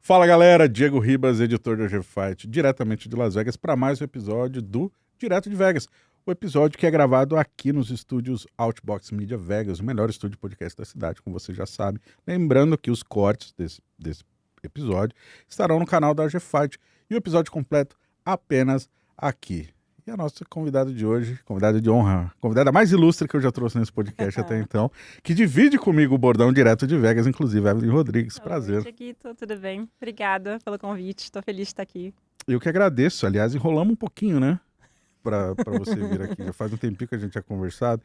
Fala galera, Diego Ribas, editor da GFight, diretamente de Las Vegas, para mais um episódio do Direto de Vegas. O episódio que é gravado aqui nos estúdios Outbox Media Vegas, o melhor estúdio de podcast da cidade, como você já sabe. Lembrando que os cortes desse episódio estarão no canal da GFight e o episódio completo apenas aqui. E a nossa convidada de hoje, convidada de honra, convidada mais ilustre que eu já trouxe nesse podcast até então, que divide comigo o bordão direto de Vegas, inclusive, Evelyn Rodrigues. Prazer. Oi, Chiquito, tudo bem? Obrigada pelo convite, estou feliz de estar aqui. Eu que agradeço. Aliás, enrolamos um pouquinho, né? Pra você vir aqui. Já faz um tempinho que a gente tinha conversado.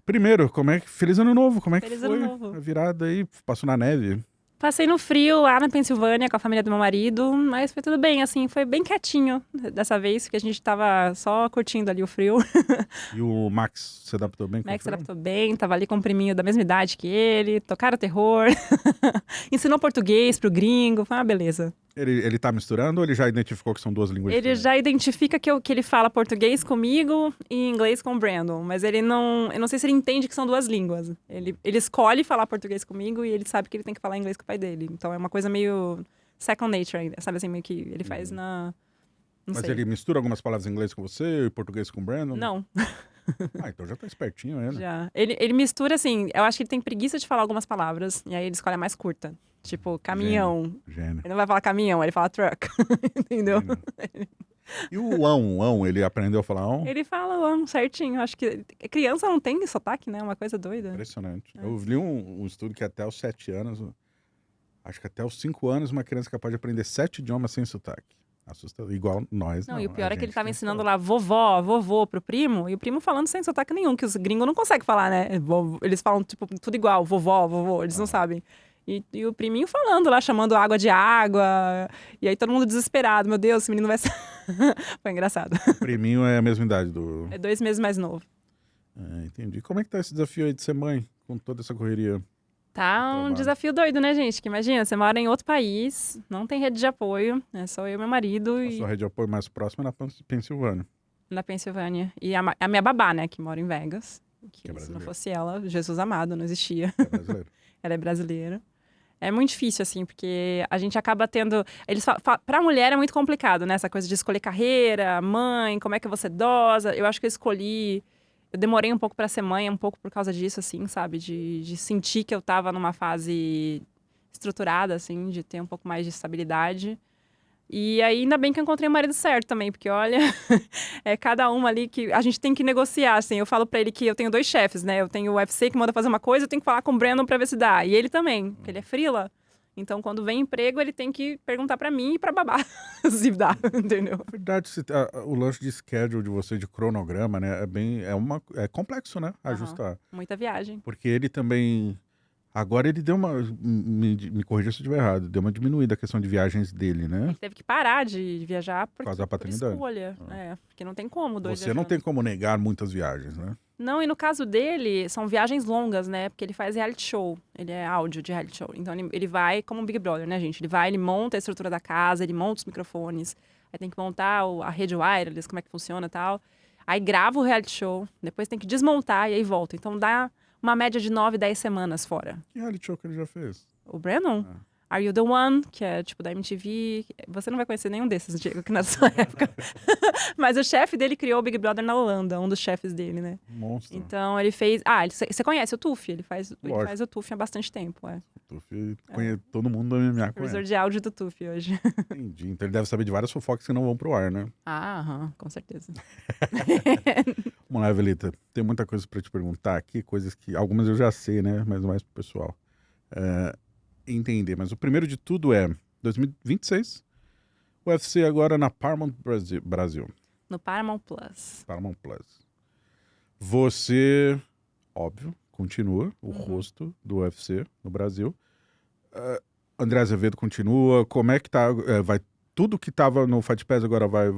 Primeiro, Feliz Ano Novo, como é que Feliz foi Ano Novo. a virada aí? Passou na neve? Passei no frio lá na Pensilvânia com a família do meu marido, mas foi tudo bem, assim, foi bem quietinho dessa vez, porque a gente tava só curtindo ali o frio. E o Max se adaptou bem? O Max se adaptou bem, tava ali com um priminho da mesma idade que ele, tocaram terror, ensinou português pro gringo, foi uma beleza. Ele tá misturando ou ele já identificou que são duas línguas Ele diferentes? já identifica que ele fala português comigo e inglês com o Brandon, mas ele não... Eu não sei se ele entende que são duas línguas. Ele escolhe falar português comigo e ele sabe que ele tem que falar inglês com o pai dele. Então é uma coisa meio second nature ainda, sabe assim, meio que ele faz na... Não Mas sei. ele mistura algumas palavras em inglês com você e português com o Brandon? Não, Ah, então já tá espertinho, né? já. Ele mistura assim, eu acho que ele tem preguiça de falar algumas palavras, e aí ele escolhe a mais curta. Tipo, caminhão. Gênio. Ele não vai falar caminhão, ele fala truck. Entendeu? Gênio. E o ão, ele aprendeu a falar ão? Ele fala certinho. Acho que criança não tem sotaque, né? Uma coisa doida. Impressionante. Eu li um estudo que até os 7 anos, acho que até os 5 anos, uma criança é capaz de aprender 7 idiomas sem sotaque. Assustador, igual nós. Não, e o pior é que ele tava tem ensinando sotaque. lá vovó, vovô pro primo, e o primo falando sem sotaque nenhum, que os gringos não conseguem falar, né? Eles falam, tipo, tudo igual, vovó, vovô, eles não sabem. E o priminho falando lá, chamando água de água, e aí todo mundo desesperado, meu Deus, esse menino vai ser... Foi engraçado. O priminho é a mesma idade do... É 2 meses mais novo. Entendi. Como é que tá esse desafio aí de ser mãe, com toda essa correria? Tá um trabalho. desafio doido, né, gente? Que imagina, você mora em outro país, não tem rede de apoio, é só eu e meu marido A e sua rede de apoio mais próxima é na Pensilvânia. na Pensilvânia. E a minha babá, né, que mora em Vegas. Que é Se não brasileira. fosse ela, Jesus amado, não existia. É brasileiro. Ela é brasileira. É muito difícil, assim, porque a gente acaba tendo... Pra mulher é muito complicado, né? Essa coisa de escolher carreira, mãe, como é que você dosa. Eu acho que eu demorei um pouco pra ser mãe, um pouco por causa disso, assim, sabe? De sentir que eu tava numa fase estruturada, assim, de ter um pouco mais de estabilidade. E aí, ainda bem que eu encontrei o marido certo também, porque, olha, é cada uma ali que a gente tem que negociar, assim. Eu falo pra ele que eu tenho 2 chefes, né? Eu tenho o UFC que manda fazer uma coisa, eu tenho que falar com o Brandon pra ver se dá. E ele também, porque ele é freela. Então, quando vem emprego, ele tem que perguntar pra mim e pra babá se dá, entendeu? Na verdade, o lance de schedule de você, de cronograma, né, é complexo, né, ajustar. Muita viagem. Porque ele também, agora ele deu uma, me corrija se eu estiver errado, deu uma diminuída a questão de viagens dele, né? Ele teve que parar de viajar por causa da paternidade. escolha. Porque não tem como dois Você não viajando. tem como negar muitas viagens, né? Não, e no caso dele, são viagens longas, né? Porque ele faz reality show. Ele é áudio de reality show. Então, ele vai como um Big Brother, né, gente? Ele vai, ele monta a estrutura da casa, ele monta os microfones. Aí tem que montar a rede wireless, como é que funciona e tal. Aí grava o reality show. Depois tem que desmontar e aí volta. Então, dá uma média de 9, 10 semanas fora. Que reality show que ele já fez? O Brandon? Are You The One? Que é tipo da MTV. Você não vai conhecer nenhum desses, Diego, que na sua época. Mas o chefe dele criou o Big Brother na Holanda, um dos chefes dele, né? Monstro. Então ele fez... você conhece o Tufi? Ele faz o Tufi há bastante tempo, Todo mundo da MMA Professor conhece. de áudio do Tufi hoje. Entendi. Então ele deve saber de várias fofocas que não vão pro ar, né? Com certeza. Vamos lá, Evelita. Tem muita coisa pra te perguntar aqui, coisas que algumas eu já sei, né? Mas mais pro pessoal entender. Mas o primeiro de tudo é 2026, UFC agora na Paramount Brasil. No Paramount Plus. Paramount Plus. Você, óbvio, continua o rosto do UFC no Brasil. André Azevedo continua. Como é que tá? Tudo que tava no Fight Pass agora vai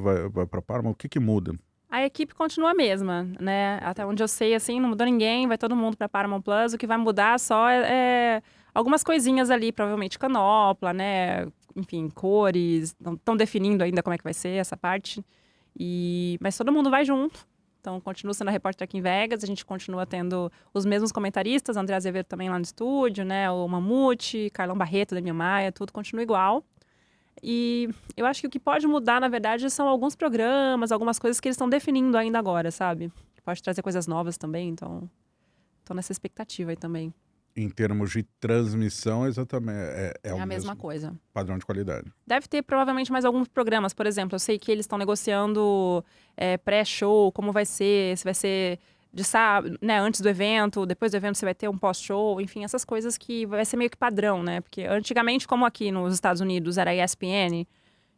pra Paramount? O que muda? A equipe continua a mesma, né? Até onde eu sei, assim, não mudou ninguém, vai todo mundo pra Paramount Plus. O que vai mudar só é algumas coisinhas ali, provavelmente canopla, né? Enfim, cores, não estão definindo ainda como é que vai ser essa parte. Mas todo mundo vai junto. Então, continua sendo a repórter aqui em Vegas, a gente continua tendo os mesmos comentaristas, André Azevedo também lá no estúdio, né? O Mamute, Carlão Barreto, da Minha Maia, tudo continua igual. E eu acho que o que pode mudar, na verdade, são alguns programas, algumas coisas que eles estão definindo ainda agora, sabe? Pode trazer coisas novas também, então tô nessa expectativa aí também. Em termos de transmissão, exatamente, É o a mesma mesmo coisa. padrão de qualidade. Deve ter provavelmente mais alguns programas, por exemplo, eu sei que eles estão negociando pré-show, como vai ser, se vai ser de sábado, né, antes do evento, depois do evento você vai ter um pós-show, enfim, essas coisas que vai ser meio que padrão, né? Porque antigamente, como aqui nos Estados Unidos era a ESPN,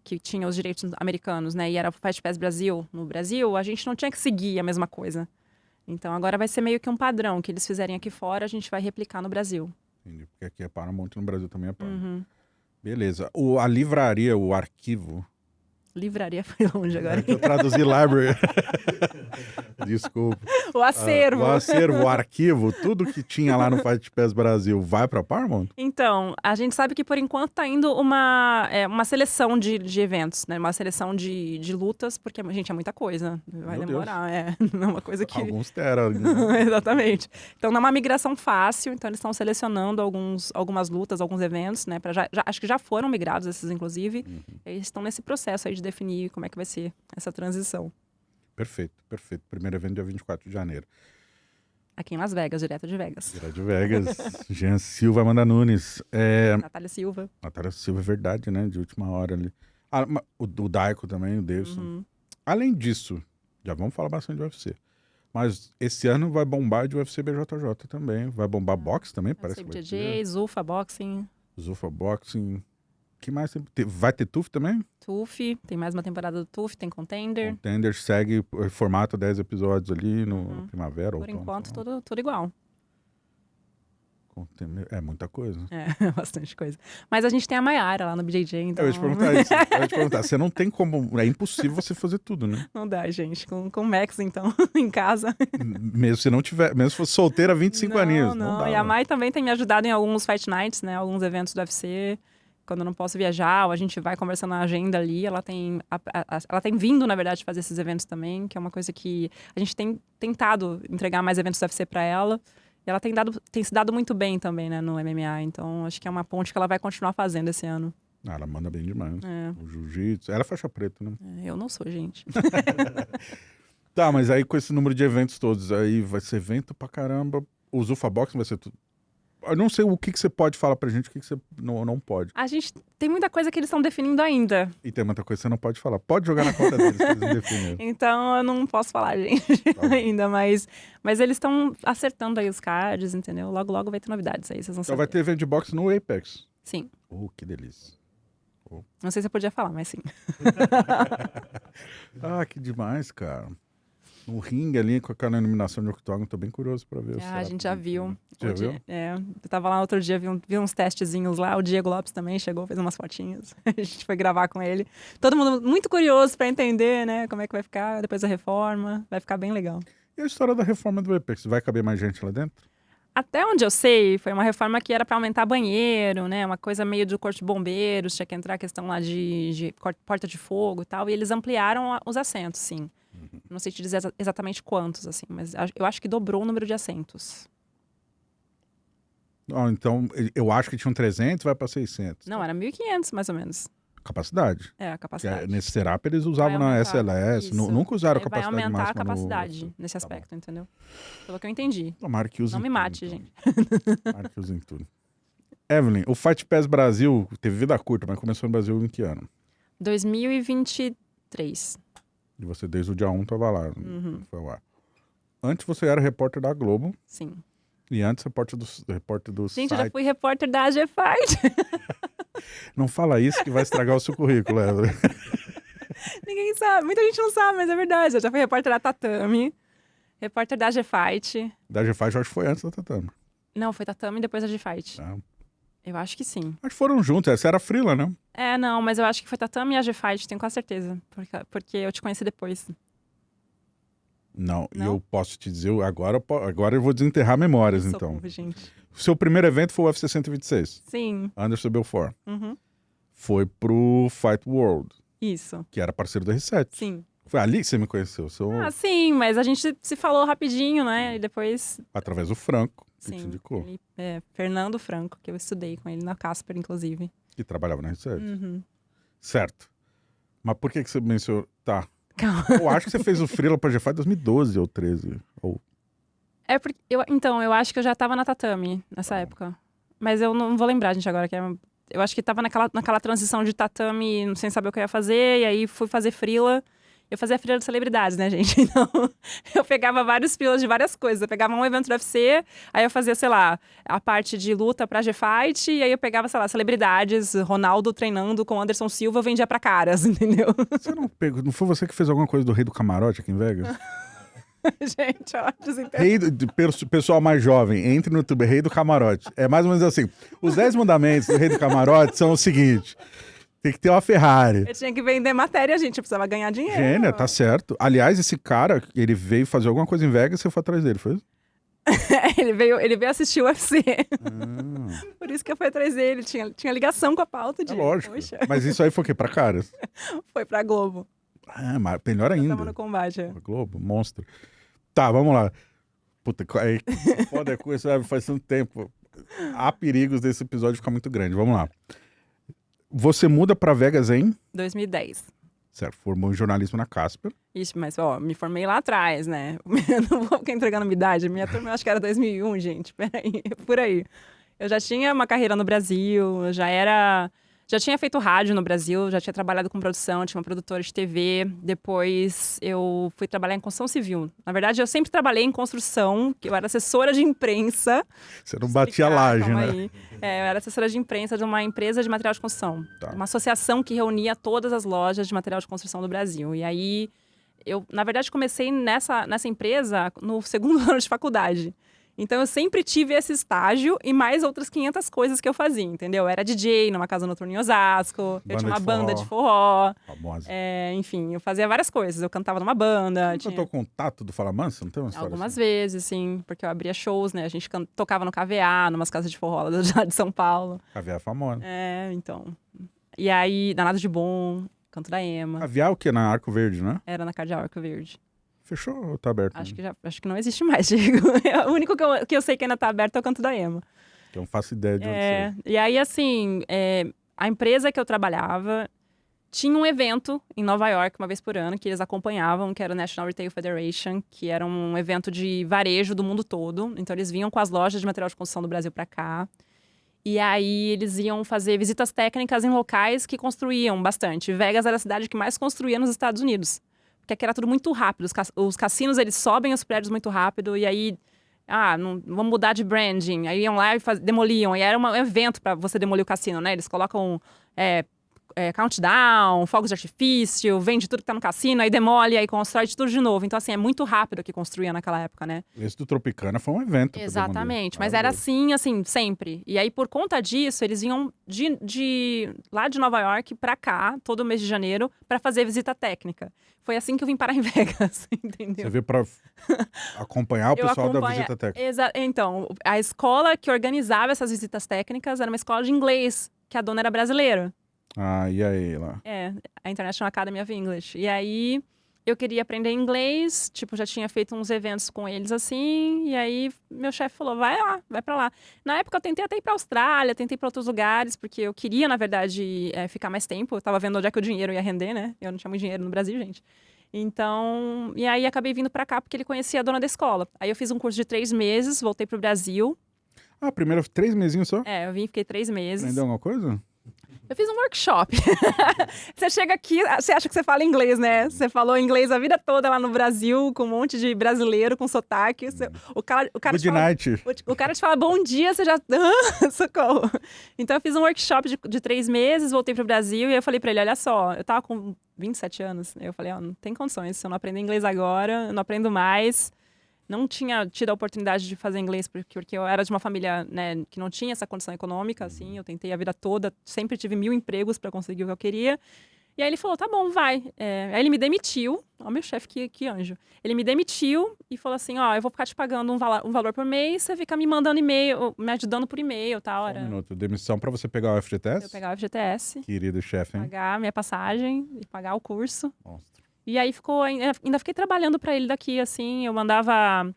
que tinha os direitos americanos, né, e era o Fight Pass Brasil, no Brasil, a gente não tinha que seguir a mesma coisa. Então agora vai ser meio que um padrão, que eles fizerem aqui fora, a gente vai replicar no Brasil. Entendi. Porque aqui é Paramount, no Brasil também é Paramount. Uhum. Beleza. A livraria, o arquivo... Livraria foi longe agora. É que eu traduzi library. Desculpa. O acervo. O acervo, o arquivo, tudo que tinha lá no Fight Pass Brasil vai pra Paramount? Então, a gente sabe que por enquanto tá indo uma seleção de eventos, né? Uma seleção de lutas, porque, gente, é muita coisa. Vai Meu demorar, não é uma coisa que... Alguns tera. Né? Exatamente. Então, não é uma migração fácil, então eles estão selecionando algumas lutas, alguns eventos, né? Acho que já foram migrados esses, inclusive. E eles estão nesse processo aí de definir como é que vai ser essa transição. Perfeito, perfeito. Primeiro evento dia 24 de janeiro. Aqui em Las Vegas, direto de Vegas. Direto de Vegas. Jean Silva, Amanda Nunes. Natália Silva. Natália Silva, é verdade, né? De última hora ali. O Daico também, o Davidson. Uhum. Além disso, já vamos falar bastante de UFC. Mas esse ano vai bombar de UFC BJJ também. Vai bombar boxe também, parece que vai CBJJ, ter. Zufa Boxing. Zufa Boxing. Que mais? Vai ter TUF também? TUF, tem mais uma temporada do TUF, tem Contender. Contender segue formato 10 episódios ali no primavera. Por outono, enquanto, sei lá. tudo igual. É muita coisa. É, bastante coisa. Mas a gente tem a Mayara lá no BJJ, então... Eu ia te perguntar isso. Eu ia te perguntar. Você não tem como... É impossível você fazer tudo, né? Não dá, gente. Com o Max, então, em casa. Mesmo se não tiver... Mesmo se fosse solteira 25 aninhos. Não dá. E a Mai também tem me ajudado em alguns Fight Nights, né? Alguns eventos do UFC. Quando eu não posso viajar, ou a gente vai conversando na agenda ali. Ela tem vindo, na verdade, fazer esses eventos também, que é uma coisa que a gente tem tentado entregar mais eventos do UFC para ela. E ela tem se dado muito bem também, né, no MMA. Então, acho que é uma ponte que ela vai continuar fazendo esse ano. Ela manda bem demais. É. O jiu-jitsu. Ela é faixa preta, né? Eu não sou, gente. Tá, mas aí com esse número de eventos todos, aí vai ser evento pra caramba. O Zufa Boxing vai ser tudo. Eu não sei o que você pode falar pra gente, o que você não pode. A gente tem muita coisa que eles estão definindo ainda. E tem muita coisa que você não pode falar. Pode jogar na conta deles, que eles definem. Então, eu não posso falar, gente, ainda. Mas eles estão acertando aí os cards, entendeu? Logo, logo vai ter novidades aí, vocês vão Então saber. vai ter evento de boxe no Apex. Sim. Que delícia. Não sei se eu podia falar, mas sim. Que demais, cara. No ringue ali, com aquela iluminação de octógono, tô bem curioso pra ver. A gente já viu. Já viu? Eu tava lá outro dia, vi uns testezinhos lá. O Diego Lopes também chegou, fez umas fotinhas. A gente foi gravar com ele. Todo mundo muito curioso pra entender, né? Como é que vai ficar depois da reforma. Vai ficar bem legal. E a história da reforma do Apex? Vai caber mais gente lá dentro? Até onde eu sei, foi uma reforma que era para aumentar banheiro, né? Uma coisa meio do corpo de bombeiros, tinha que entrar a questão lá de porta de fogo e tal. E eles ampliaram os assentos, sim. Não sei te dizer exatamente quantos, assim, mas eu acho que dobrou o número de assentos. Então, eu acho que tinham 300, vai para 600. Não, era 1.500, mais ou menos. Capacidade. É, a capacidade. Nesse setup eles usavam na SLS, nunca usaram a capacidade máxima. Vai aumentar a capacidade nesse aspecto, entendeu? Pelo que eu entendi. Tomara que usem. Não me mate, tudo, gente. Tomara que usem tudo. Evelyn, o Fight Pass Brasil teve vida curta, mas começou no Brasil em que ano? 2023. E você desde o dia 1 estava lá. Foi lá. Antes você era repórter da Globo. Sim. E antes repórter do Gente, site. eu já fui repórter da AG Fight. Não fala isso que vai estragar o seu currículo, Evelyn. Ninguém sabe. Muita gente não sabe, mas é verdade. Eu já fui repórter da Tatame, repórter da AG Fight. Da G-Fight, eu acho que foi antes da Tatame. Não, foi Tatame e depois AG Fight. Ah. Eu acho que sim. Mas foram juntos, você era frila, né? Não, mas eu acho que foi Tatame e AG Fight, tenho quase certeza. Porque eu te conheci depois. Não, e eu posso te dizer, agora eu vou desenterrar memórias, então. Socorro, gente. Seu primeiro evento foi o UFC 126. Sim. Anderson Belfort. Uhum. Foi pro Fight World, Isso. que era parceiro da R7. Sim. Foi ali que você me conheceu. Sim, mas a gente se falou rapidinho, né? E depois... Através do Franco, que te Sim, indicou. Fernando Franco, que eu estudei com ele na Casper, inclusive. Que trabalhava na R7. Uhum. Certo. Mas por que você mencionou? Tá. Calma. Eu acho que você fez o freela pra GFI em 2012 ou 13. Ou... É porque então, eu acho que eu já tava na Tatame nessa época. Mas eu não vou lembrar, gente, agora. Eu acho que tava naquela transição de Tatame, sem saber o que eu ia fazer. E aí fui fazer freela. Eu fazia freela de celebridades, né, gente? Então, eu pegava vários freelas de várias coisas. Eu pegava um evento do UFC, aí eu fazia, sei lá, a parte de luta pra G-Fight. E aí eu pegava, sei lá, celebridades, Ronaldo treinando com Anderson Silva, eu vendia pra caras, entendeu? Você não pegou? Não foi você que fez alguma coisa do Rei do Camarote aqui em Vegas? Gente, ó, Pessoal mais jovem, entre no YouTube, Rei do Camarote. É mais ou menos assim. Os 10 mandamentos do Rei do Camarote são o seguinte: tem que ter uma Ferrari. eu tinha que vender matéria, gente, eu precisava ganhar dinheiro. Gênia, tá certo. Aliás, esse cara, ele veio fazer alguma coisa em Vegas e você foi atrás dele, foi isso? ele veio assistir o UFC. Por isso que eu fui atrás dele. Tinha ligação com a pauta de. É lógico. Poxa, Mas isso aí foi o quê? Pra caras? foi pra Globo. Ah, mas melhor Eu ainda. tava no combate. Globo, monstro. Tá, vamos lá. Puta, aí, foda com isso, faz tanto tempo. Há perigos desse episódio ficar muito grande. Vamos lá. Você muda pra Vegas em? 2010. Certo, formou em jornalismo na Casper. Ixi, mas ó, me formei lá atrás, né? Eu não vou ficar entregando minha idade. Minha turma eu acho que era 2001, gente. Peraí, por aí. Eu já tinha uma carreira no Brasil, já tinha feito rádio no Brasil, já tinha trabalhado com produção, tinha uma produtora de TV. Depois eu fui trabalhar em construção civil. Na verdade, eu sempre trabalhei em construção, que eu era assessora de imprensa. Você não batia laje, né? Aí. É, eu era assessora de imprensa de uma empresa de material de construção. Tá. Uma associação que reunia todas as lojas de material de construção do Brasil. E aí, eu, na verdade, comecei nessa empresa no segundo ano de faculdade. Então, eu sempre tive esse estágio e mais outras 500 coisas que eu fazia, entendeu? Eu era DJ numa casa noturna em Osasco, eu tinha uma banda de forró. Famosa. Enfim, eu fazia várias coisas. Eu cantava numa banda. Você cantou contato do Fala Mansa? Não tem uma história Algumas assim? vezes, sim, porque eu abria shows, né? A gente tocava no KVA, numas casas de forró lá de São Paulo. Caviar famosa. Então. E aí, Danado de Bom, Canto da Ema. Caviar o quê? Na Arco Verde, né? Era na Cardeal Arco Verde. Fechou ou tá aberto? Acho que não existe mais, Diego. O único que eu sei que ainda tá aberto é o Canto da Ema. Eu não faço ideia de onde seja. E aí, assim, a empresa que eu trabalhava tinha um evento em Nova York, uma vez por ano, que eles acompanhavam, que era o National Retail Federation, que era um evento de varejo do mundo todo. Então, eles vinham com as lojas de material de construção do Brasil para cá. E aí, eles iam fazer visitas técnicas em locais que construíam bastante. Vegas era a cidade que mais construía nos Estados Unidos. Porque aqui era tudo muito rápido. Os cassinos, eles sobem os prédios muito rápido. E aí, vamos mudar de branding. Aí iam lá e demoliam. E era um evento para você demolir o cassino, né? Eles colocam countdown, fogos de artifício, vende tudo que tá no cassino, aí demole, aí constrói tudo de novo. Então, assim, é muito rápido que construía naquela época, né? Esse do Tropicana foi um evento. Exatamente, mas era assim, sempre. E aí, por conta disso, eles vinham lá de Nova York pra cá, todo mês de janeiro, pra fazer visita técnica. Foi assim que eu vim parar em Vegas, entendeu? Você veio pra acompanhar o pessoal da visita técnica. Então, a escola que organizava essas visitas técnicas era uma escola de inglês, que a dona era brasileira. Ah, e aí lá? A International Academy of English. E aí, eu queria aprender inglês, já tinha feito uns eventos com eles assim, e aí meu chefe falou, vai lá, vai pra lá. Na época eu tentei até ir pra Austrália, tentei pra outros lugares, porque eu queria, na verdade, ficar mais tempo. Eu tava vendo onde é que o dinheiro ia render, né? Eu não tinha muito dinheiro no Brasil, gente. Então, e aí acabei vindo pra cá porque ele conhecia a dona da escola. Aí eu fiz um curso de 3 meses, voltei pro Brasil. Ah, primeiro 3 mesinhos só? Eu vim, fiquei 3 meses. Aprendeu alguma coisa? Eu fiz um workshop. Você chega aqui, você acha que você fala inglês, né? Você falou inglês a vida toda lá no Brasil, com um monte de brasileiro, com sotaque. O cara Good night. O cara te fala bom dia, você já... socorro. Então, eu fiz um workshop de 3 meses, voltei pro Brasil e eu falei pra ele, olha só, eu tava com 27 anos. Eu falei, não tem condições, se eu não aprender inglês agora, eu não aprendo mais. Não tinha tido a oportunidade de fazer inglês, porque eu era de uma família, né, que não tinha essa condição econômica, assim. Eu tentei a vida toda, sempre tive 1000 empregos para conseguir o que eu queria. E aí ele falou, tá bom, vai. Aí ele me demitiu. Ó, meu chefe, que anjo. Ele me demitiu e falou assim, eu vou ficar te pagando um valor por mês, você fica me mandando e-mail, me ajudando por e-mail, tal. Só um minuto. Demissão para você pegar o FGTS? Eu pegar o FGTS. Querido chefe, hein? Pagar minha passagem e pagar o curso. Monstro. E aí ainda fiquei trabalhando para ele daqui, assim, eu mandava...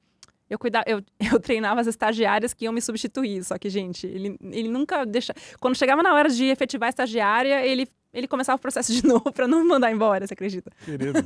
Eu treinava as estagiárias que iam me substituir, só que, gente, ele nunca deixa... Quando chegava na hora de efetivar a estagiária, ele ele começava o processo de novo pra não me mandar embora, você acredita? Querido.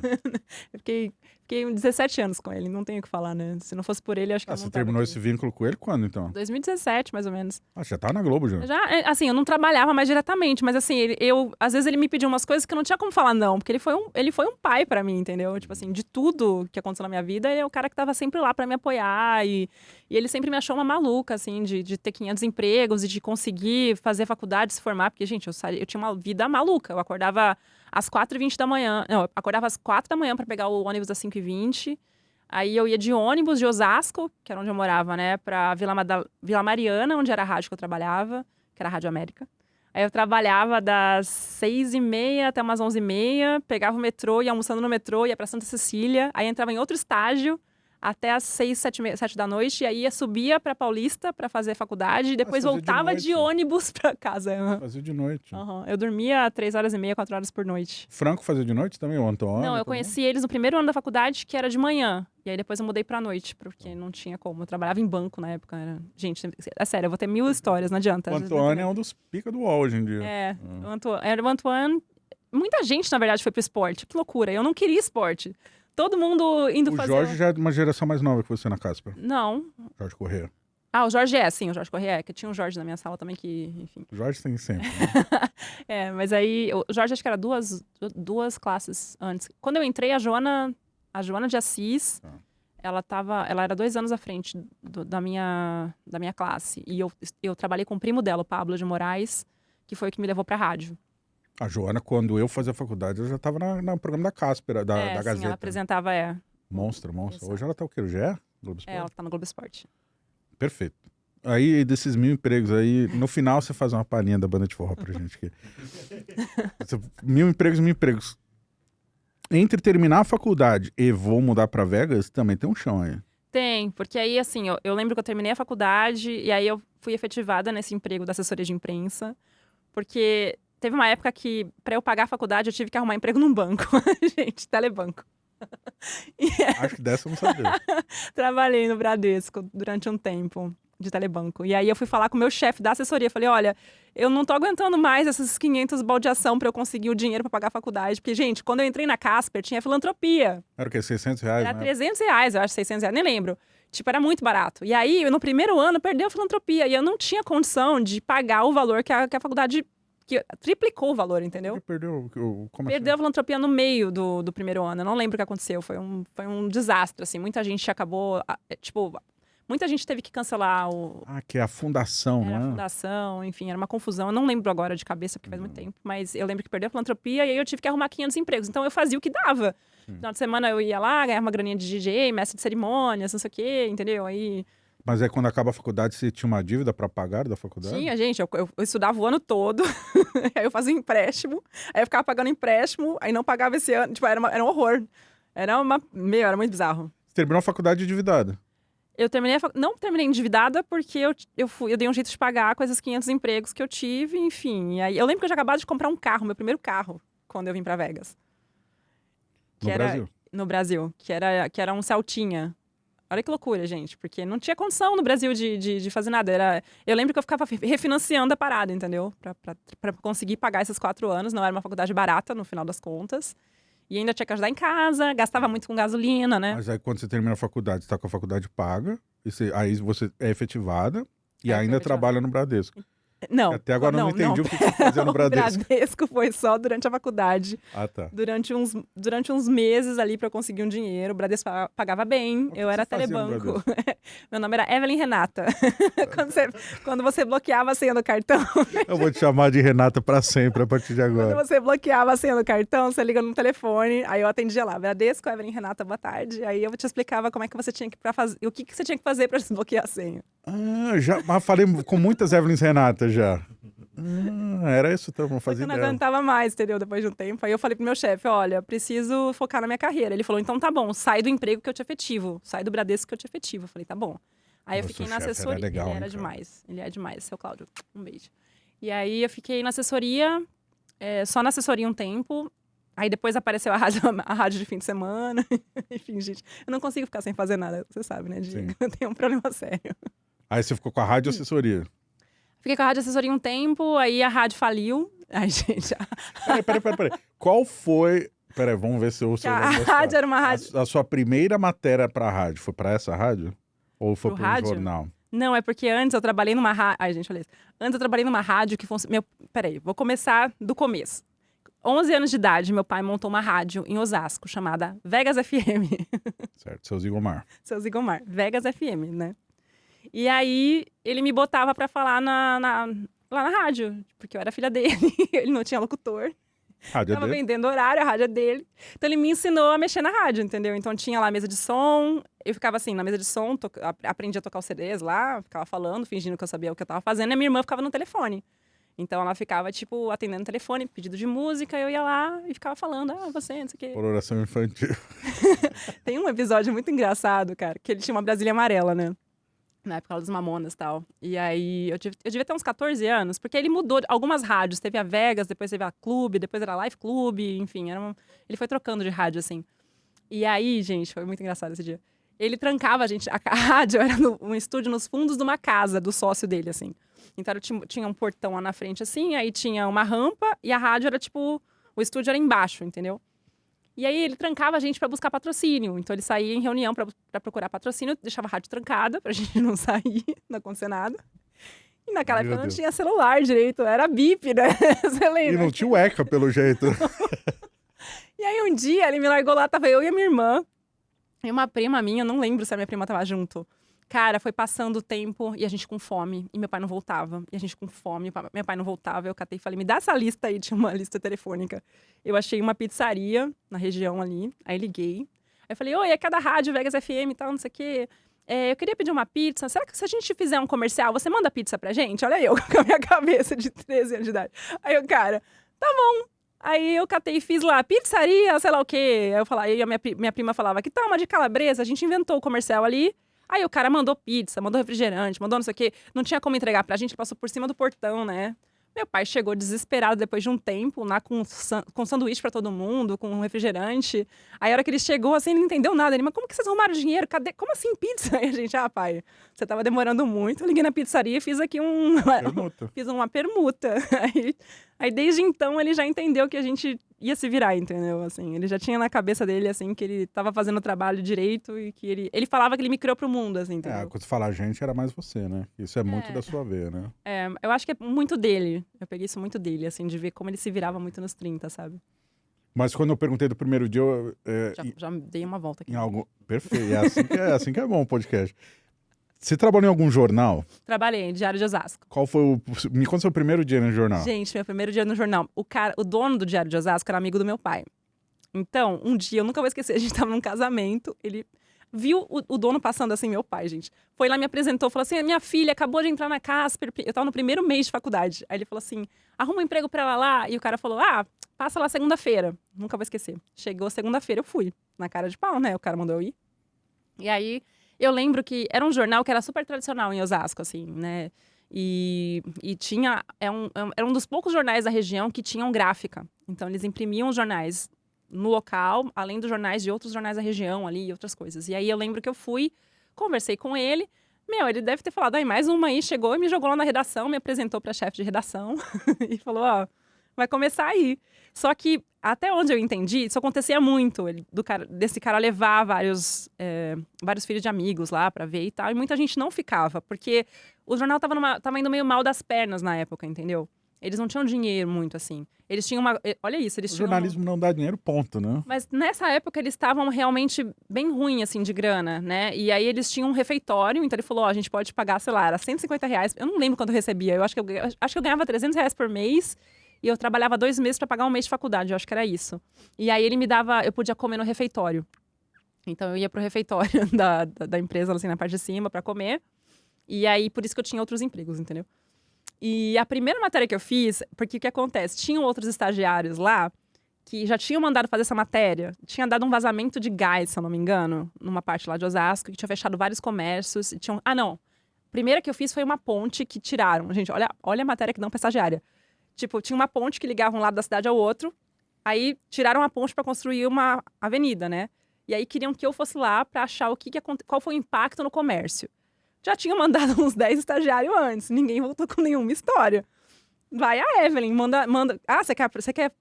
Eu fiquei 17 anos com ele, não tenho o que falar, né? Se não fosse por ele, acho que eu não Você tava terminou aqui. esse vínculo com ele quando, então? 2017, mais ou menos. Já tá na Globo, já. Já, assim, eu não trabalhava mais diretamente, mas assim, às vezes ele me pediu umas coisas que eu não tinha como falar não, porque ele foi um pai pra mim, entendeu? Tipo assim, de tudo que aconteceu na minha vida, ele é o cara que tava sempre lá pra me apoiar e ele sempre me achou uma maluca, assim, de ter 500 empregos e de conseguir fazer faculdade, se formar, porque, gente, eu tinha uma vida maluca, eu acordava às 4h20 da manhã, não, eu acordava às 4 da manhã pra pegar o ônibus às 5h20, aí eu ia de ônibus de Osasco, que era onde eu morava, né, pra Vila Mariana, onde era a rádio que eu trabalhava, que era a Rádio América. Aí eu trabalhava das 6h30 até umas 11h30, pegava o metrô, ia almoçando no metrô, ia pra Santa Cecília, aí entrava em outro estágio até as 6, 7 da noite, e aí subia pra Paulista pra fazer faculdade, e depois fazia de voltava noite. de ônibus pra casa. Fazia de noite. Eu dormia 3h30, 4 horas por noite. Franco fazia de noite também, o Antônio? Não, eu também? conheci eles no primeiro ano da faculdade, que era de manhã. E aí depois eu mudei pra noite, porque não tinha como. Eu trabalhava em banco na época. Gente, é sério, eu vou ter 1000 histórias, não adianta. O Antônio é um dos pica do UOL hoje em dia. O Antoine... Muita gente, na verdade, foi pro esporte. Que loucura. Eu não queria esporte. Todo mundo indo O fazer... Jorge já é de uma geração mais nova que você na Casper. Não. Jorge Corrêa. Ah, o Jorge sim, o Jorge Corrêa que tinha um Jorge na minha sala também que, enfim. O Jorge tem sempre. Né? Mas aí, o Jorge acho que era duas classes antes. Quando eu entrei, a Joana de Assis, ela era 2 anos à frente da minha classe. E eu trabalhei com o primo dela, o Pablo de Moraes, que foi o que me levou pra rádio. A Joana, quando eu fazia faculdade, eu já tava no programa da Casper, da Sim, Gazeta. ela apresentava, Monstro. Exato. Hoje ela tá o quê? O GE? Globo Esporte? Ela tá no Globo Esporte. Perfeito. Aí, desses 1000 empregos aí, no final você faz uma palhinha da banda de forró pra gente aqui. 1000 empregos. Entre terminar a faculdade e vou mudar pra Vegas, também tem um chão aí. Tem, porque aí, assim, eu lembro que eu terminei a faculdade e aí eu fui efetivada nesse emprego da assessoria de imprensa, porque teve uma época que, pra eu pagar a faculdade, eu tive que arrumar emprego num banco. Gente, telebanco. Acho que dessa eu não sabia. Trabalhei no Bradesco durante um tempo de telebanco. E aí eu fui falar com o meu chefe da assessoria. Falei, olha, eu não tô aguentando mais esses 500 baldeação pra eu conseguir o dinheiro pra pagar a faculdade. Porque, gente, quando eu entrei na Casper, tinha filantropia. Era o quê? R$600? Era né? R$300, eu acho, R$600, nem lembro. Tipo, era muito barato. E aí, no primeiro ano, perdeu a filantropia. E eu não tinha condição de pagar o valor que a faculdade... que triplicou o valor, entendeu? Perdeu como Perdeu a filantropia no meio do primeiro ano. Eu não lembro o que aconteceu. Foi um desastre, assim. Muita gente acabou... muita gente teve que cancelar que é a fundação, a né? fundação, enfim, era uma confusão. Eu não lembro agora de cabeça, porque faz muito tempo. Mas eu lembro que perdeu a filantropia e aí eu tive que arrumar 500 empregos. Então eu fazia o que dava. No final de semana eu ia lá, ganhava uma graninha de DJ, mestre de cerimônias, não sei o quê, entendeu? Aí... Mas aí quando acaba a faculdade, você tinha uma dívida pra pagar da faculdade? Tinha, gente. Eu estudava o ano todo. Aí eu fazia empréstimo. Aí eu ficava pagando empréstimo. Aí não pagava esse ano. Tipo, era um horror. Era muito bizarro. Você terminou a faculdade endividada? Eu não terminei endividada porque eu dei um jeito de pagar com esses 500 empregos que eu tive, enfim. E aí, eu lembro que eu tinha acabado de comprar um carro, meu primeiro carro, quando eu vim pra Vegas. Brasil? No Brasil. Que era um Celtinha. Olha que loucura, gente, porque não tinha condição no Brasil de fazer nada. Eu lembro que eu ficava refinanciando a parada, entendeu? Pra conseguir pagar esses 4 anos. Não era uma faculdade barata, no final das contas. E ainda tinha que ajudar em casa, gastava muito com gasolina, né? Mas aí quando você termina a faculdade, você tá com a faculdade paga, aí você é efetivada e ainda trabalha no Bradesco. Não. Até agora eu não entendi o que você fazia no Bradesco. O Bradesco foi só durante a faculdade. Ah, tá. Durante uns meses ali pra eu conseguir um dinheiro. O Bradesco pagava bem, eu era telebanco. Meu nome era Evelyn Renata. Quando você bloqueava a senha do cartão. Eu vou te chamar de Renata pra sempre a partir de agora. Quando você bloqueava a senha do cartão, você liga no telefone, aí eu atendia lá, Bradesco, Evelyn Renata, boa tarde. Aí eu te explicava como é que você tinha que fazer, o que você tinha que fazer pra desbloquear a senha. Mas falei com muitas Evelyn Renata já. Era isso, então, vamos fazer Eu não ideia. aguentava mais, entendeu? Depois de um tempo. Aí eu falei pro meu chefe, olha, preciso focar na minha carreira. Ele falou, então tá bom, sai do emprego que eu te efetivo. Sai do Bradesco que eu te efetivo. Eu falei, tá bom. Aí eu fiquei na assessoria. Legal, ele era demais. Ele é demais, seu Cláudio. Um beijo. E aí eu fiquei na assessoria, só na assessoria um tempo. Aí depois apareceu a rádio de fim de semana. Enfim, gente, eu não consigo ficar sem fazer nada, você sabe, né, Diego? Eu tenho um problema sério. Aí você ficou com a rádio assessoria? Fiquei com a rádio assessoria um tempo, aí a rádio faliu. Ai, gente, Peraí. Qual foi... Peraí, vamos ver se eu... a rádio era uma rádio... A sua primeira matéria pra rádio foi pra essa rádio? Ou foi Pro pra um rádio? jornal? Não, é porque antes eu trabalhei numa rádio... Ai, gente, olha isso. Antes eu trabalhei numa rádio que funcionava... Peraí, vou começar do começo. 11 anos de idade, meu pai montou uma rádio em Osasco, chamada Vegas FM. Certo, seu Zigomar. Seu Zigomar. Vegas FM, né? E aí, ele me botava pra falar lá na rádio, porque eu era filha dele. Ele não tinha locutor. Rádio Tava dele? vendendo horário, a rádio é dele. Então ele me ensinou a mexer na rádio, entendeu? Então tinha lá a mesa de som, eu ficava assim, na mesa de som, aprendi a tocar os CDs lá, ficava falando, fingindo que eu sabia o que eu tava fazendo, e a minha irmã ficava no telefone. Então ela ficava, tipo, atendendo o telefone, pedido de música, eu ia lá e ficava falando, você, não sei o quê. Por oração infantil. Tem um episódio muito engraçado, cara, que ele tinha uma Brasília amarela, né? Na época dos Mamonas e tal. E aí, eu devia ter uns 14 anos, porque ele mudou algumas rádios. Teve a Vegas, depois teve a Clube, depois era a Life Clube, enfim. Ele foi trocando de rádio, assim. E aí, gente, foi muito engraçado esse dia. Ele trancava a gente... A rádio era um estúdio nos fundos de uma casa do sócio dele, assim. Então, tinha um portão lá na frente, assim, aí tinha uma rampa e a rádio era, tipo... O estúdio era embaixo, entendeu? E aí ele trancava a gente pra buscar patrocínio. Então ele saía em reunião pra procurar patrocínio, deixava a rádio trancada pra gente não sair, não acontecer nada. E naquela época não tinha celular direito, era bip, né? Você lembra? E não tinha o ECA, pelo jeito. E aí um dia ele me largou lá, tava eu e a minha irmã. E uma prima minha, não lembro se a minha prima tava junto. Cara, foi passando o tempo e a gente com fome. E meu pai não voltava. E a gente com fome, meu pai não voltava. Eu catei e falei, me dá essa lista aí. Tinha uma lista telefônica. Eu achei uma pizzaria na região ali. Aí liguei. Aí eu falei, oi, é cada rádio, Vegas FM e tal, não sei o quê. Eu queria pedir uma pizza. Será que se a gente fizer um comercial, você manda pizza pra gente? Olha eu com a minha cabeça de 13 anos de idade. Aí eu, cara, tá bom. Aí eu catei e fiz lá, pizzaria, sei lá o quê. Aí eu falava, aí a minha prima falava, que tal uma de calabresa? A gente inventou o comercial ali. Aí o cara mandou pizza, mandou refrigerante, mandou não sei o quê. Não tinha como entregar pra gente, passou por cima do portão, né? Meu pai chegou desesperado depois de um tempo, lá com sanduíche pra todo mundo, com refrigerante. Aí a hora que ele chegou, assim, ele não entendeu nada. Ele, mas como que vocês arrumaram dinheiro? Cadê? Como assim pizza? Aí a gente, pai, você tava demorando muito. Eu liguei na pizzaria e fiz aqui fiz uma permuta. Aí desde então ele já entendeu que a gente ia se virar, entendeu? Assim, ele já tinha na cabeça dele, assim, que ele tava fazendo o trabalho direito e que ele falava que ele me criou pro mundo, assim, entendeu? Quando você fala gente, era mais você, né? Isso é muito da sua veia, né? Eu acho que é muito dele. Eu peguei isso muito dele, assim, de ver como ele se virava muito nos 30, sabe? Mas quando eu perguntei do primeiro dia... Já dei uma volta aqui. Em algo... Perfeito, assim que é bom o podcast. Você trabalhou em algum jornal? Trabalhei, Diário de Osasco. Qual foi o... Me conta o seu primeiro dia no jornal. Gente, meu primeiro dia no jornal. O dono do Diário de Osasco era amigo do meu pai. Então, um dia, eu nunca vou esquecer, a gente tava num casamento, ele viu o dono passando assim, meu pai, gente. Foi lá, me apresentou, falou assim, minha filha acabou de entrar na Casper, eu tava no primeiro mês de faculdade. Aí ele falou assim, arruma um emprego pra ela lá. E o cara falou, passa lá segunda-feira. Nunca vou esquecer. Chegou segunda-feira, eu fui. Na cara de pau, né? O cara mandou eu ir. E aí... Eu lembro que era um jornal que era super tradicional em Osasco, assim, né? E tinha... Era um dos poucos jornais da região que tinham gráfica. Então, eles imprimiam os jornais no local, além dos jornais de outros jornais da região ali e outras coisas. E aí, eu lembro que eu fui, conversei com ele. Ele deve ter falado, mais uma aí. Chegou e me jogou lá na redação, me apresentou pra chefe de redação. E falou, vai começar aí. Só que, até onde eu entendi, isso acontecia muito. Desse cara levar vários filhos de amigos lá pra ver e tal. E muita gente não ficava, porque o jornal tava indo meio mal das pernas na época, entendeu? Eles não tinham dinheiro muito, assim. Eles tinham uma... Olha isso, eles tinham... O jornalismo não dá dinheiro, ponto, né? Mas nessa época eles estavam realmente bem ruim, assim, de grana, né? E aí eles tinham um refeitório, então ele falou, a gente pode pagar, sei lá, era R$150. Eu não lembro quanto eu recebia. Eu acho que eu ganhava R$300 por mês. E eu trabalhava 2 meses para pagar um mês de faculdade, eu acho que era isso. E aí ele me dava, eu podia comer no refeitório. Então eu ia pro refeitório da empresa, assim, na parte de cima, para comer. E aí, por isso que eu tinha outros empregos, entendeu? E a primeira matéria que eu fiz, porque o que acontece? Tinham outros estagiários lá que já tinham mandado fazer essa matéria. Tinha dado um vazamento de gás, se eu não me engano, numa parte lá de Osasco, que tinha fechado vários comércios. E tinham... não. A primeira que eu fiz foi uma ponte que tiraram. Gente, olha a matéria que dão pra estagiária. Tipo, tinha uma ponte que ligava um lado da cidade ao outro. Aí tiraram a ponte para construir uma avenida, né? E aí queriam que eu fosse lá para achar qual foi o impacto no comércio. Já tinha mandado uns 10 estagiários antes. Ninguém voltou com nenhuma história. vai a Evelyn, manda. Ah, você quer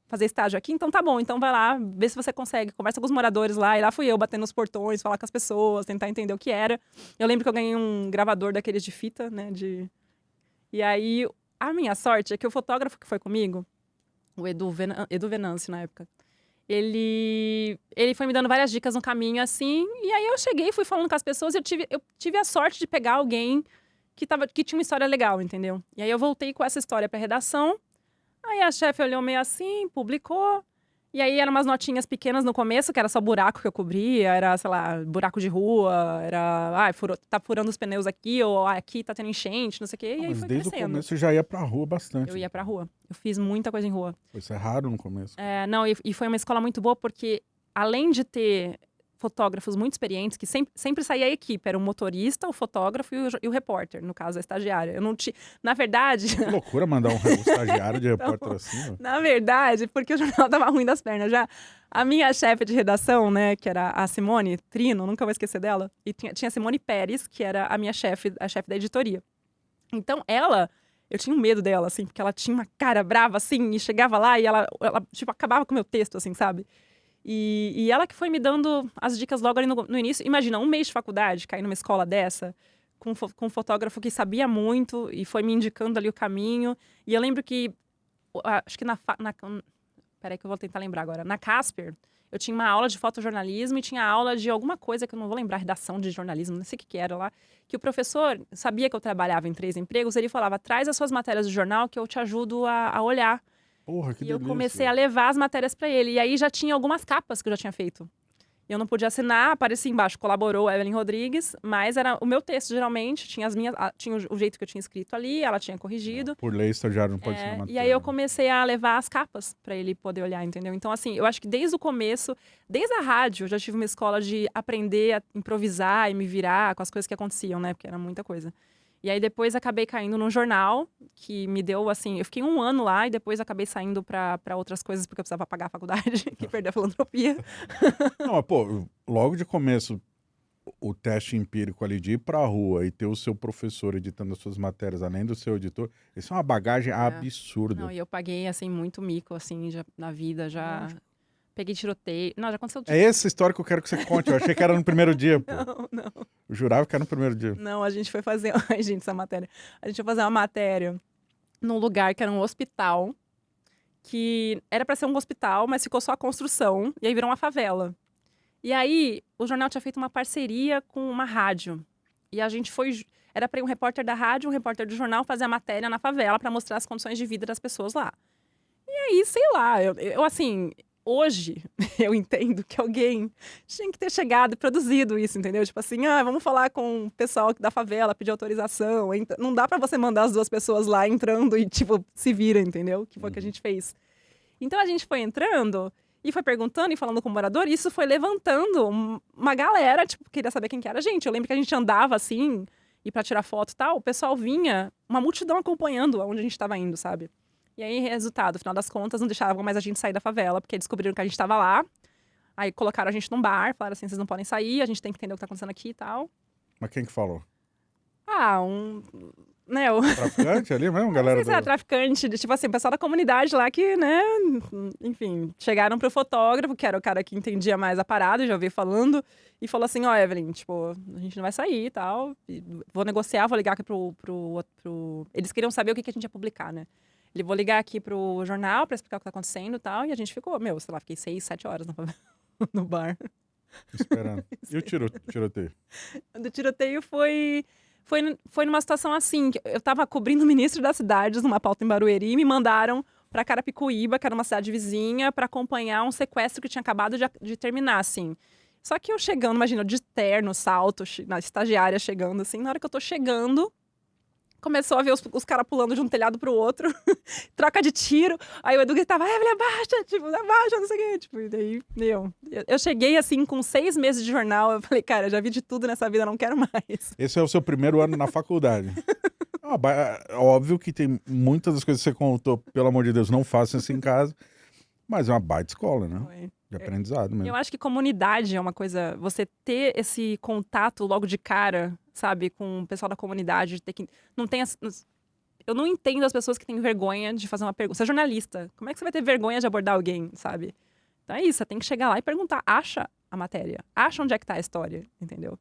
fazer estágio aqui? Então tá bom, então vai lá, vê se você consegue. Conversa com os moradores lá. E lá fui eu, batendo nos portões, falar com as pessoas, tentar entender o que era. Eu lembro que eu ganhei um gravador daqueles de fita, né? E aí, a minha sorte é que o fotógrafo que foi comigo, o Edu Venâncio, na época, ele foi me dando várias dicas no caminho, assim. E aí eu cheguei, fui falando com as pessoas e eu tive a sorte de pegar alguém que tinha uma história legal, entendeu? E aí eu voltei com essa história pra redação. Aí a chefe olhou meio assim, publicou. E aí eram umas notinhas pequenas no começo, que era só buraco que eu cobria, era, sei lá, buraco de rua, era, tá furando os pneus aqui, ou aqui tá tendo enchente, não sei o quê. E aí Mas foi desde crescendo. o começo você já ia pra rua bastante. Eu ia pra rua. Eu fiz muita coisa em rua. Isso é raro no começo. Não, e foi uma escola muito boa, porque além de ter fotógrafos muito experientes, que sempre saía a equipe, era o motorista, o fotógrafo e o repórter, no caso, a estagiária. Eu não tinha. Na verdade. Que loucura mandar um estagiário de repórter assim, ó. Na verdade, porque o jornal tava ruim das pernas já. A minha chefe de redação, né, que era a Simone Trino, nunca vou esquecer dela, e tinha a Simone Pérez, que era a minha chefe, a chefe da editoria. Então, eu tinha um medo dela, assim, porque ela tinha uma cara brava, assim, e chegava lá e ela tipo, acabava com o meu texto, assim, sabe? E ela que foi me dando as dicas logo ali no início. Imagina, um mês de faculdade, cair numa escola dessa, com um fotógrafo que sabia muito e foi me indicando ali o caminho. E eu lembro que, acho que peraí que eu vou tentar lembrar agora. Na Casper, eu tinha uma aula de fotojornalismo e tinha aula de alguma coisa que eu não vou lembrar, redação de jornalismo, não sei o que era lá. Que o professor sabia que eu trabalhava em 3 empregos, ele falava, traz as suas matérias do jornal que eu te ajudo a olhar. Porra, que E eu delícia. comecei a levar as matérias para ele. E aí já tinha algumas capas que eu já tinha feito. Eu não podia assinar, aparecia embaixo, colaborou a Evelyn Rodrigues, mas era o meu texto, geralmente, tinha tinha o jeito que eu tinha escrito ali, ela tinha corrigido. Por lei, estagiário não pode assinar matéria. E aí eu comecei a levar as capas para ele poder olhar, entendeu? Então, assim, eu acho que desde o começo, desde a rádio, eu já tive uma escola de aprender a improvisar e me virar com as coisas que aconteciam, né? Porque era muita coisa. E aí depois acabei caindo num jornal que me deu, assim, eu fiquei 1 ano lá e depois acabei saindo para outras coisas porque eu precisava pagar a faculdade, que perdi a filantropia. Não, mas, pô, logo de começo, o teste empírico ali de ir pra rua e ter o seu professor editando as suas matérias, além do seu editor, isso é uma bagagem absurda. Não, e eu paguei, assim, muito mico, assim, já, na vida, já... Peguei tiroteio. Não, já aconteceu É essa história que eu quero que você conte. Eu achei que era no primeiro dia, pô. Não. Eu jurava que era no primeiro dia. Não, a gente foi fazer... Ai, gente, essa matéria. A gente foi fazer uma matéria num lugar que era um hospital, que era para ser um hospital, mas ficou só a construção, e aí virou uma favela. E aí, o jornal tinha feito uma parceria com uma rádio. E a gente foi... Era para ir um repórter da rádio, um repórter do jornal fazer a matéria na favela para mostrar as condições de vida das pessoas lá. E aí, sei lá, eu assim... Hoje, eu entendo que alguém tinha que ter chegado e produzido isso, entendeu? Tipo assim, vamos falar com o pessoal da favela, pedir autorização. Não dá pra você mandar as 2 pessoas lá entrando e, tipo, se vira, entendeu? Que foi o que a gente fez. Então, a gente foi entrando e foi perguntando e falando com o morador, e isso foi levantando uma galera, tipo, queria saber quem que era a gente. Eu lembro que a gente andava, assim, e pra tirar foto e tal, o pessoal vinha, uma multidão acompanhando aonde a gente tava indo, sabe? E aí, resultado, no final das contas, não deixavam mais a gente sair da favela, porque descobriram que a gente tava lá. Aí colocaram a gente num bar, falaram assim, vocês não podem sair, a gente tem que entender o que tá acontecendo aqui e tal. Mas quem que falou? Né, Traficante ali mesmo, galera? Não sei se era traficante, tipo assim, o pessoal da comunidade lá que, né, enfim, chegaram pro fotógrafo, que era o cara que entendia mais a parada, já ouvi falando, e falou assim, Evelyn, tipo, a gente não vai sair e tal, vou negociar, vou ligar aqui pro... Eles queriam saber o que a gente ia publicar, né? Vou ligar aqui pro jornal pra explicar o que tá acontecendo e tal. E a gente ficou, sei lá, fiquei 6, 7 horas no bar. Esperando. E o tiroteio? O tiroteio foi numa situação assim, que eu tava cobrindo o ministro das cidades numa pauta em Barueri e me mandaram pra Carapicuíba, que era uma cidade vizinha, pra acompanhar um sequestro que tinha acabado de terminar, assim. Só que eu chegando, imagina, de terno, salto, na estagiária chegando, assim, na hora que eu tô chegando... Começou a ver os caras pulando de um telhado pro outro, troca de tiro. Aí o Edu gritava, Evelyn, abaixa, tipo, abaixa, não sei o quê. Tipo, e daí, eu cheguei assim, com 6 meses de jornal, eu falei, cara, já vi de tudo nessa vida, não quero mais. Esse é o seu primeiro ano na faculdade. Óbvio que tem muitas das coisas que você contou, pelo amor de Deus, não façam isso em casa, mas é uma baita escola, né? Foi. De aprendizado mesmo. Eu acho que comunidade é uma coisa, você ter esse contato logo de cara, sabe, com o pessoal da comunidade, ter que, não tem eu não entendo as pessoas que têm vergonha de fazer uma pergunta. Você é jornalista, como é que você vai ter vergonha de abordar alguém, sabe? Então é isso, você tem que chegar lá e perguntar, acha a matéria, acha onde é que tá a história, entendeu?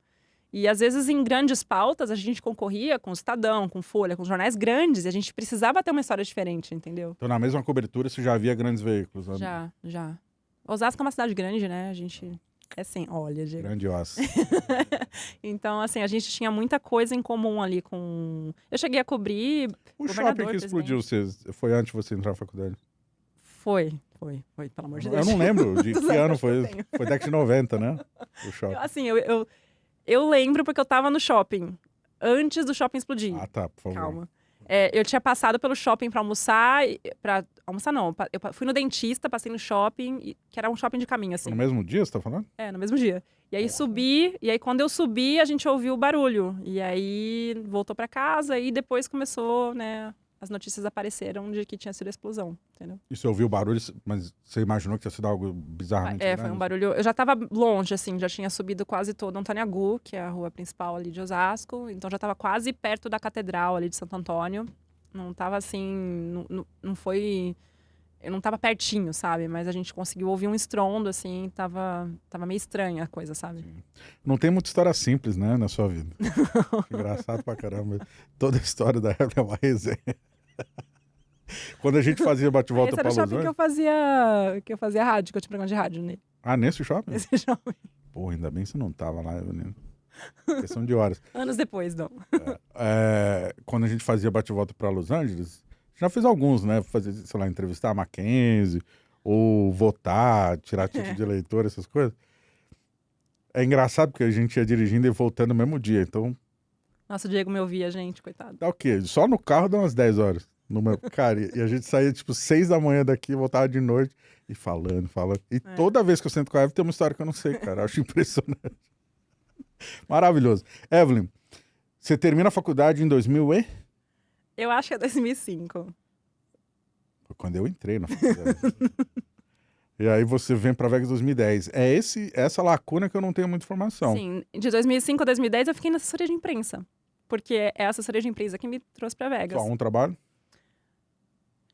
E às vezes em grandes pautas a gente concorria com o Estadão, com Folha, com jornais grandes, e a gente precisava ter uma história diferente, entendeu? Então, na mesma cobertura, você já via grandes veículos? Né? Já. Osasco é uma cidade grande, né? A gente... É assim, olha, gente. Grandiosa. Então, assim, a gente tinha muita coisa em comum ali com... Eu cheguei a cobrir O governador, shopping que explodiu, foi antes de você entrar na faculdade? Foi, pelo amor de Deus. Eu não lembro de Dos que ano anos que eu foi. tenho. Foi década de 90, né? O shopping. Assim, eu lembro porque eu tava no shopping, antes do shopping explodir. Ah, tá, por favor. Calma. Eu tinha passado pelo shopping pra almoçar, almoçar não, eu fui no dentista, passei no shopping, que era um shopping de caminho, assim. Foi no mesmo dia, você tá falando? No mesmo dia. E aí subi, e aí quando eu subi, a gente ouviu o barulho. E aí voltou pra casa, e depois começou, né, as notícias apareceram de que tinha sido a explosão, entendeu? E você ouviu o barulho, mas você imaginou que tinha sido algo bizarramente grande? Foi um barulho... Eu já tava longe, assim, já tinha subido quase todo Antônio Agu, que é a rua principal ali de Osasco. Então já tava quase perto da catedral ali de Santo Antônio. Não tava assim... Não foi... Eu não tava pertinho, sabe? Mas a gente conseguiu ouvir um estrondo, assim, tava meio estranha a coisa, sabe? Sim. Não tem muita história simples, né, na sua vida. Engraçado pra caramba. Toda a história da Evelyn é uma resenha. Quando a gente fazia bate-volta pra Los Esse era o shopping que eu fazia rádio, que eu tinha programa de rádio nele. Ah, nesse shopping? Nesse shopping. Pô, ainda bem que você não tava lá, Evelyn. Questão de horas. Anos depois, não. Quando a gente fazia bate-volta pra Los Angeles, já fiz alguns, né? Fazer, sei lá, entrevistar a Mackenzie, ou votar, tirar título de eleitor, essas coisas. É engraçado porque a gente ia dirigindo e voltando no mesmo dia, então... Nossa, o Diego me ouvia, gente, coitado. Dá o quê? Só no carro dá umas 10 horas. Cara, e a gente saía tipo 6 da manhã daqui, voltava de noite e falando. E toda vez que eu sento com a Evelyn tem uma história que eu não sei, cara. Eu acho impressionante. Maravilhoso. Evelyn, você termina a faculdade em 2000 e? Eu acho que é 2005. Foi quando eu entrei na faculdade. E aí você vem pra Vegas 2010. É essa lacuna que eu não tenho muita informação. Sim, de 2005 a 2010 eu fiquei na assessoria de imprensa. Porque é a assessoria de imprensa que me trouxe pra Vegas. Só um trabalho?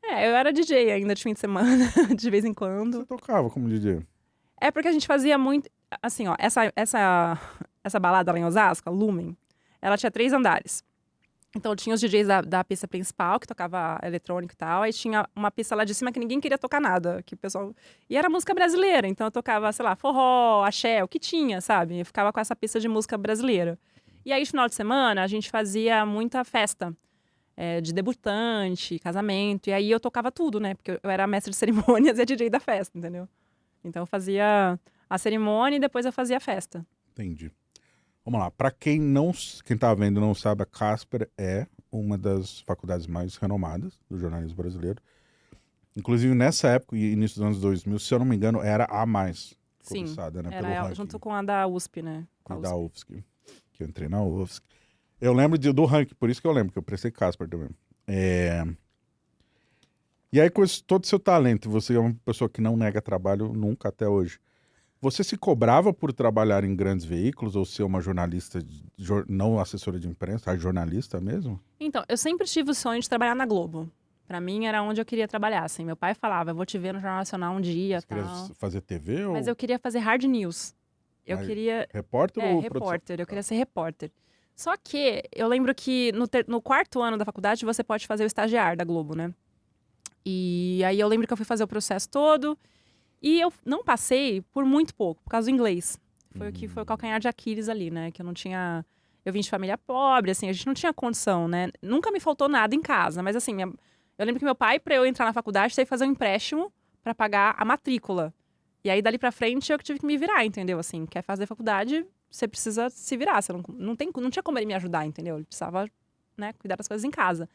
Eu era DJ ainda de fim de semana, de vez em quando. Você tocava como DJ? É porque a gente fazia muito... Assim, ó, essa balada lá em Osasco, a Lumen, ela tinha 3 andares. Então tinha os DJs da pista principal, que tocava eletrônico e tal. Aí tinha uma pista lá de cima que ninguém queria tocar nada. Que o pessoal... E era música brasileira. Então eu tocava, sei lá, forró, axé, o que tinha, sabe? Eu ficava com essa pista de música brasileira. E aí, no final de semana, a gente fazia muita festa. De debutante, casamento. E aí eu tocava tudo, né? Porque eu era mestre de cerimônias e a DJ da festa, entendeu? Então eu fazia a cerimônia e depois eu fazia a festa. Entendi. Vamos lá. Para quem tá vendo e não sabe, a Casper é uma das faculdades mais renomadas do jornalismo brasileiro. Inclusive, nessa época, início dos anos 2000, se eu não me engano, era a mais cobiçada, né? Era pelo ela, ranking. junto com a da USP, né? E da UFSC, que eu entrei na UFSC. Eu lembro do ranking, por isso que eu lembro, que eu prestei Casper também. E aí, com todo o seu talento, você é uma pessoa que não nega trabalho nunca até hoje. Você se cobrava por trabalhar em grandes veículos ou ser uma jornalista, não assessora de imprensa, jornalista mesmo? Então, eu sempre tive o sonho de trabalhar na Globo. Pra mim, era onde eu queria trabalhar, assim. Meu pai falava, eu vou te ver no Jornal Nacional um dia, Você tal. queria fazer TV ou... Mas eu queria fazer hard news. Eu queria... Repórter ou repórter. Eu queria ser repórter. Só que eu lembro que no 4º ano da faculdade você pode fazer o estagiário da Globo, né? E aí eu lembro que eu fui fazer o processo todo e eu não passei por muito pouco, por causa do inglês. Foi o calcanhar de Aquiles ali, né? Que eu não tinha... Eu vim de família pobre, assim, a gente não tinha condição, né? Nunca me faltou nada em casa, mas assim, eu lembro que meu pai, pra eu entrar na faculdade, teve que fazer um empréstimo pra pagar a matrícula. E aí, dali pra frente, eu que tive que me virar, entendeu? Assim, quer fazer faculdade, você precisa se virar. Você não tinha como ele me ajudar, entendeu? Ele precisava, né, cuidar das coisas em casa.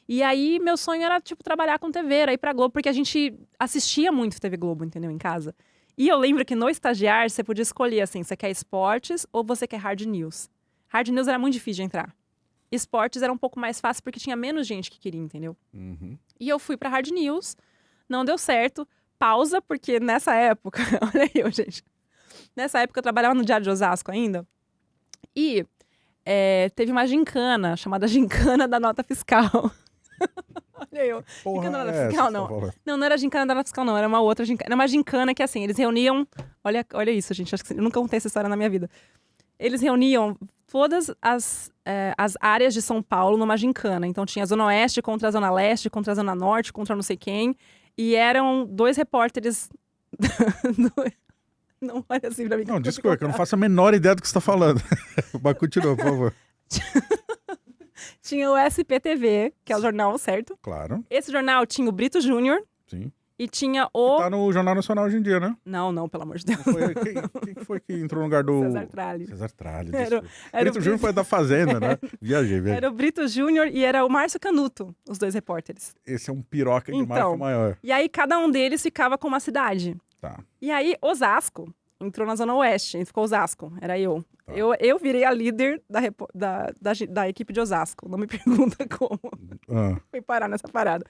E aí, meu sonho era, tipo, trabalhar com TV, era ir pra Globo, porque a gente assistia muito TV Globo, entendeu? Em casa. E eu lembro que no estagiário, você podia escolher, assim, você quer esportes ou você quer hard news. Hard news era muito difícil de entrar. Esportes era um pouco mais fácil, porque tinha menos gente que queria, entendeu? E eu fui pra hard news, não deu certo. Pausa, porque nessa época... Olha aí, gente. Nessa época, eu trabalhava no Diário de Osasco ainda. E teve uma gincana, chamada Gincana da Nota Fiscal. Olha eu. Porra, Gincana da é Fiscal, essa que não. você tá falando? Não era gincana da Fiscal, não. Era uma outra gincana. Era uma gincana que, assim, eles reuniam... Olha isso, gente. Acho que eu nunca contei essa história na minha vida. Eles reuniam todas as áreas de São Paulo numa gincana. Então, tinha a Zona Oeste contra a Zona Leste, contra a Zona Norte, contra não sei quem. E eram 2 repórteres... Não olha assim pra mim. Não, desculpa, que eu não faço a menor ideia do que você tá falando. Mas continua, por favor. Tinha o SPTV, que é o jornal, certo? Claro, Esse jornal tinha o Brito Júnior sim. e tinha o... Tá no Jornal Nacional hoje em dia, né? Não, pelo amor de Deus. Quem foi que entrou no lugar do... César Tralli. César Tralli, Era- desculpa. era Brito o Júnior foi da Fazenda, né? Viajei. Era o Brito Júnior e era o Márcio Canuto, os 2 repórteres. Esse é um piroca de Então. marca maior. E aí, cada um deles ficava com uma cidade. Tá. E aí, Osasco entrou na Zona Oeste, e ficou Osasco, era eu. Tá. Eu virei a líder da equipe de Osasco, não me pergunta como. Ah, Fui parar nessa parada.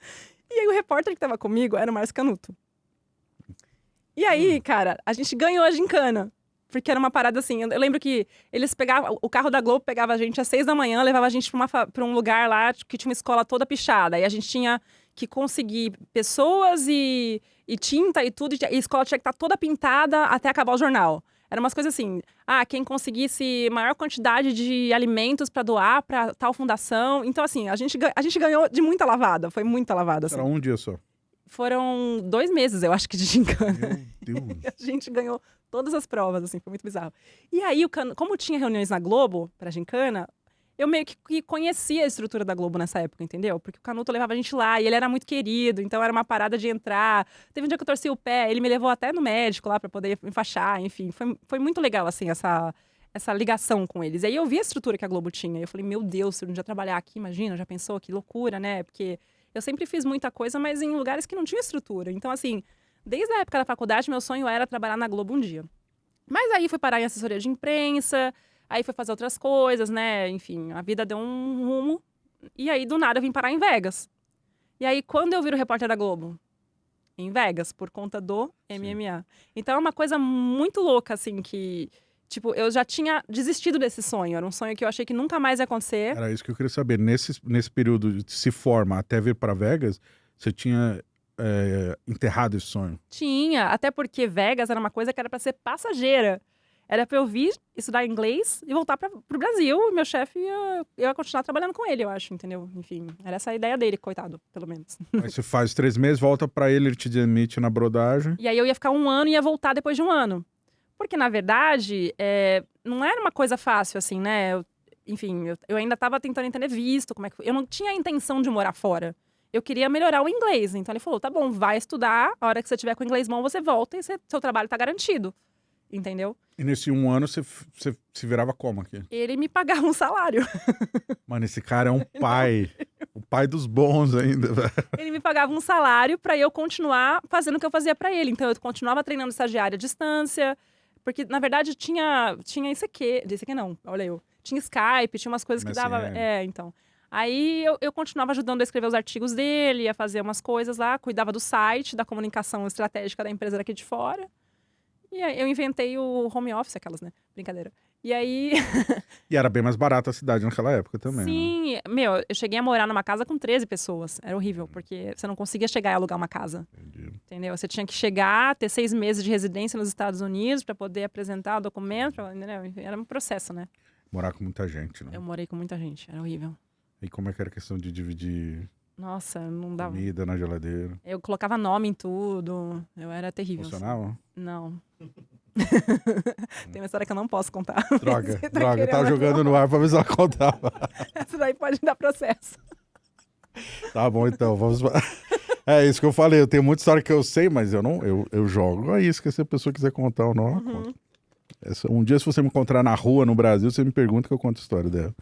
E aí, o repórter que tava comigo era o Márcio Canuto. E aí, cara, a gente ganhou a gincana. Porque era uma parada assim, eu lembro que eles pegavam, o carro da Globo pegava a gente às 6 da manhã, levava a gente pra um lugar lá que tinha uma escola toda pichada. E a gente tinha que conseguir pessoas e tinta e tudo, e a escola tinha que estar toda pintada até acabar o jornal. Era umas coisas assim, quem conseguisse maior quantidade de alimentos para doar para tal fundação. Então, assim, a gente ganhou de muita lavada, foi muita lavada. Assim. era um dia só. Foram 2 meses, eu acho que de gincana. Meu Deus. A gente ganhou todas as provas, assim, foi muito bizarro. E aí, como tinha reuniões na Globo, pra gincana, eu meio que conhecia a estrutura da Globo nessa época, entendeu? Porque o Canuto levava a gente lá e ele era muito querido, então era uma parada de entrar. Teve um dia que eu torci o pé, ele me levou até no médico lá pra poder enfaixar, enfim. Foi muito legal, assim, essa ligação com eles. E aí eu vi a estrutura que a Globo tinha e eu falei, meu Deus, se eu um dia trabalhar aqui, imagina, já pensou? Que loucura, né? Porque eu sempre fiz muita coisa, mas em lugares que não tinha estrutura. Então, assim, desde a época da faculdade, meu sonho era trabalhar na Globo um dia. Mas aí fui parar em assessoria de imprensa, aí fui fazer outras coisas, né? Enfim, a vida deu um rumo. E aí, do nada, eu vim parar em Vegas. E aí, quando eu viro repórter da Globo? Em Vegas, por conta do MMA. Então, é uma coisa muito louca, assim, que... Tipo, eu já tinha desistido desse sonho. Era um sonho que eu achei que nunca mais ia acontecer. Era isso que eu queria saber. Nesse período de se forma até vir para Vegas, você tinha enterrado esse sonho? Tinha, até porque Vegas era uma coisa que era pra ser passageira. Era pra eu vir estudar inglês e voltar pro Brasil. E meu chefe ia continuar trabalhando com ele, eu acho, entendeu? Enfim, era essa a ideia dele, coitado, pelo menos. Aí você faz 3 meses, volta para ele te demite na brodagem. E aí eu ia ficar 1 ano e ia voltar depois de 1 ano. Porque, na verdade, não era uma coisa fácil, assim, né? Eu ainda estava tentando entender visto, como é que foi. Eu não tinha a intenção de morar fora. Eu queria melhorar o inglês. Então, ele falou, tá bom, vai estudar. A hora que você tiver com o inglês bom, você volta e seu trabalho tá garantido. Entendeu? E nesse 1 ano, você se virava como aqui? Ele me pagava um salário. Mano, esse cara é um pai. O pai dos bons ainda, velho. Ele me pagava um salário para eu continuar fazendo o que eu fazia para ele. Então, eu continuava treinando estagiária à distância. Porque, na verdade, tinha ICQ. ICQ não, olha eu. Tinha Skype, tinha umas coisas que MSN. dava... então. Aí, eu continuava ajudando a escrever os artigos dele, a fazer umas coisas lá. Cuidava do site, da comunicação estratégica da empresa daqui de fora. E aí, eu inventei o home office, aquelas, né? Brincadeira. E aí... E era bem mais barata a cidade naquela época também, né? Sim, eu cheguei a morar numa casa com 13 pessoas. Era horrível, porque você não conseguia chegar e alugar uma casa. Entendi. Entendeu? Você tinha que chegar, ter 6 meses de residência nos Estados Unidos para poder apresentar o documento, entendeu? Era um processo, né? Morar com muita gente, né? Eu morei com muita gente, era horrível. E como é que era a questão de dividir Nossa, não dava. comida na geladeira? Eu colocava nome em tudo, eu era terrível. Funcionava? Assim. Não. Tem uma história que eu não posso contar. Droga, Você tá droga. Eu tava querendo- jogando no ar pra ver se ela contava. Essa daí pode dar processo. Tá bom, então, vamos... É isso que eu falei, eu tenho muita história que eu sei, mas eu jogo. É isso que se a pessoa quiser contar ou não, ela conta. Um dia, se você me encontrar na rua, no Brasil, você me pergunta que eu conto a história dela.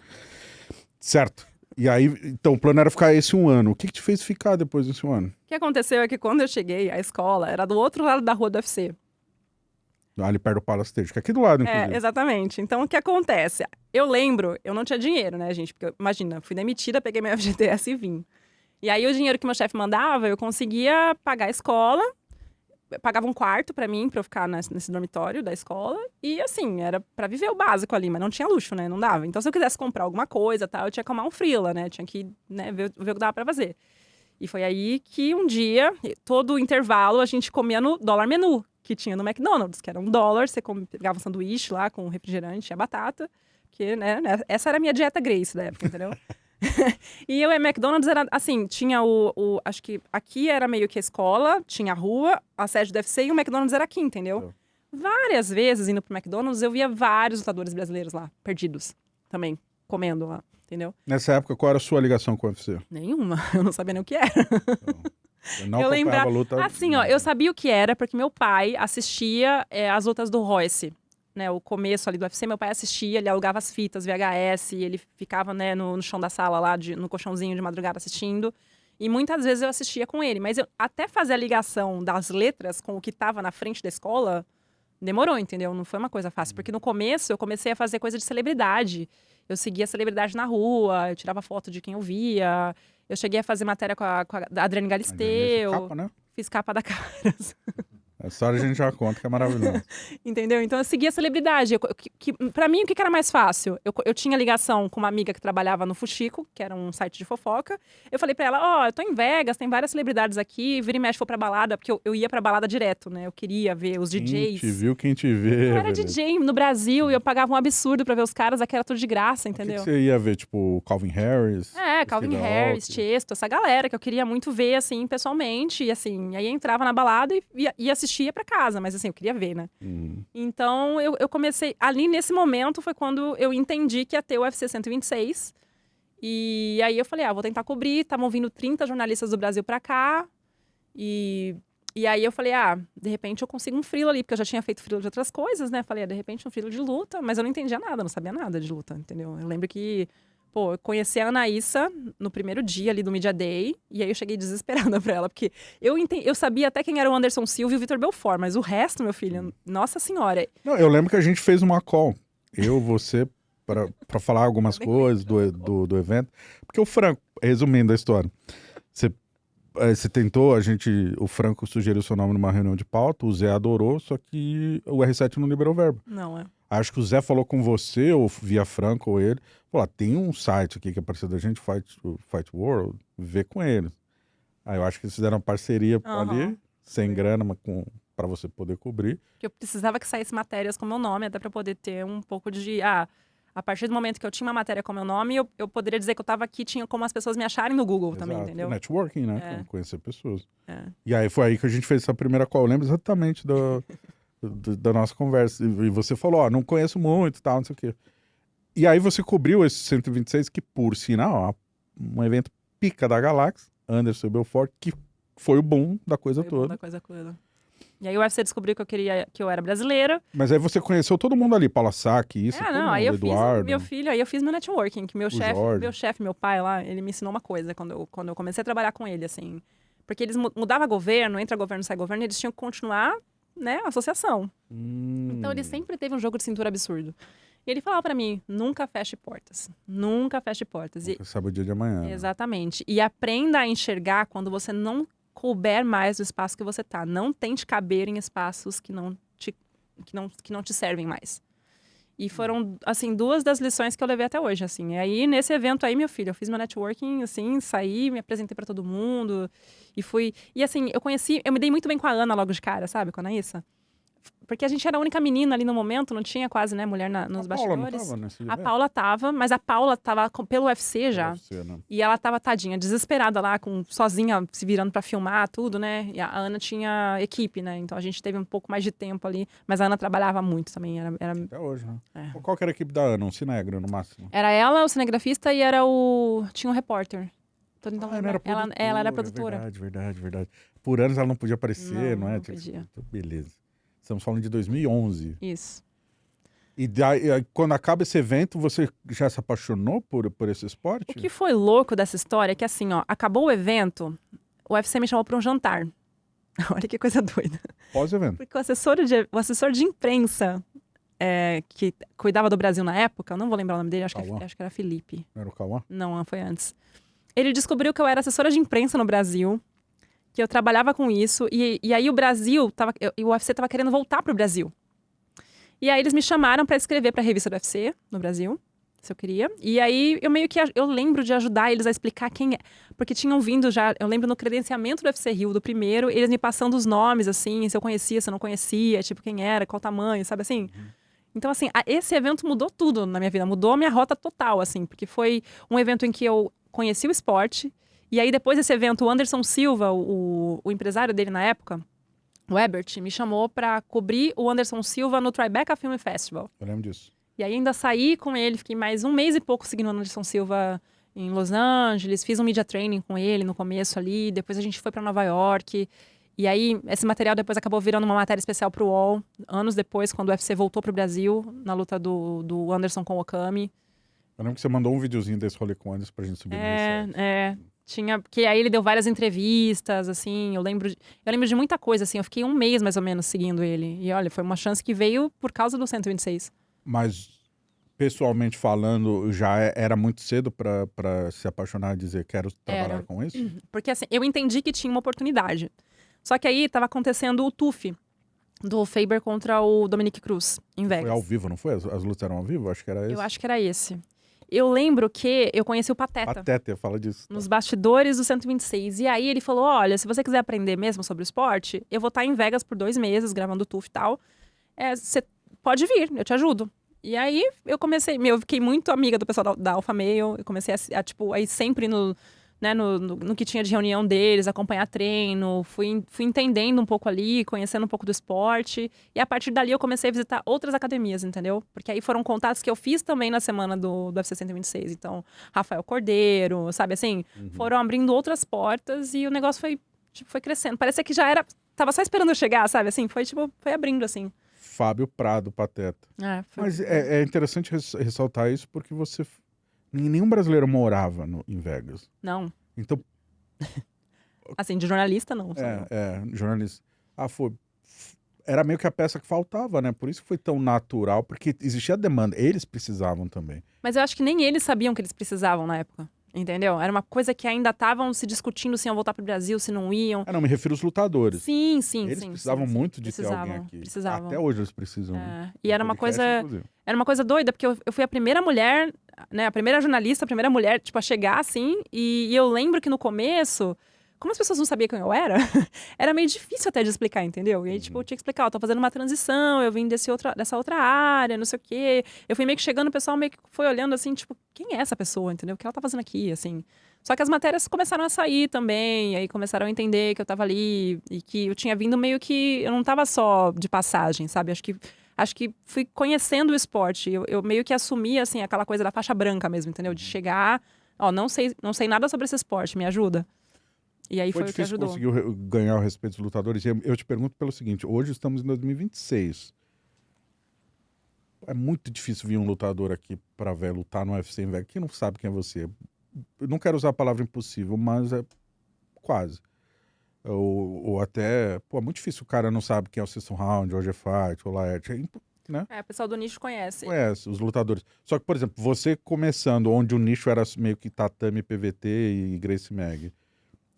Certo. E aí, então, o plano era ficar esse 1 ano. O que te fez ficar depois desse 1 ano? O que aconteceu é que quando eu cheguei, a escola era do outro lado da rua do UFC. Ali perto do Palace Stage, que é aqui do lado, inclusive. Exatamente. Então, o que acontece? Eu lembro, eu não tinha dinheiro, né, gente? Porque, imagina, fui demitida, peguei meu FGTS e vim. E aí, o dinheiro que meu chefe mandava, eu conseguia pagar a escola pagava um quarto pra mim, pra eu ficar nesse dormitório da escola. E assim, era pra viver o básico ali, mas não tinha luxo, né? Não dava. Então, se eu quisesse comprar alguma coisa, tal, eu tinha que arrumar um freela, né? Tinha que, né, ver o que dava pra fazer. E foi aí que um dia, todo o intervalo, a gente comia no dólar menu, que tinha no McDonald's, que era $1, você pegava um sanduíche lá com refrigerante e a batata. Que, né, essa era a minha dieta Grace da época, entendeu? E o McDonald's era assim, tinha acho que aqui era meio que a escola, tinha a rua, a sede do UFC e o McDonald's era aqui, entendeu? Várias vezes indo pro McDonald's, eu via vários lutadores brasileiros lá, perdidos também, comendo lá, entendeu? Nessa época, qual era a sua ligação com o UFC? Nenhuma, eu não sabia nem o que era. Eu não Eu lembrava, a luta... assim, ó, eu sabia o que era porque meu pai assistia as lutas do Royce. Né, o começo ali do UFC, meu pai assistia, ele alugava as fitas VHS, ele ficava, né, no chão da sala lá, no colchãozinho de madrugada assistindo. E muitas vezes eu assistia com ele. Mas até fazer a ligação das letras com o que estava na frente da escola, demorou, entendeu? Não foi uma coisa fácil. Porque no começo eu comecei a fazer coisa de celebridade. Eu seguia celebridade na rua, eu tirava foto de quem eu via. Eu cheguei a fazer matéria com a Adriane Galisteu. Capa, né? Fiz capa da Caras. A história a gente já conta, que é maravilhoso. Entendeu? Então eu seguia a celebridade. Pra mim, o que era mais fácil? Eu tinha ligação com uma amiga que trabalhava no Fuxico, que era um site de fofoca. Eu falei pra ela, eu tô em Vegas, tem várias celebridades aqui, vira e mexe, for pra balada, porque eu ia pra balada direto, né? Eu queria ver os DJs. Quem te viu, quem te vê. Eu era DJ no Brasil e eu pagava um absurdo pra ver os caras, aqui era tudo de graça, entendeu? O que você ia ver, tipo, Calvin Harris? Calvin Harris, Tiesto, essa galera que eu queria muito ver, assim, pessoalmente. E assim, aí eu entrava na balada e assistia pra casa, mas assim, eu queria ver, né? Então, eu comecei... Ali, nesse momento, foi quando eu entendi que ia ter o UFC 126. E aí eu falei, vou tentar cobrir. Estavam vindo 30 jornalistas do Brasil pra cá. E aí eu falei, de repente eu consigo um freela ali. Porque eu já tinha feito freela de outras coisas, né? Falei, de repente um freela de luta. Mas eu não entendia nada, não sabia nada de luta, entendeu? Eu lembro que... eu conheci a Anaísa no primeiro dia ali do Media Day, e aí eu cheguei desesperada pra ela, porque eu sabia até quem era o Anderson Silva e o Vitor Belfort, mas o resto, meu filho, nossa senhora. Não, eu lembro que a gente fez uma call, você, pra falar algumas coisas do evento, porque o Franco, resumindo a história, você tentou, o Franco sugeriu seu nome numa reunião de pauta, o Zé adorou, só que o R7 não liberou verba. Não, Acho que o Zé falou com você, ou via Franco ou ele. Falou, tem um site aqui que é parceiro da gente, Fight World, vê com eles. Aí eu acho que eles fizeram uma parceria ali, sem grana, mas pra você poder cobrir. Que eu precisava que saísse matérias com meu nome, até pra poder ter um pouco de... a partir do momento que eu tinha uma matéria com meu nome, eu poderia dizer que eu tava aqui, tinha como as pessoas me acharem no Google. Exato. Também, entendeu? Networking, né? Conhecer pessoas. E aí foi aí que a gente fez essa primeira call. Eu lembro exatamente da nossa conversa. E você falou, não conheço muito, tal, não sei o quê. E aí você cobriu esse 126, que por sinal, um evento pica da galáxia, Anderson Belfort, que foi o boom da coisa toda. E aí o UFC descobriu que eu era brasileira. Mas aí você conheceu todo mundo ali, Paula Sack, aí eu Eduardo. Aí eu fiz meu networking, que meu chefe, meu pai lá, ele me ensinou uma coisa quando eu comecei a trabalhar com ele, assim. Porque eles mudavam governo, entra governo, sai governo, e eles tinham que continuar, né, a associação. Então ele sempre teve um jogo de cintura absurdo. E ele falava pra mim, nunca feche portas. Nunca feche portas. Nunca sabe o dia de amanhã. Exatamente. E aprenda a enxergar quando você não couber mais do espaço que você tá. Não tente caber em espaços que não te servem mais. E foram, assim, 2 das lições que eu levei até hoje, assim. E aí, nesse evento aí, meu filho, eu fiz meu networking, assim, saí, me apresentei pra todo mundo. E fui... E, assim, eu me dei muito bem com a Ana logo de cara, sabe? Com a Anaísa. Porque a gente era a única menina ali no momento, não tinha quase, né, mulher nos bastidores. Paula não tava nesse evento? A Paula tava, mas a Paula tava pelo UFC já. Né? E ela tava, tadinha, desesperada lá, sozinha, se virando pra filmar tudo, né? E a Ana tinha equipe, né? Então a gente teve um pouco mais de tempo ali. Mas a Ana trabalhava muito também. Até hoje, né? Qual que era a equipe da Ana? Um cinegra, no máximo? Era ela, o cinegrafista, e tinha um repórter. Então, ela era produtora. Verdade. Por anos ela não podia aparecer, não é? Não podia. Beleza. Estamos falando de 2011. Isso. E daí, quando acaba esse evento, você já se apaixonou por esse esporte? O que foi louco dessa história é que, assim, acabou o evento, o UFC me chamou para um jantar. Olha que coisa doida. Pós-evento. Porque o assessor de imprensa que cuidava do Brasil na época, eu não vou lembrar o nome dele, acho que era Felipe. Não era o Cauã? Não, foi antes. Ele descobriu que eu era assessora de imprensa no Brasil, que eu trabalhava com isso. E aí o Brasil, o UFC tava querendo voltar pro Brasil. E aí eles me chamaram pra escrever pra revista do UFC no Brasil, se eu queria. E aí eu lembro de ajudar eles a explicar quem é. Porque tinham vindo já, eu lembro no credenciamento do UFC Rio, do primeiro, eles me passando os nomes, assim, se eu conhecia, se eu não conhecia, tipo, quem era, qual tamanho, sabe assim? Então, assim, esse evento mudou tudo na minha vida, mudou a minha rota total, assim, porque foi um evento em que eu conheci o esporte. E aí, depois desse evento, o Anderson Silva, o empresário dele na época, o Ebert, me chamou pra cobrir o Anderson Silva no Tribeca Film Festival. Eu lembro disso. E aí ainda saí com ele, fiquei mais um mês e pouco seguindo o Anderson Silva em Los Angeles, fiz um media training com ele no começo ali, depois a gente foi pra Nova York. E aí esse material depois acabou virando uma matéria especial pro UOL, anos depois, quando o UFC voltou pro Brasil, na luta do Anderson com o Okami. Eu lembro que você mandou um videozinho desse rolê com o Anderson pra gente subir no site. Tinha, porque aí ele deu várias entrevistas, assim, eu lembro de muita coisa, assim, eu fiquei um mês mais ou menos seguindo ele. E olha, foi uma chance que veio por causa do 126. Mas, pessoalmente falando, já era muito cedo pra se apaixonar e dizer quero trabalhar com isso? Porque assim, eu entendi que tinha uma oportunidade. Só que aí tava acontecendo o TUF, do Faber contra o Dominick Cruz, em Vegas. Foi ao vivo, não foi? As lutas eram ao vivo? Acho que era esse. Eu acho que era esse. Eu lembro que eu conheci o Pateta. Pateta, fala disso. Nos bastidores do 126. E aí ele falou, olha, se você quiser aprender mesmo sobre o esporte, eu vou estar em Vegas por 2 meses, gravando o TUF e tal. Você pode vir, eu te ajudo. E aí eu comecei, eu fiquei muito amiga do pessoal da Alpha Male. Eu comecei a tipo, aí sempre no que tinha de reunião deles, acompanhar treino, fui entendendo um pouco ali, conhecendo um pouco do esporte. E a partir dali eu comecei a visitar outras academias, entendeu? Porque aí foram contatos que eu fiz também na semana do UFC 126. Então, Rafael Cordeiro, sabe assim? Foram abrindo outras portas e o negócio foi crescendo. Parecia que já era, tava só esperando eu chegar, sabe? Assim, foi abrindo assim. Fábio Prado, Pateta. Mas é interessante ressaltar isso porque nenhum brasileiro morava em Vegas. Não. Então... assim, de jornalista, não. Jornalista. Era meio que a peça que faltava, né? Por isso que foi tão natural, porque existia a demanda. Eles precisavam também. Mas eu acho que nem eles sabiam que eles precisavam na época. Entendeu? Era uma coisa que ainda estavam se discutindo se iam voltar pro Brasil, se não iam. Não, me refiro aos lutadores. Sim. Eles precisavam muito de ter alguém aqui. Precisavam. Até hoje eles precisam. E era uma coisa doida, porque eu fui a primeira mulher, né, a primeira jornalista, a primeira mulher, tipo, a chegar assim. E eu lembro que no começo, como as pessoas não sabiam quem eu era, era meio difícil até de explicar, entendeu? E aí, tipo, eu tinha que explicar, eu tô fazendo uma transição, eu vim dessa outra área, não sei o quê. Eu fui meio que chegando, o pessoal meio que foi olhando assim, tipo, quem é essa pessoa, entendeu? O que ela tá fazendo aqui, assim. Só que as matérias começaram a sair também, aí começaram a entender que eu tava ali e que eu tinha vindo meio que... Eu não tava só de passagem, sabe? Acho que fui conhecendo o esporte. Eu meio que assumi, assim, aquela coisa da faixa branca mesmo, entendeu? De chegar, não sei nada sobre esse esporte, me ajuda. E aí foi o que ajudou. Foi difícil conseguir ganhar o respeito dos lutadores. Eu te pergunto pelo seguinte, hoje estamos em 2026. É muito difícil vir um lutador aqui pra ver lutar no UFC em Vegas, que não sabe quem é você. Eu não quero usar a palavra impossível, mas é quase. Ou até... Pô, é muito difícil, o cara não sabe quem é o Sexton Round, Roger Fight, o Laerte, né? O pessoal do nicho conhece. Conhece, os lutadores. Só que, por exemplo, você começando onde o nicho era meio que tatame, PVT e Gracie Mag,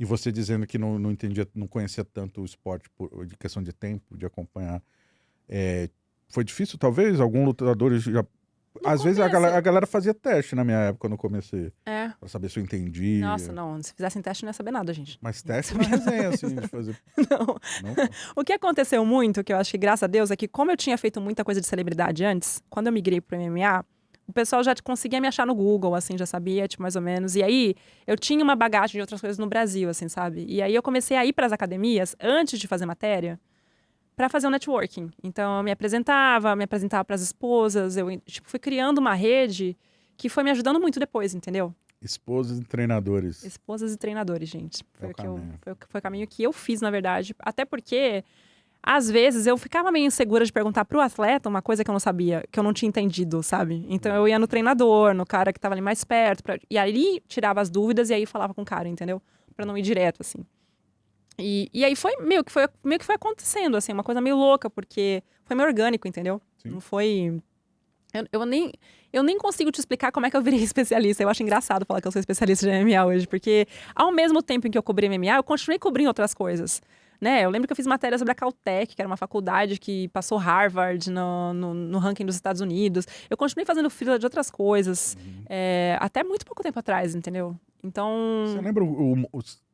e você dizendo que não entendia, não conhecia tanto o esporte de questão de tempo, de acompanhar, foi difícil, talvez? Alguns lutadores já... Às vezes a galera fazia teste na minha época, quando eu comecei. Pra saber se eu entendia. Nossa, não. Se fizessem teste, não ia saber nada, gente. Mas teste não é resenha, assim, de fazer... Não. O que aconteceu muito, que eu acho que, graças a Deus, é que como eu tinha feito muita coisa de celebridade antes, quando eu migrei pro MMA, o pessoal já conseguia me achar no Google, assim, já sabia, tipo, mais ou menos. E aí, eu tinha uma bagagem de outras coisas no Brasil, assim, sabe? E aí, eu comecei a ir pras academias, antes de fazer matéria, para fazer um networking. Então, eu me apresentava para as esposas, eu fui criando uma rede que foi me ajudando muito depois, entendeu? Esposas e treinadores. Esposas e treinadores, gente. Foi o caminho que eu fiz, na verdade. Até porque, às vezes, eu ficava meio insegura de perguntar pro atleta uma coisa que eu não sabia, que eu não tinha entendido, sabe? Então, eu ia no treinador, no cara que tava ali mais perto, e ali tirava as dúvidas e aí falava com o cara, entendeu? Pra não ir direto, assim. E aí foi meio que foi acontecendo, assim, uma coisa meio louca, porque foi meio orgânico, entendeu? Sim. Não foi Eu nem consigo te explicar como é que eu virei especialista. Eu acho engraçado falar que eu sou especialista de MMA hoje, porque ao mesmo tempo em que eu cobri MMA, eu continuei cobrindo outras coisas. Né? Eu lembro que eu fiz matéria sobre a Caltech, que era uma faculdade que passou Harvard no ranking dos Estados Unidos. Eu continuei fazendo fila de outras coisas, até muito pouco tempo atrás, entendeu? Então... Você lembra,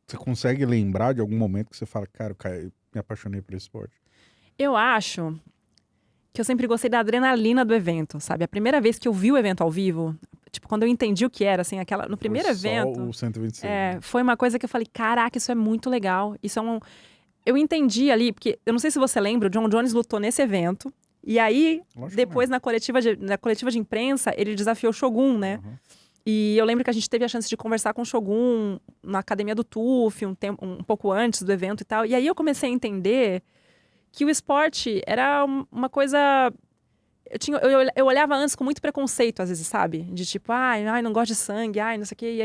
você consegue lembrar de algum momento que você fala, cara, eu me apaixonei por esse esporte? Eu acho que eu sempre gostei da adrenalina do evento, sabe? A primeira vez que eu vi o evento ao vivo, tipo, quando eu entendi o que era, assim, no primeiro evento... Só o 126. Né? Foi uma coisa que eu falei, caraca, isso é muito legal. Isso é um... Eu entendi ali, porque eu não sei se você lembra, o John Jones lutou nesse evento. E aí, depois na coletiva de imprensa, ele desafiou o Shogun, né? Uhum. E eu lembro que a gente teve a chance de conversar com o Shogun na academia do TUF, um pouco antes do evento e tal. E aí eu comecei a entender que o esporte era uma coisa... Eu olhava antes com muito preconceito, às vezes, sabe? De tipo, ai, não gosto de sangue, ai, não sei o quê.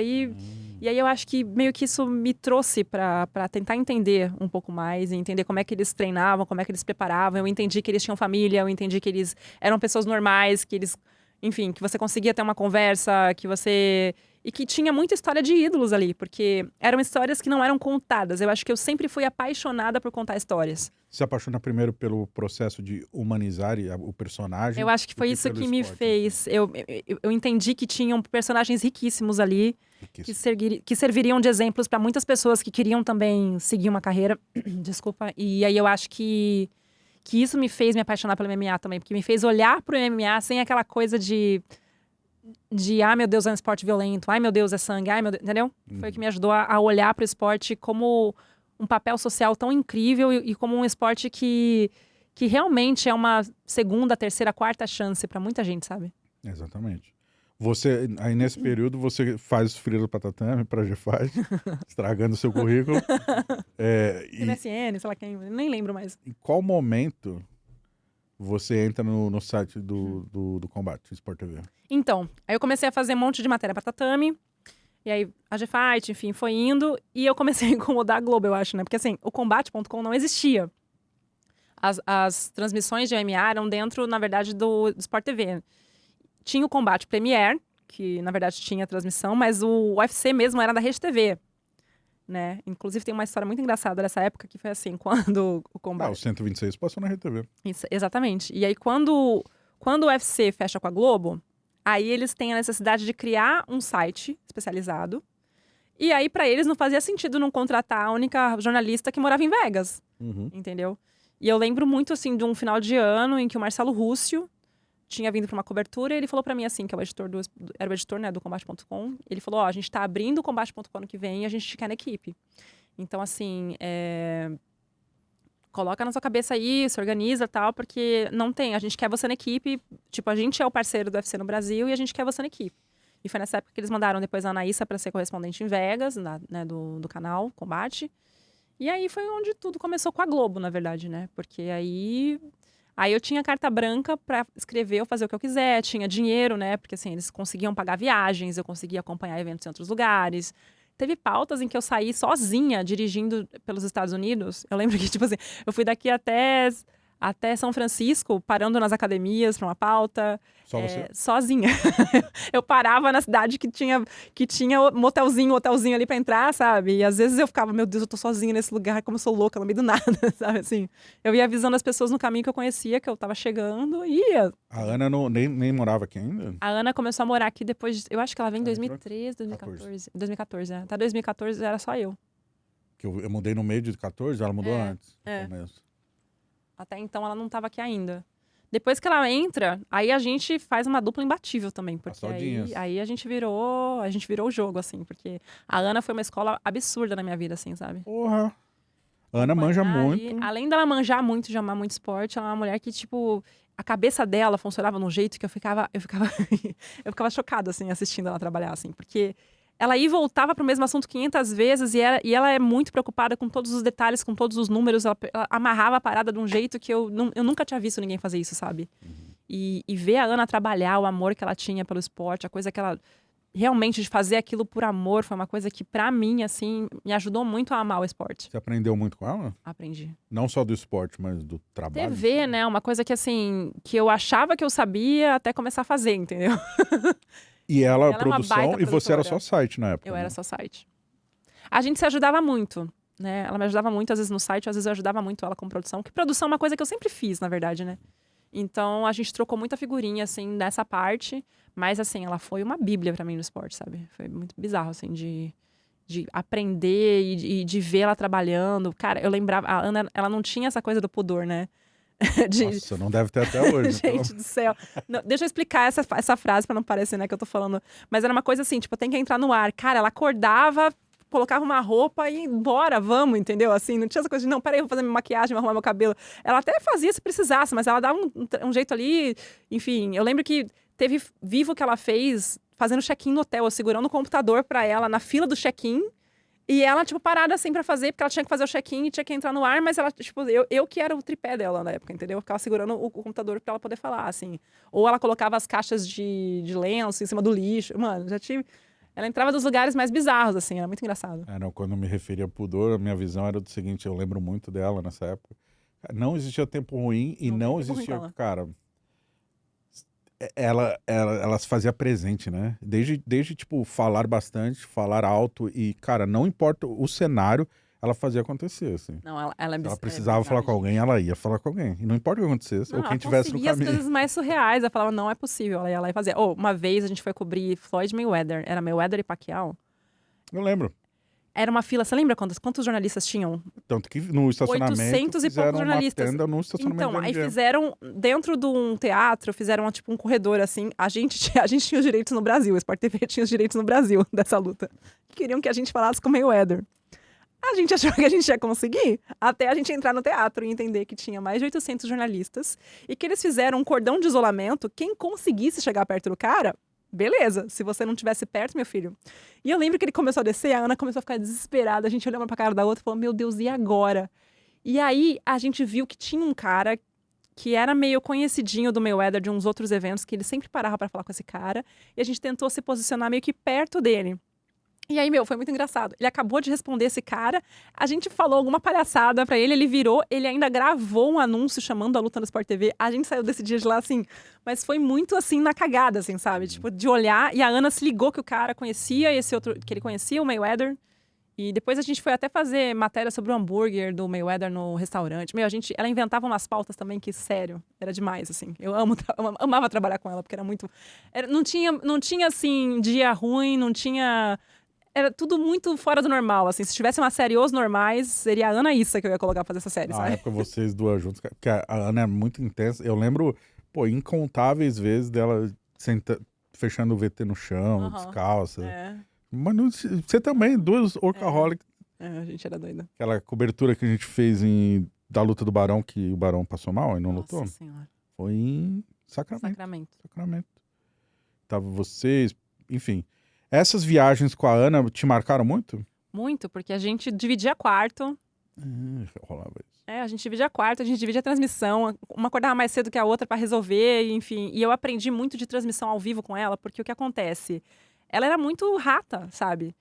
E aí eu acho que meio que isso me trouxe pra tentar entender um pouco mais, e entender como é que eles treinavam, como é que eles preparavam. Eu entendi que eles tinham família, eu entendi que eles eram pessoas normais, que eles... Enfim, que você conseguia ter uma conversa, que você... E que tinha muita história de ídolos ali, porque eram histórias que não eram contadas. Eu acho que eu sempre fui apaixonada por contar histórias. Você se apaixona primeiro pelo processo de humanizar o personagem? Eu acho que foi isso que me fez. Eu entendi que tinham personagens riquíssimos ali, que serviriam de exemplos para muitas pessoas que queriam também seguir uma carreira. Desculpa. E aí eu acho que isso me fez me apaixonar pelo MMA também, porque me fez olhar pro MMA sem aquela coisa de ai meu Deus, é um esporte violento, ai meu Deus, é sangue, ai meu Deus, entendeu? Foi o que me ajudou a olhar pro esporte como um papel social tão incrível e como um esporte que realmente é uma segunda, terceira, quarta chance pra muita gente, sabe? Exatamente. Você, aí nesse período, você faz freela para tatame, para GFight, estragando o seu currículo. MSN, sei lá quem, nem lembro mais. Em qual momento você entra no site do Combate Sport TV? Então, aí eu comecei a fazer um monte de matéria para tatame, e aí a GFight, enfim, foi indo, e eu comecei a incomodar a Globo, eu acho, né? Porque assim, o Combate.com não existia. As transmissões de MMA eram dentro, na verdade, do Sport TV. Tinha o Combate Premier, que na verdade tinha transmissão, mas o UFC mesmo era da Rede TV. Né? Inclusive tem uma história muito engraçada dessa época, que foi assim, quando o Combate... o 126 passou na Rede TV. Isso, exatamente. E aí quando o UFC fecha com a Globo, aí eles têm a necessidade de criar um site especializado. E aí para eles não fazia sentido não contratar a única jornalista que morava em Vegas. Uhum. Entendeu? E eu lembro muito assim de um final de ano em que o Marcelo Rússio tinha vindo para uma cobertura e ele falou para mim assim, que é o editor era o editor, né, do Combate.com. Ele falou, a gente tá abrindo o Combate.com ano que vem e a gente te quer na equipe. Então, assim, coloca na sua cabeça aí, se organiza e tal, porque não tem, a gente quer você na equipe. Tipo, a gente é o parceiro do UFC no Brasil e a gente quer você na equipe. E foi nessa época que eles mandaram depois a Anaísa para ser correspondente em Vegas, né, do canal Combate. E aí foi onde tudo começou com a Globo, na verdade, né? Porque aí eu tinha carta branca para escrever ou fazer o que eu quiser, tinha dinheiro, né? Porque assim, eles conseguiam pagar viagens, eu conseguia acompanhar eventos em outros lugares. Teve pautas em que eu saí sozinha dirigindo pelos Estados Unidos. Eu lembro que, tipo assim, eu fui daqui até São Francisco, parando nas academias para uma pauta. Só você? Sozinha. Eu parava na cidade que tinha motelzinho ali para entrar, sabe? E às vezes eu ficava, meu Deus, eu tô sozinha nesse lugar, como eu sou louca, no meio do nada, sabe? Assim, eu ia avisando as pessoas no caminho que eu conhecia, que eu tava chegando, e ia. A Ana nem morava aqui ainda? A Ana começou a morar aqui depois, eu acho que ela vem em 2013, 2014. 2014, né? Até 2014 era só eu. Que eu mudei no meio de 14, ela mudou antes. Até então ela não estava aqui ainda. Depois que ela entra, aí a gente faz uma dupla imbatível também, porque aí a gente virou o jogo, assim, porque a Ana foi uma escola absurda na minha vida, assim, sabe? Porra! A Ana manja muito. Além dela manjar muito, de amar muito esporte, ela é uma mulher que, tipo, a cabeça dela funcionava de um jeito que eu ficava chocada, assim, assistindo ela trabalhar, assim, porque ela ia e voltava para o mesmo assunto 500 vezes e ela é muito preocupada com todos os detalhes, com todos os números. Ela amarrava a parada de um jeito que eu nunca tinha visto ninguém fazer isso, sabe? E ver a Ana trabalhar, o amor que ela tinha pelo esporte, a coisa que ela realmente de fazer aquilo por amor, foi uma coisa que, pra mim, assim, me ajudou muito a amar o esporte. Você aprendeu muito com ela? Aprendi. Não só do esporte, mas do trabalho? TV, né? Uma coisa que, assim, que eu achava que eu sabia até começar a fazer, entendeu? E ela, Ela é uma produção, baita e você era produtora. só site na época. Eu né? era só site. A gente se ajudava muito, né? Ela me ajudava muito, às vezes no site, às vezes eu ajudava muito ela com produção. Que produção é uma coisa que eu sempre fiz, na verdade, né? Então, a gente trocou muita figurinha, assim, nessa parte. Mas, assim, ela foi uma bíblia pra mim no esporte, sabe? Foi muito bizarro, assim, de aprender e de ver ela trabalhando. Cara, eu lembrava... A Ana, ela não tinha essa coisa do pudor, né? Nossa, não deve ter até hoje. Gente do céu. Não, deixa eu explicar essa frase pra não parecer, né, que eu tô falando. Mas era uma coisa assim, tipo, tem que entrar no ar. Cara, ela acordava, colocava uma roupa e bora, vamos, entendeu? Assim, não tinha essa coisa de, não, peraí, eu vou fazer minha maquiagem, vou arrumar meu cabelo. Ela até fazia se precisasse, mas ela dava um jeito ali. Enfim, eu lembro que teve vivo que ela fez fazendo check-in no hotel, eu segurando o computador pra ela na fila do check-in. E ela, tipo, parada assim pra fazer, porque ela tinha que fazer o check-in e tinha que entrar no ar, mas ela, tipo, eu que era o tripé dela na época, entendeu? Eu ficava segurando o computador pra ela poder falar, assim. Ou ela colocava as caixas de lenço em cima do lixo. Mano, já tive. Ela entrava dos lugares mais bizarros, assim, era muito engraçado. Não, quando eu me referia a pudor, a minha visão era do seguinte, eu lembro muito dela nessa época. Não existia tempo ruim e não existia, cara... Ela se fazia presente, né? Desde, tipo, falar bastante, falar alto e, cara, não importa o cenário, ela fazia acontecer, assim. Não, ela Se ela precisava falar com alguém, ela ia falar com alguém. E não importa o que acontecesse, não, ou quem tivesse no caminho. as coisas mais surreais. Ela falava, não é possível. Ela ia lá e fazia. Uma vez a gente foi cobrir Floyd Mayweather. Era Mayweather e Pacquiao. Eu lembro. Era uma fila, você lembra quantos jornalistas tinham? Tanto que no estacionamento 800 e poucos jornalistas. Uma tenda no estacionamento então, da aí MGM. fizeram, dentro de um teatro, fizeram tipo um corredor assim. A gente tinha os direitos no Brasil, o Sport TV tinha os direitos no Brasil dessa luta. Queriam que a gente falasse com o Mayweather. A gente achou que a gente ia conseguir, até a gente entrar no teatro e entender que tinha mais de 800 jornalistas e que eles fizeram um cordão de isolamento. Quem conseguisse chegar perto do cara, beleza. Se você não estivesse perto, meu filho. E eu lembro que ele começou a descer, a Ana começou a ficar desesperada. A gente olhou uma pra cara da outra e falou, meu Deus, e agora? E aí a gente viu que tinha um cara que era meio conhecidinho do Mayweather de uns outros eventos, que ele sempre parava pra falar com esse cara. E a gente tentou se posicionar meio que perto dele. E aí, foi muito engraçado. Ele acabou de responder esse cara, a gente falou alguma palhaçada pra ele, ele virou, ele ainda gravou um anúncio chamando a luta no Sport TV. A gente saiu desse dia de lá, assim, mas foi muito, assim, na cagada, assim, sabe? Tipo, de olhar, e a Ana se ligou que o cara conhecia esse outro, que ele conhecia o Mayweather. E depois a gente foi até fazer matéria sobre o hambúrguer do Mayweather no restaurante. Ela inventava umas pautas também que, sério, era demais, assim. Eu amava trabalhar com ela, porque era muito... não tinha, assim, dia ruim, não tinha... Era tudo muito fora do normal, assim. Se tivesse uma série Os Normais, seria a Ana Issa que eu ia colocar pra fazer essa série, Na sabe? época, vocês duas juntas, porque a Ana é muito intensa. Eu lembro, incontáveis vezes dela fechando o VT no chão, descalça. É. Mas você também, duas workaholics. A gente era doida. Aquela cobertura que a gente fez da luta do Barão, que o Barão passou mal e não lutou. Nossa Senhora. Foi em Sacramento. Tava vocês, enfim... Essas viagens com a Ana te marcaram muito? Muito, porque a gente dividia quarto. Rolava isso. A gente dividia quarto, a gente dividia a transmissão. Uma acordava mais cedo que a outra pra resolver, enfim. E eu aprendi muito de transmissão ao vivo com ela, porque o que acontece? Ela era muito rata, sabe?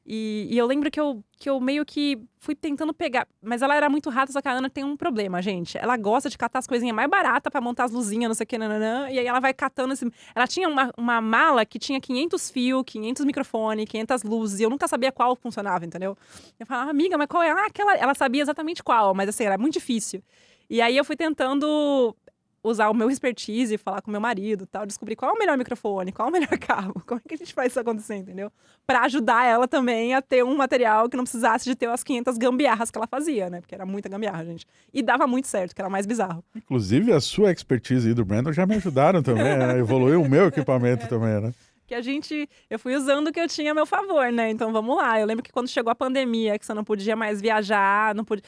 E eu lembro que eu meio que fui tentando pegar. Mas ela era muito rata, só que a Ana tem um problema, gente. Ela gosta de catar as coisinhas mais baratas pra montar as luzinhas, não sei o que, nananã. E aí ela vai catando esse... Ela tinha uma mala que tinha 500 fios, 500 microfones, 500 luzes. E eu nunca sabia qual funcionava, entendeu? Eu falava, amiga, mas qual é? Aquela... Ela sabia exatamente qual, mas assim, era muito difícil. E aí eu fui tentando... usar o meu expertise, falar com meu marido e tal, descobrir qual é o melhor microfone, qual é o melhor cabo, como é que a gente faz isso acontecer, entendeu? Pra ajudar ela também a ter um material que não precisasse de ter as 500 gambiarras que ela fazia, né? Porque era muita gambiarra, gente. E dava muito certo, que era mais bizarro. Inclusive, a sua expertise e do Brandon já me ajudaram também, né? Evoluiu o meu equipamento também, né? Que eu fui usando o que eu tinha a meu favor, né? Então, vamos lá. Eu lembro que quando chegou a pandemia, que você não podia mais viajar, não podia...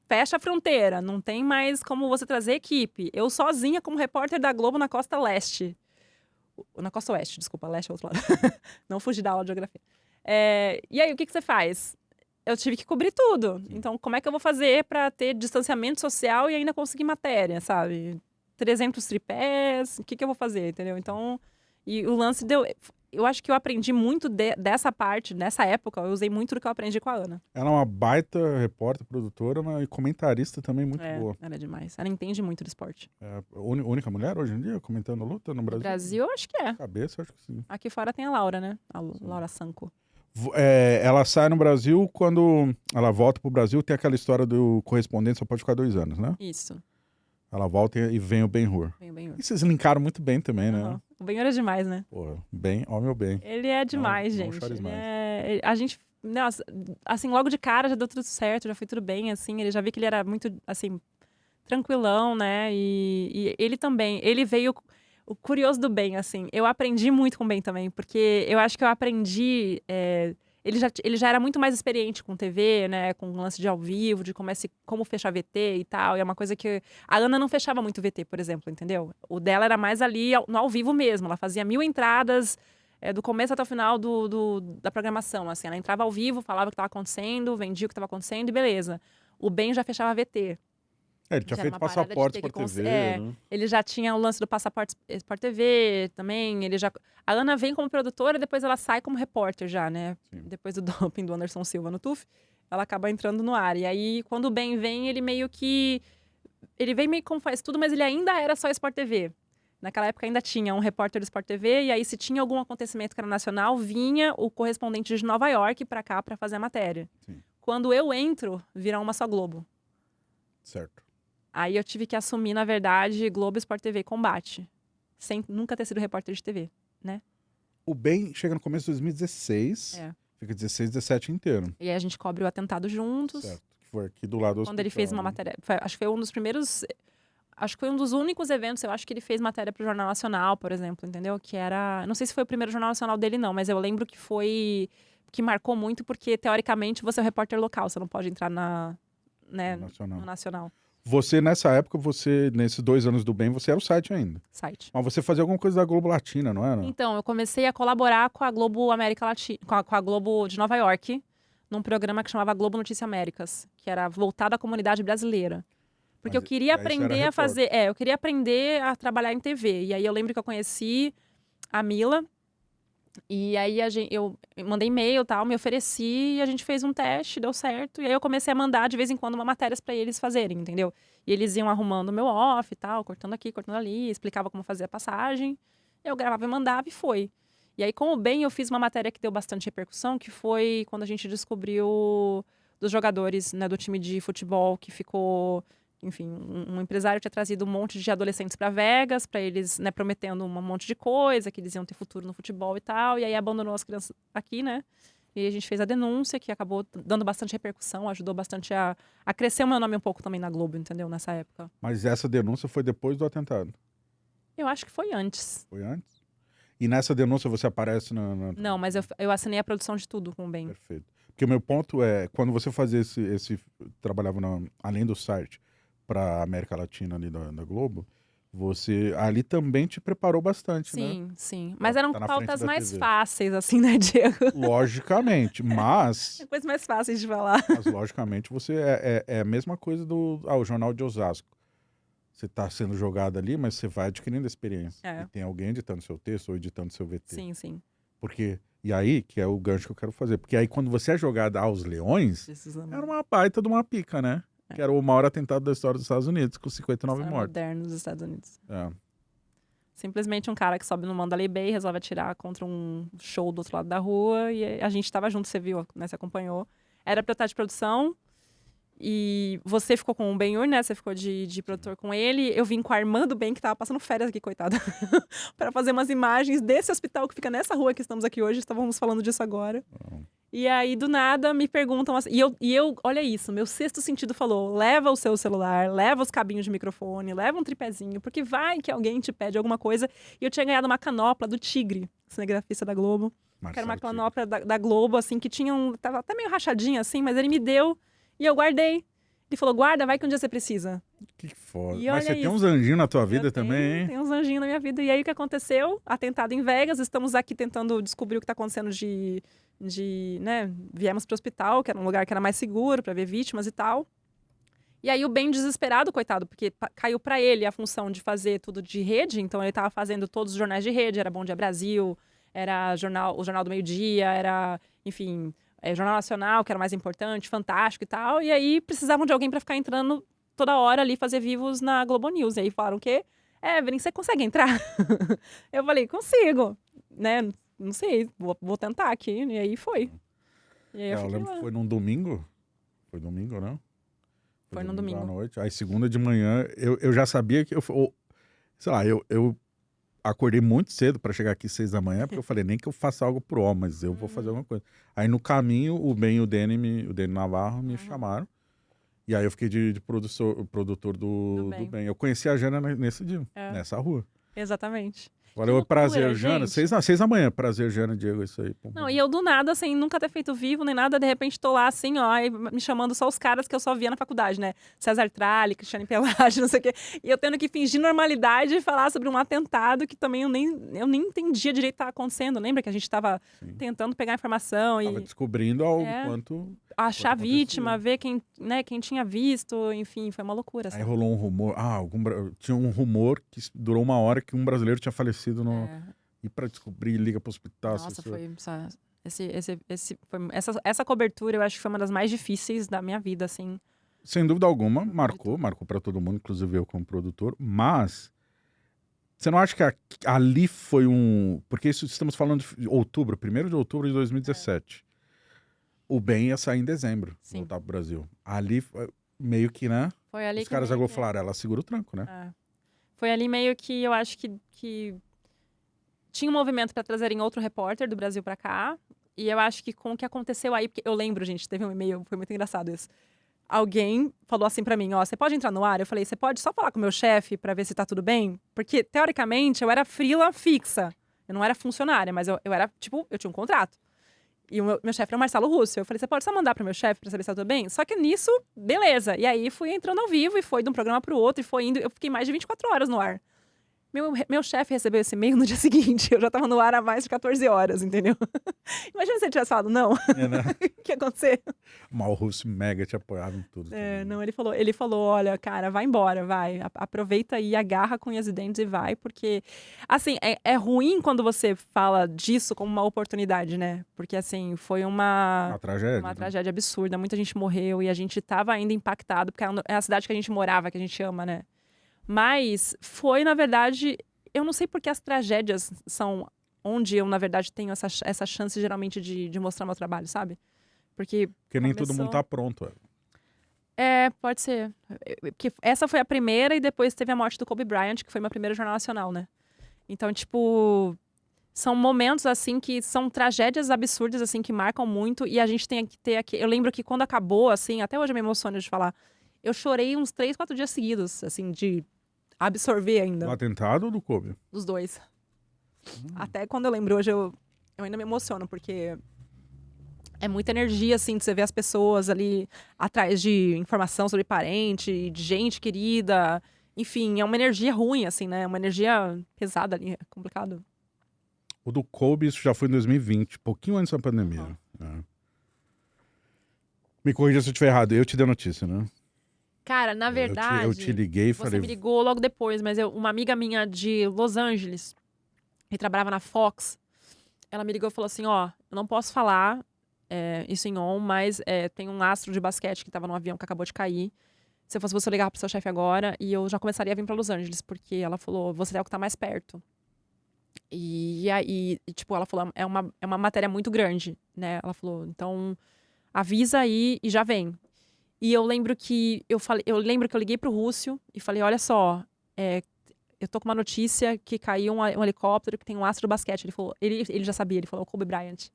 Fecha a fronteira, não tem mais como você trazer equipe. Eu sozinha como repórter da Globo na costa leste. Na costa oeste, desculpa, leste é o outro lado. Não fugi da aula de geografia. E aí, o que você faz? Eu tive que cobrir tudo. Então, como é que eu vou fazer para ter distanciamento social e ainda conseguir matéria, sabe? 300 tripés, o que eu vou fazer, entendeu? Então, e o lance deu... eu acho que eu aprendi muito dessa parte, nessa época, eu usei muito do que eu aprendi com a Ana. Ela é uma baita repórter, produtora, mas comentarista também muito boa. Ela é demais. Ela entende muito do esporte. É a única mulher hoje em dia comentando luta no Brasil? No Brasil, eu acho que é. Cabeça, acho que sim. Aqui fora tem a Laura, né? A Laura Sanco. Ela sai no Brasil, quando ela volta pro Brasil, tem aquela história do correspondente, só pode ficar 2 anos, né? Isso. Ela volta e vem o Ben-Hur. E vocês linkaram muito bem também, né? O Ben-Hur é demais, né? Pô, bem, ó meu bem. Ele é demais, gente. A gente, nossa, assim, logo de cara já deu tudo certo, já foi tudo bem, assim. Ele já vi que ele era muito, assim, tranquilão, né? E ele também, ele veio... O curioso do Ben, assim, eu aprendi muito com o Ben também, porque eu acho que eu aprendi... Ele já era muito mais experiente com TV, né? Com lance de ao vivo, de como fechar VT e tal. E é uma coisa que... A Ana não fechava muito VT, por exemplo, entendeu? O dela era mais ali no ao vivo mesmo. Ela fazia 1000 entradas do começo até o final da programação, assim. Ela entrava ao vivo, falava o que estava acontecendo, vendia o que estava acontecendo e beleza. O Ben já fechava VT. Ele tinha feito passaporte por TV, né? Ele já tinha o lance do passaporte por TV também. A Ana vem como produtora, depois ela sai como repórter já, né? Sim. Depois do doping do Anderson Silva no TUF, ela acaba entrando no ar. E aí, quando o Ben vem, ele meio que... Ele vem meio como faz tudo, mas ele ainda era só Sport TV. Naquela época ainda tinha um repórter do Sport TV, e aí se tinha algum acontecimento que era nacional, vinha o correspondente de Nova York pra cá pra fazer a matéria. Sim. Quando eu entro, vira uma só Globo. Certo. Aí eu tive que assumir, na verdade, Globo, Sport TV e Combate. Sem nunca ter sido repórter de TV, né? O Ben chega no começo de 2016, fica 16, 17 inteiro. E aí a gente cobre o atentado juntos. Certo, que foi aqui do lado do hospital. Quando ele fez uma matéria... acho que foi um dos primeiros... Acho que foi um dos únicos eventos, eu acho que ele fez matéria pro Jornal Nacional, por exemplo, entendeu? Que era... Não sei se foi o primeiro Jornal Nacional dele, não, mas eu lembro que foi... Que marcou muito, porque, teoricamente, você é o repórter local, você não pode entrar no Nacional. Você, nessa época, nesses 2 anos do Ben, você era o site ainda. Site. Mas você fazia alguma coisa da Globo Latina, não era? Então, eu comecei a colaborar com a Globo América Latina, com a Globo de Nova York, num programa que chamava Globo Notícia Américas, que era voltado à comunidade brasileira. Porque eu queria aprender a fazer... eu queria aprender a trabalhar em TV. E aí eu lembro que eu conheci a Mila, e aí eu mandei e-mail e tal, me ofereci, e a gente fez um teste, deu certo. E aí eu comecei a mandar de vez em quando uma matérias para eles fazerem, entendeu? E eles iam arrumando o meu off e tal, cortando aqui, cortando ali, explicava como fazer a passagem. Eu gravava e mandava e foi. E aí, com o Ben, eu fiz uma matéria que deu bastante repercussão, que foi quando a gente descobriu dos jogadores, né, do time de futebol que ficou... Enfim, um empresário tinha trazido um monte de adolescentes para Vegas, para eles, né, prometendo um monte de coisa, que eles iam ter futuro no futebol e tal, e aí abandonou as crianças aqui, né? E aí a gente fez a denúncia, que acabou dando bastante repercussão, ajudou bastante a crescer o meu nome um pouco também na Globo, entendeu? Nessa época. Mas essa denúncia foi depois do atentado? Eu acho que foi antes. Foi antes? E nessa denúncia você aparece Não, mas eu assinei a produção de tudo com o Ben. Perfeito. Porque o meu ponto é, quando você fazia trabalhava além do site, para América Latina ali da Globo, você ali também te preparou bastante, né? Sim, sim. Mas eram pautas mais fáceis, assim, né, Diego? Logicamente, mas... Coisas mais fáceis de falar. Mas, logicamente, você é a mesma coisa o Jornal de Osasco. Você está sendo jogado ali, mas você vai adquirindo experiência. E tem alguém editando seu texto ou editando seu VT. Sim, sim. Porque... E aí, que é o gancho que eu quero fazer. Porque aí, quando você é jogada aos leões, era uma baita de uma pica, né? Que era o maior atentado da história dos Estados Unidos, com 59 mortos. Moderno dos Estados Unidos. Simplesmente um cara que sobe no Mandalay Bay, resolve atirar contra um show do outro lado da rua, e a gente estava junto, você viu, né? Você acompanhou. Era pra eu estar de produção, e você ficou com o Ben-Hur, né? Você ficou de produtor com ele. Eu vim com a irmã do Ben, que tava passando férias aqui, coitada, para fazer umas imagens desse hospital que fica nessa rua que estamos aqui hoje. Estávamos falando disso agora. E aí, do nada, me perguntam assim... E eu, olha isso, meu sexto sentido falou, leva o seu celular, leva os cabinhos de microfone, leva um tripézinho, porque vai que alguém te pede alguma coisa. E eu tinha ganhado uma canopla do Tigre, cinegrafista da Globo. Que era uma canopla da Globo, assim, que tinha tava até meio rachadinha, assim, mas ele me deu e eu guardei. Ele falou, guarda, vai que um dia você precisa. Que foda. Mas você tem uns anjinhos na tua vida também, hein? Tem uns anjinhos na minha vida. E aí, o que aconteceu? Atentado em Vegas, estamos aqui tentando descobrir o que está acontecendo né, viemos para o hospital, que era um lugar que era mais seguro para ver vítimas e tal. E aí o Ben desesperado, coitado, porque caiu para ele a função de fazer tudo de rede, então ele estava fazendo todos os jornais de rede, era Bom Dia Brasil, era o Jornal do Meio-Dia, era, enfim, Jornal Nacional, que era mais importante, Fantástico e tal. E aí precisavam de alguém para ficar entrando toda hora ali, fazer vivos na Globo News. E aí falaram o quê? Evelyn, você consegue entrar? Eu falei, consigo, né? Não sei, vou tentar aqui. E aí foi. E aí Eu lembro que foi num domingo. Foi domingo, não? Foi num domingo. À noite. Aí segunda de manhã, eu já sabia que sei lá, eu acordei muito cedo para chegar aqui 6 da manhã, porque eu falei, nem que eu faça algo pro homem, mas eu vou fazer alguma coisa. Aí no caminho, o Ben e o Danny Navarro me chamaram. E aí eu fiquei de produtor do Ben. Eu conheci a Jana nesse dia, nessa rua. Exatamente. Valeu, prazer, Jana. 6 da manhã, prazer, Jana, Diego, isso aí. Não, e eu do nada, assim, nunca ter feito vivo nem nada, de repente tô lá, assim, ó, me chamando só os caras que eu só via na faculdade, né? César Tralli, Cristiane Pelage, não sei o quê. E eu tendo que fingir normalidade e falar sobre um atentado que também eu nem entendia direito o que estava acontecendo. Lembra que a gente tava tentando pegar informação Tava descobrindo ao quanto... Achar a vítima, ver quem tinha visto, enfim, foi uma loucura. Aí rolou um rumor, tinha um rumor que durou 1 hora que um brasileiro tinha falecido no... E para descobrir, liga para o hospital. Nossa, essa cobertura eu acho que foi uma das mais difíceis da minha vida, assim. Sem dúvida alguma, marcou para todo mundo, inclusive eu como produtor, mas você não acha que ali foi porque isso estamos falando de outubro, 1º de outubro de 2017. O Ben ia sair em dezembro, voltar pro Brasil. Ali, meio que, né? Foi ali os caras agora falaram, ela segura o tranco, né? Foi ali meio que eu acho que tinha um movimento para trazerem outro repórter do Brasil para cá. E eu acho que com o que aconteceu aí, porque eu lembro, gente, teve um e-mail, foi muito engraçado isso. Alguém falou assim para mim, você pode entrar no ar? Eu falei, você pode só falar com o meu chefe para ver se tá tudo bem? Porque, teoricamente, eu era freela fixa. Eu não era funcionária, mas eu era, eu tinha um contrato. E o meu chefe era o Marcelo Russo. Eu falei, você pode só mandar pro meu chefe pra saber se tá tudo bem? Só que nisso, beleza. E aí fui entrando ao vivo e foi de um programa pro outro e foi indo. Eu fiquei mais de 24 horas no ar. Meu chefe recebeu esse e-mail no dia seguinte. Eu já tava no ar há mais de 14 horas, entendeu? Imagina se ele tivesse falado, não. Né? O que aconteceu? Mal Russo mega te apoiava em tudo. Não, ele falou, olha, cara, vai embora, vai. Aproveita aí, agarra com unhas e dentes e vai. Porque, assim, é ruim quando você fala disso como uma oportunidade, né? Porque, assim, foi uma tragédia. Uma tragédia absurda. Muita gente morreu e a gente tava ainda impactado, porque é a cidade que a gente morava, que a gente ama, né? Mas foi, na verdade, eu não sei porque as tragédias são onde eu, na verdade, tenho essa chance, geralmente, de mostrar meu trabalho, sabe? Porque nem todo mundo tá pronto. Pode ser. Porque essa foi a primeira e depois teve a morte do Kobe Bryant, que foi meu primeiro jornal nacional, né? Então, são momentos, assim, que são tragédias absurdas, assim, que marcam muito. E a gente tem que ter aqui... Eu lembro que quando acabou, assim, até hoje eu me emociono de falar, eu chorei uns 3, 4 dias seguidos, assim, de absorver ainda. Do atentado ou do Kobe? Dos dois. Até quando eu lembro hoje, eu ainda me emociono, porque é muita energia, assim, de você ver as pessoas ali atrás de informação sobre parente, de gente querida. Enfim, é uma energia ruim, assim, né? Uma energia pesada ali, é complicado. O do Kobe, isso já foi em 2020, pouquinho antes da pandemia. Me corrija se eu estiver errado, eu te dei notícia, né? Cara, na verdade, eu te liguei e falei... Você me ligou logo depois, mas uma amiga minha de Los Angeles, que trabalhava na Fox, ela me ligou e falou assim, eu não posso falar isso em on, mas tem um astro de basquete que tava no avião que acabou de cair. Se eu fosse você, ligar pro seu chefe agora e eu já começaria a vir pra Los Angeles, porque ela falou, você é o que tá mais perto. E aí, ela falou, é uma matéria muito grande, né? Ela falou, então avisa aí e já vem. E eu lembro que eu liguei pro Rússio e falei, olha só, eu tô com uma notícia que caiu um helicóptero que tem um astro do basquete. Ele falou, ele já sabia, ele falou, o Kobe Bryant.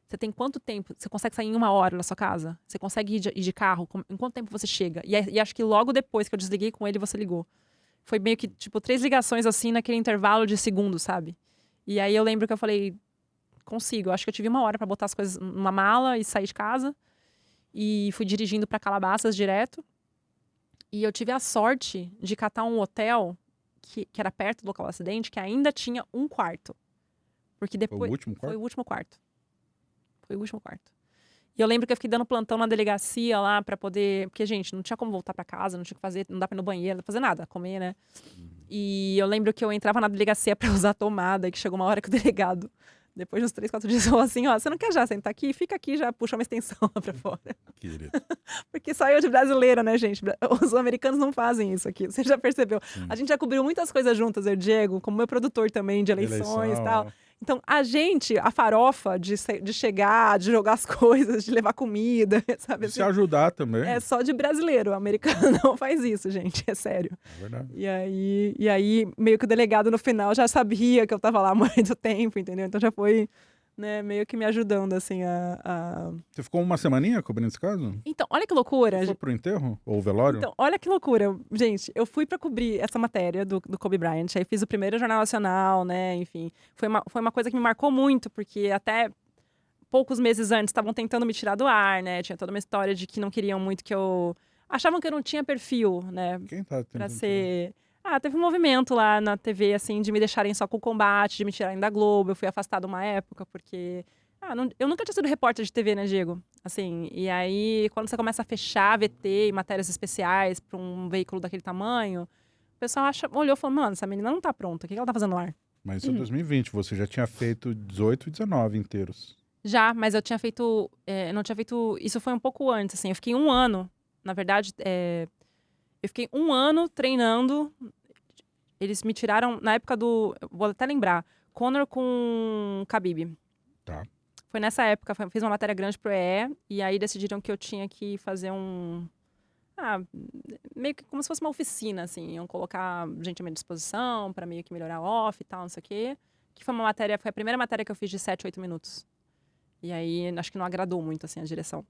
Você tem quanto tempo? Você consegue sair em 1 hora da sua casa? Você consegue ir de carro? Em quanto tempo você chega? E acho que logo depois que eu desliguei com ele, você ligou. Foi meio que, 3 ligações assim naquele intervalo de segundos, sabe? E aí eu lembro que eu falei, consigo. Acho que eu tive 1 hora pra botar as coisas numa mala e sair de casa. E fui dirigindo pra Calabasas direto. E eu tive a sorte de catar um hotel que era perto do local do acidente, que ainda tinha um quarto. Porque depois... Foi o último quarto? Foi o último quarto. Foi o último quarto. E eu lembro que eu fiquei dando plantão na delegacia lá pra poder... Porque, gente, não tinha como voltar pra casa, não tinha o que fazer, não dá pra ir no banheiro, não fazer nada, comer, né? E eu lembro que eu entrava na delegacia pra usar a tomada, e que chegou uma hora que o delegado Depois de uns 3, 4 dias, eu falou assim, ó, você não quer já sentar aqui? Fica aqui, já puxa uma extensão lá pra fora. Querido. Porque só eu de brasileira, né, gente? Os americanos não fazem isso aqui, você já percebeu. Sim. A gente já cobriu muitas coisas juntas, eu e o Diego, como meu produtor também de eleições e tal. Então, a gente, a farofa de chegar, de jogar as coisas, de levar comida, sabe? Se ajudar também. É só de brasileiro, o americano não faz isso, gente, é sério. É verdade. E aí, meio que o delegado no final já sabia que eu tava lá há muito tempo, entendeu? Então já foi, né, meio que me ajudando, assim, a... Você ficou uma semaninha cobrindo esse caso? Então, olha que loucura. Você foi pro enterro? Ou velório? Então, olha que loucura. Gente, eu fui pra cobrir essa matéria do Kobe Bryant, aí fiz o primeiro Jornal Nacional, né, enfim. Foi uma coisa que me marcou muito, porque até poucos meses antes estavam tentando me tirar do ar, né, tinha toda uma história de que não queriam muito que eu... Achavam que eu não tinha perfil, né, Quem tá pra ser... teve um movimento lá na TV, assim, de me deixarem só com o combate, de me tirarem da Globo. Eu fui afastada uma época, porque... eu nunca tinha sido repórter de TV, né, Diego? Assim, e aí, quando você começa a fechar VT e matérias especiais pra um veículo daquele tamanho, o pessoal olhou e falou, mano, essa menina não tá pronta, o que ela tá fazendo no ar? Mas isso é 2020, você já tinha feito 18 e 19 inteiros. Já, mas eu tinha feito... eu não tinha feito... Isso foi um pouco antes, assim. Eu fiquei 1 ano, na verdade... Eu fiquei 1 ano treinando. Eles me tiraram na época do... Vou até lembrar. Conor com Khabib. Tá. Foi nessa época. Fiz uma matéria grande pro EE. E aí decidiram que eu tinha que fazer meio que como se fosse uma oficina, assim. Iam colocar gente à minha disposição para meio que melhorar off e tal, não sei o quê. Que foi a primeira matéria que eu fiz de 7, 8 minutos. E aí, acho que não agradou muito, assim, a direção.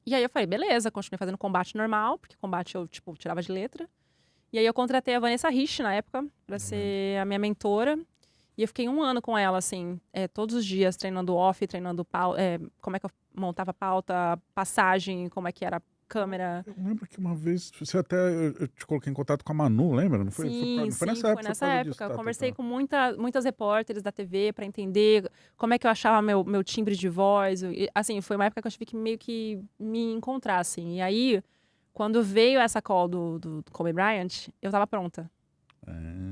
E aí eu falei, beleza, continuei fazendo combate normal, porque combate eu, tirava de letra. E aí eu contratei a Vanessa Rich, na época, pra ser a minha mentora. E eu fiquei 1 ano com ela, assim, todos os dias, treinando off, treinando como é que eu montava pauta, passagem, como é que era a câmera. Eu lembro que uma vez, eu te coloquei em contato com a Manu, lembra? Não foi? Sim, Foi nessa época. Foi nessa época. Disso, eu conversei com muitas repórteres da TV para entender como é que eu achava meu timbre de voz. E, assim, foi uma época que eu tive que meio que me encontrar, assim. E aí, quando veio essa call do Kobe Bryant, eu tava pronta.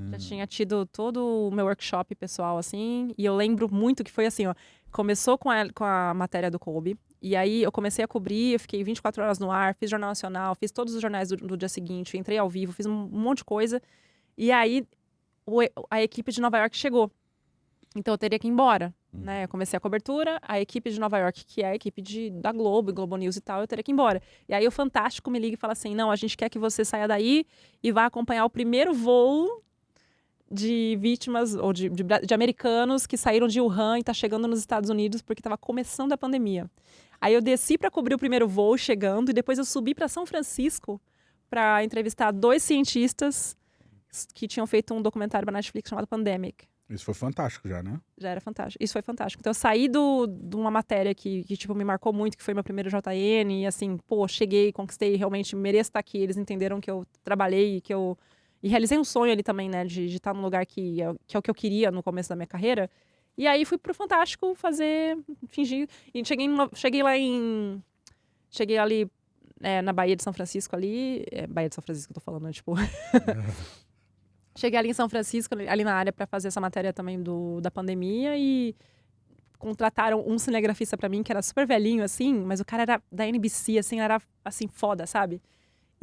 Já tinha tido todo o meu workshop pessoal, assim. E eu lembro muito que foi assim, ó. Começou com a matéria do Kobe. E aí eu comecei a cobrir, eu fiquei 24 horas no ar, fiz Jornal Nacional, fiz todos os jornais do dia seguinte, entrei ao vivo, fiz um monte de coisa. E aí a equipe de Nova York chegou. Então eu teria que ir embora, né? Eu comecei a cobertura, a equipe de Nova York, que é a equipe da Globo, Globo News e tal, eu teria que ir embora. E aí o Fantástico me liga e fala assim, não, a gente quer que você saia daí e vá acompanhar o primeiro voo de vítimas, ou de americanos que saíram de Wuhan e tá chegando nos Estados Unidos porque estava começando a pandemia. Aí eu desci para cobrir o primeiro voo chegando e depois eu subi para São Francisco para entrevistar 2 cientistas que tinham feito um documentário para Netflix chamado Pandemic. Isso foi fantástico já, né? Já era fantástico. Isso foi fantástico. Então eu saí de uma matéria que tipo, me marcou muito, que foi meu primeiro JN, e assim, pô, cheguei, conquistei, realmente mereço estar aqui. Eles entenderam que eu trabalhei, e realizei um sonho ali também, né, de estar num lugar que é o que eu queria no começo da minha carreira. E aí fui pro Fantástico fingir. E cheguei ali na Baía de São Francisco ali. Baía de São Francisco que eu tô falando, né, tipo... Cheguei ali em São Francisco, ali na área, para fazer essa matéria também da pandemia e contrataram um cinegrafista para mim, que era super velhinho, assim, mas o cara era da NBC, assim, era, assim, foda, sabe?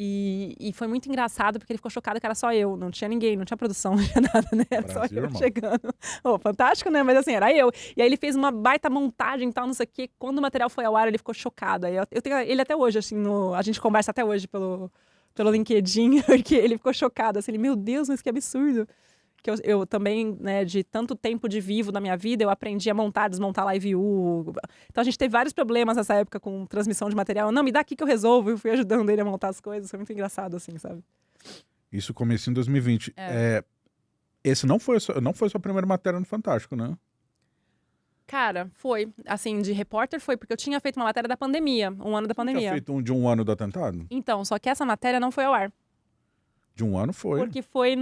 E foi muito engraçado, porque ele ficou chocado que era só eu, não tinha ninguém, não tinha produção, não tinha nada, né? Era só eu chegando. Fantástico, né? Mas assim, era eu. E aí ele fez uma baita montagem e tal, não sei o quê. Quando o material foi ao ar, ele ficou chocado. Aí eu tenho ele até hoje, assim, a gente conversa até hoje pelo LinkedIn, porque ele ficou chocado, assim, meu Deus, mas que absurdo. Que eu também, né, de tanto tempo de vivo na minha vida, eu aprendi a montar, desmontar live view. Então a gente teve vários problemas nessa época com transmissão de material. Não, me dá aqui que eu resolvo. Eu fui ajudando ele a montar as coisas. Foi muito engraçado, assim, sabe? Isso começou em 2020. Esse não foi sua primeira matéria no Fantástico, né? Cara, foi. Assim, de repórter foi, porque eu tinha feito uma matéria da pandemia, 1 ano da pandemia. Tinha feito de 1 ano do atentado? Então, só que essa matéria não foi ao ar. De 1 ano foi. Porque foi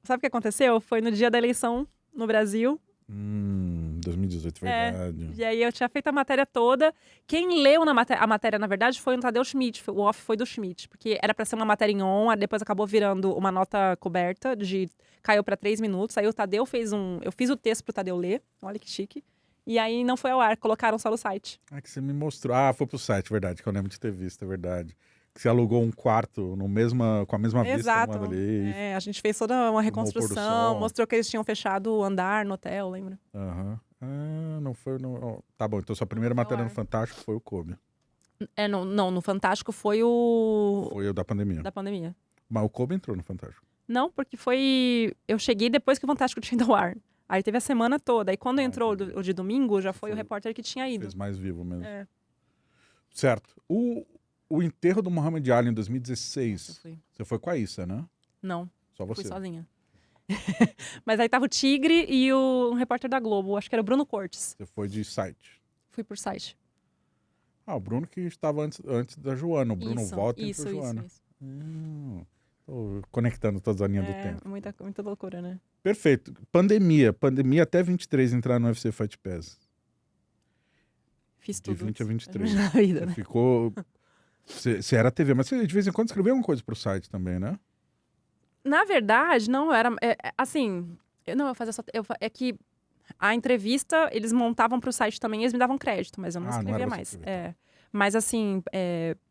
Sabe o que aconteceu? Foi no dia da eleição no Brasil. 2018, verdade. E aí eu tinha feito a matéria toda. Quem leu a matéria, na verdade, foi o Tadeu Schmidt. O off foi do Schmidt. Porque era pra ser uma matéria em on, depois acabou virando uma nota coberta, caiu pra 3 minutos. Aí o Tadeu eu fiz o texto pro Tadeu ler. Olha que chique. E aí não foi ao ar, colocaram só no site. Ah, que você me mostrou. Ah, foi pro site, verdade, que eu lembro de ter visto, é verdade. Que você alugou um quarto com a mesma vista Exato. no ano ali. A gente fez toda uma reconstrução, mostrou que eles tinham fechado o andar no hotel, lembra? Aham. Ah, não foi no... Tá bom, então sua primeira matéria no Fantástico foi o Kobe. Não, no Fantástico foi o... Foi o da pandemia. Da pandemia. Mas o Kobe entrou no Fantástico. Não, porque eu cheguei depois que o Fantástico tinha ido ao ar. Aí teve a semana toda. Aí quando entrou o de domingo, já foi o repórter que tinha ido. Fez mais vivo mesmo. É. Certo. O enterro do Muhammad Ali em 2016. Eu fui. Você foi com a Issa, né? Não, Só você. fui sozinha. Mas aí tava o Tigre e um repórter da Globo. Acho que era o Bruno Cortes. Você foi de site. Fui por site. Ah, o Bruno que estava antes da Joana. O Bruno volta e entra a Joana. Isso. Tô conectando todas as linhas do tempo. Muita loucura, né? Perfeito. Pandemia até 23 entrar no UFC Fight Pass. Fiz tudo. De 20 a 23. Na vida, né? Ficou... Você era TV, mas você de vez em quando escreveu alguma coisa pro site também, né? Na verdade, não era... assim, eu fazia só... É que a entrevista, eles montavam pro site também, eles me davam crédito, mas eu não escrevia mais. Mas assim,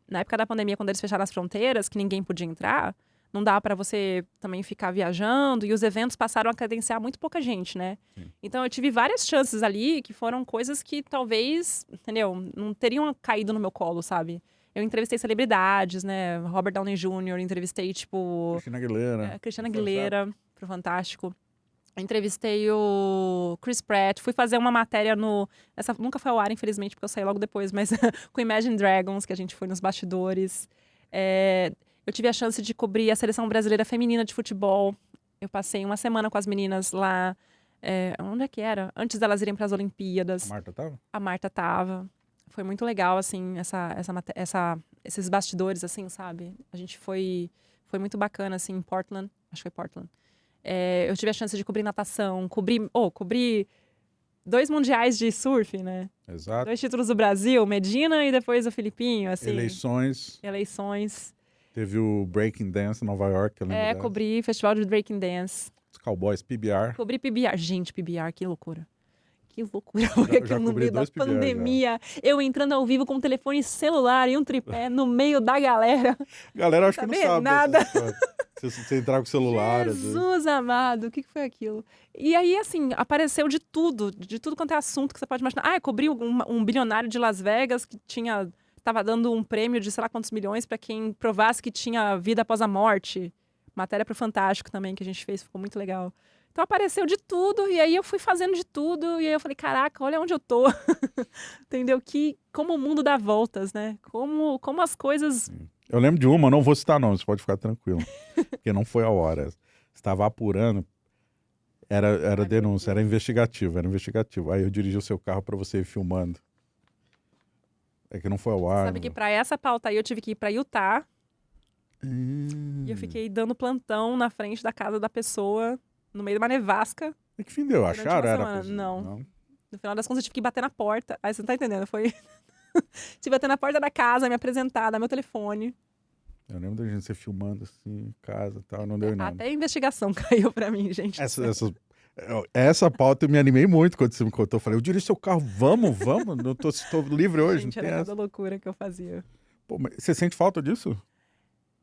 na época da pandemia, quando eles fecharam as fronteiras, que ninguém podia entrar, não dá para você também ficar viajando, e os eventos passaram a credenciar muito pouca gente, né? Sim. Então eu tive várias chances ali que foram coisas que talvez, entendeu, não teriam caído no meu colo, sabe? Eu entrevistei celebridades, né? Robert Downey Jr., entrevistei, tipo... Cristina Aguilera, pro Fantástico. Entrevistei o Chris Pratt, fui fazer uma matéria essa nunca foi ao ar, infelizmente, porque eu saí logo depois, mas com Imagine Dragons, que a gente foi nos bastidores. Eu tive a chance de cobrir a seleção brasileira feminina de futebol. Eu passei uma semana com as meninas lá. Onde é que era? Antes delas irem para as Olimpíadas. A Marta tava? A Marta tava. Foi muito legal, assim, esses bastidores, assim, sabe? A gente foi muito bacana, assim, em Portland. Acho que foi Portland. Eu tive a chance de cobrir natação, cobrir 2 mundiais de surf, né? Exato. 2 títulos do Brasil, Medina e depois o Filipinho, assim. Eleições. Teve o Breaking Dance em Nova York, eu lembro. Cobri festival de Breaking Dance. Os Cowboys, PBR. Cobri PBR. Gente, PBR, que loucura. Que loucura. Foi aquilo no meio da pandemia. Eu entrando ao vivo com um telefone celular e um tripé no meio da galera. Galera, acho que não sabe nada. Você entrar com o celular. Jesus amado, o que foi aquilo? E aí, assim, apareceu de tudo quanto é assunto que você pode imaginar. Eu cobri um bilionário de Las Vegas que tava dando um prêmio de sei lá quantos milhões para quem provasse que tinha vida após a morte. Matéria pro Fantástico também, que a gente fez, ficou muito legal. Então apareceu de tudo, e aí eu fui fazendo de tudo, e aí eu falei, caraca, olha onde eu tô. Entendeu? Como o mundo dá voltas, né? Como as coisas... Eu lembro de uma, não vou citar nomes, pode ficar tranquilo. Porque não foi a hora. Estava apurando, era denúncia, era investigativo. Aí eu dirigi o seu carro para você ir filmando. É que não foi ao ar. Sabe que para essa pauta aí eu tive que ir para Utah. E eu fiquei dando plantão na frente da casa da pessoa, no meio de uma nevasca. E que fim deu? Acharam? Não. No final das contas, eu tive que bater na porta. Aí você não tá entendendo, foi... tive que bater na porta da casa, me apresentar, dar meu telefone. Eu lembro da gente ser filmando assim, casa e tal, não deu em nada. Até a investigação caiu pra mim, gente. Essa pauta eu me animei muito quando você me contou. Eu falei, eu dirijo seu carro, vamos, não tô livre hoje. Gente, não tem era essa toda loucura que eu fazia. Pô, mas você sente falta disso?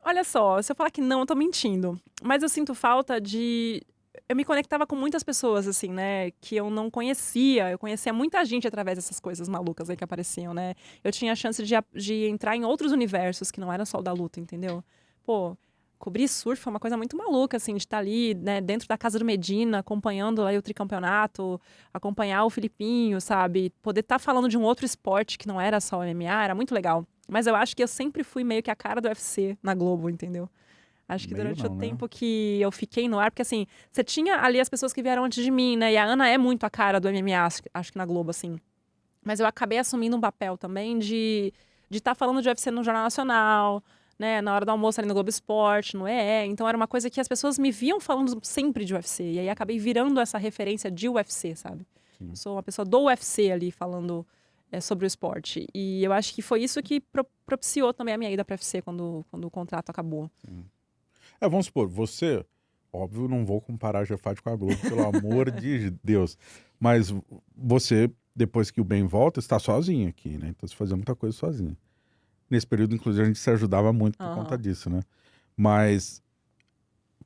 Olha só, se eu falar que não, eu tô mentindo. Mas eu sinto falta de... Eu me conectava com muitas pessoas, assim, né? Que eu não conhecia. Eu conhecia muita gente através dessas coisas malucas aí que apareciam, né? Eu tinha a chance de entrar em outros universos que não eram só o da luta, entendeu? Pô, cobrir surf é uma coisa muito maluca, assim, de estar ali, né? Dentro da casa do Medina, acompanhando lá o tricampeonato, acompanhar o Filipinho, sabe? Poder estar falando de um outro esporte que não era só o MMA, era muito legal. Mas eu acho que eu sempre fui meio que a cara do UFC na Globo, entendeu? Acho que durante o tempo que eu fiquei no ar, porque assim, você tinha ali as pessoas que vieram antes de mim, né? E a Ana é muito a cara do MMA, acho que na Globo, assim. Mas eu acabei assumindo um papel também de estar falando de UFC no Jornal Nacional, né? Na hora do almoço ali no Globo Esporte, no EE. Então era uma coisa que as pessoas me viam falando sempre de UFC. E aí acabei virando essa referência de UFC, sabe? Sim. Eu sou uma pessoa do UFC ali, falando sobre o esporte. E eu acho que foi isso que propiciou também a minha ida para o UFC quando o contrato acabou. Vamos supor, você... Óbvio, não vou comparar a GFAT com a Globo, pelo amor de Deus. Mas você, depois que o Ben volta, está sozinho aqui, né? Então você fazia muita coisa sozinho. Nesse período, inclusive, a gente se ajudava muito por conta disso, né? Mas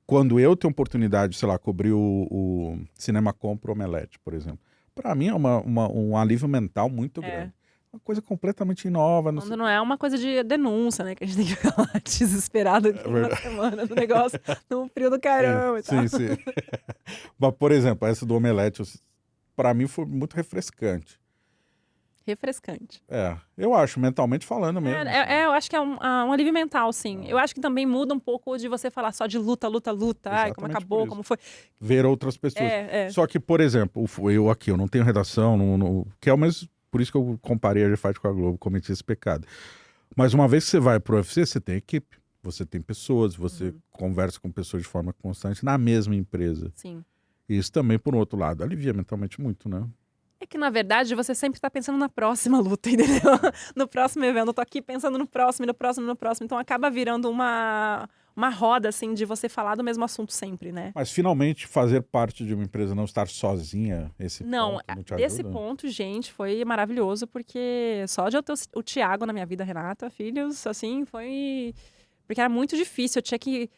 quando eu tenho oportunidade, sei lá, cobrir o CinemaCon pro Omelete, por exemplo, para mim é um alívio mental muito grande. Uma coisa completamente nova. Quando não é uma coisa de denúncia, né? Que a gente tem que ficar lá desesperado uma semana do negócio, num frio do caramba e tal. Sim. Mas, por exemplo, essa do Omelete, para mim foi muito refrescante. Refrescante. Eu acho, mentalmente falando mesmo. Eu acho que é um alívio mental, sim. Eu acho que também muda um pouco de você falar só de luta. Ai, como acabou, como foi. Ver outras pessoas. Só que, por exemplo, eu não tenho redação, que é o mesmo. Por isso que eu comparei a GFAT com a Globo, cometi esse pecado. Mas uma vez que você vai pro UFC, você tem equipe, você tem pessoas, você conversa com pessoas de forma constante na mesma empresa. Sim. E isso também, por um outro lado, alivia mentalmente muito, né? É que, na verdade, você sempre tá pensando na próxima luta, entendeu? No próximo evento. Eu tô aqui pensando no próximo. Então acaba virando uma roda, assim, de você falar do mesmo assunto sempre, né? Mas finalmente fazer parte de uma empresa, não estar sozinha, esse ponto não te ajuda? Esse ponto, gente, foi maravilhoso, porque só de eu ter o Thiago na minha vida, Renata, filhos, assim, foi... Porque era muito difícil, eu tinha que...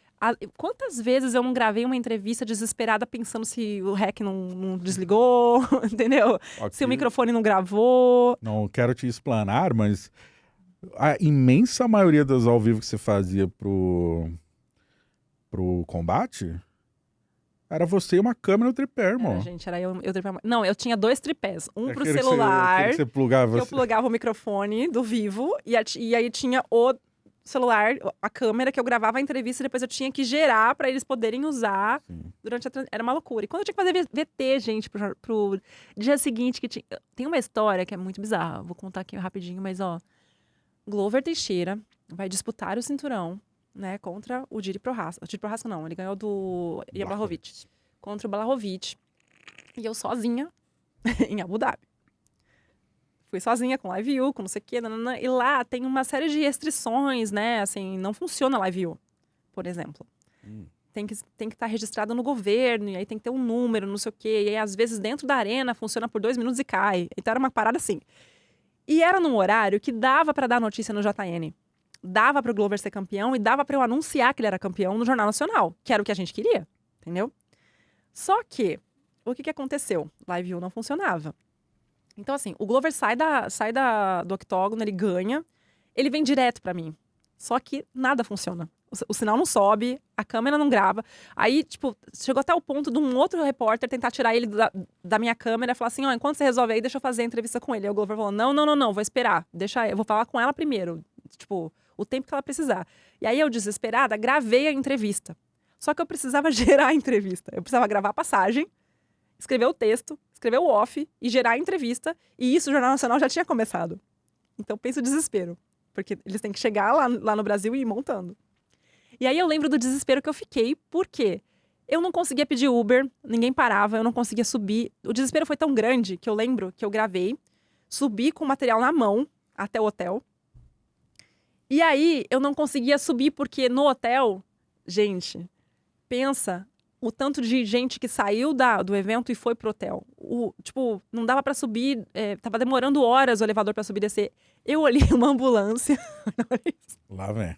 Quantas vezes eu não gravei uma entrevista desesperada pensando se o REC não desligou, entendeu? Okay. Se o microfone não gravou. Não quero te explanar, mas a imensa maioria das ao vivo que você fazia pro combate era você e uma câmera e um tripé, irmão. Gente, era eu tripé. Não, eu tinha 2 tripés. Um pro celular, que você plugava. Eu plugava o microfone do Vivo, e aí tinha o celular, a câmera que eu gravava a entrevista e depois eu tinha que gerar para eles poderem usar durante era uma loucura. E quando eu tinha que fazer VT, gente, pro dia seguinte que tinha... Tem uma história que é muito bizarra, vou contar aqui rapidinho, mas Glover Teixeira vai disputar o cinturão, né, contra o Jiri Prochazka. O Jiri Prochazka não, ele ganhou do Ian Blachowicz. Contra o Blachowicz. E eu sozinha em Abu Dhabi. Fui sozinha com Live View, com não sei o quê, e lá tem uma série de restrições, né? Assim, não funciona Live View, por exemplo. Tem que estar registrado no governo, e aí tem que ter um número, não sei o quê. E aí, às vezes, dentro da arena, funciona por 2 minutos e cai. Então, era uma parada assim. E era num horário que dava para dar notícia no JN. Dava para o Glover ser campeão e dava para eu anunciar que ele era campeão no Jornal Nacional, que era o que a gente queria, entendeu? Só que, o que aconteceu? Live View não funcionava. Então, assim, o Glover sai do octógono, ele ganha, ele vem direto pra mim. Só que nada funciona. O sinal não sobe, a câmera não grava. Aí, tipo, chegou até o ponto de um outro repórter tentar tirar ele da minha câmera e falar assim, enquanto você resolve aí, deixa eu fazer a entrevista com ele. Aí o Glover falou, não, vou esperar. Eu vou falar com ela primeiro. Tipo, o tempo que ela precisar. E aí, eu, desesperada, gravei a entrevista. Só que eu precisava gerar a entrevista. Eu precisava gravar a passagem, escrever o texto, escrever o off e gerar a entrevista. E isso o Jornal Nacional já tinha começado. Então, pensa o desespero. Porque eles têm que chegar lá no Brasil e ir montando. E aí eu lembro do desespero que eu fiquei. Por quê? Eu não conseguia pedir Uber, ninguém parava, eu não conseguia subir. O desespero foi tão grande que eu lembro que eu gravei, subi com o material na mão até o hotel. E aí eu não conseguia subir porque no hotel, gente, pensa... O tanto de gente que saiu do evento e foi pro hotel. Tipo, não dava pra subir, tava demorando horas o elevador pra subir e descer. Eu olhei uma ambulância. Lá vem.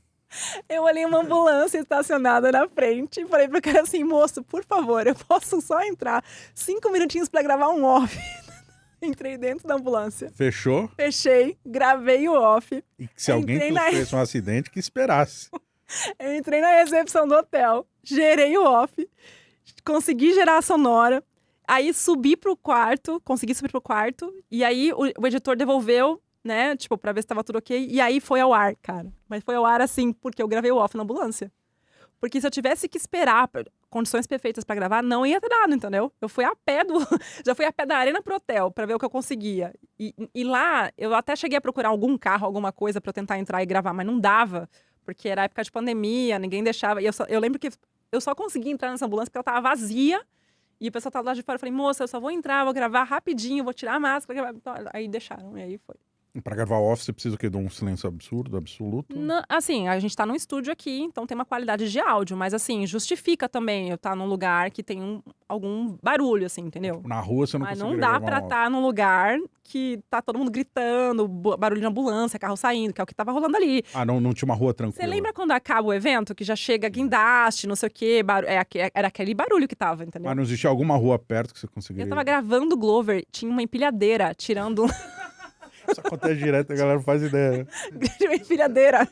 Eu olhei uma ambulância estacionada na frente e falei pro cara assim, moço, por favor, eu posso só entrar 5 minutinhos pra gravar um off. Entrei dentro da ambulância. Fechou? Fechei, gravei o off. E se alguém sofresse um acidente, que esperasse. Eu entrei na recepção do hotel, gerei o off, consegui gerar a sonora, aí consegui subir pro quarto, e aí o editor devolveu, né, tipo, pra ver se tava tudo ok, e aí foi ao ar, cara. Mas foi ao ar, assim, porque eu gravei o off na ambulância. Porque se eu tivesse que esperar condições perfeitas pra gravar, não ia ter dado, entendeu? Eu fui a pé já fui a pé da arena pro hotel, pra ver o que eu conseguia. E lá, eu até cheguei a procurar algum carro, alguma coisa pra eu tentar entrar e gravar, mas não dava. Porque era época de pandemia, ninguém deixava. E eu lembro que eu só consegui entrar nessa ambulância porque ela tava vazia E o pessoal tava lá de fora, eu falei, moça, eu só vou entrar, vou gravar rapidinho, vou tirar a máscara. Aí deixaram, e aí foi. Pra gravar o office, você precisa o quê? De um silêncio absurdo, absoluto? Assim, a gente tá num estúdio aqui, então tem uma qualidade de áudio, mas assim, justifica também eu estar num lugar que tem algum barulho, assim, entendeu? Na rua você não Mas conseguiria não dá gravar pra um estar num lugar que tá todo mundo gritando, barulho de ambulância, carro saindo, que é o que tava rolando ali. Não tinha uma rua Você tranquila. lembra quando acaba o evento, que já chega guindaste, não sei o quê, era aquele barulho que tava, entendeu? Mas não existia alguma rua perto que você conseguiria? Eu tava gravando o Glover, tinha uma empilhadeira tirando... Isso acontece direto, a galera não faz ideia. Uma empilhadeira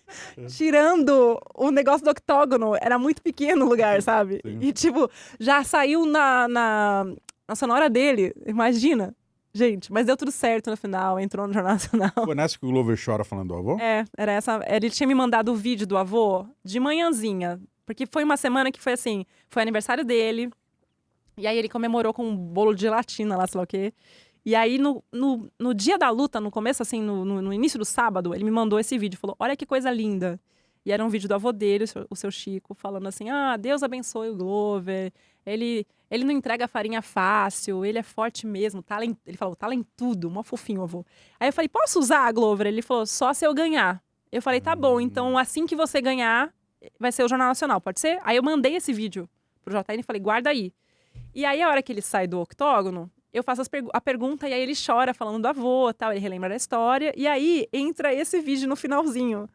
tirando o negócio do octógono. Era muito pequeno o lugar, sabe? Sim. E, tipo, já saiu na sonora dele. Imagina. Gente, mas deu tudo certo no final. Entrou no Jornal Nacional. Foi nessa que o Glover chora falando do avô? Era essa. Ele tinha me mandado o vídeo do avô de manhãzinha. Porque foi uma semana que foi assim, foi aniversário dele. E aí ele comemorou com um bolo de gelatina lá, sei lá o quê. E aí, no dia da luta, no começo, assim, no início do sábado, ele me mandou esse vídeo. Falou, olha que coisa linda. E era um vídeo do avô dele, o seu Chico, falando assim, Deus abençoe o Glover. Ele não entrega farinha fácil, ele é forte mesmo. Ele falou, talentudo, mó fofinho o avô. Aí eu falei, posso usar, Glover? Ele falou, só se eu ganhar. Eu falei, tá bom, então assim que você ganhar, vai ser o Jornal Nacional, pode ser? Aí eu mandei esse vídeo pro JN e falei, guarda aí. E aí, a hora que ele sai do octógono, eu faço a pergunta e aí ele chora falando do avô, tal, ele relembra da história. E aí entra esse vídeo no finalzinho,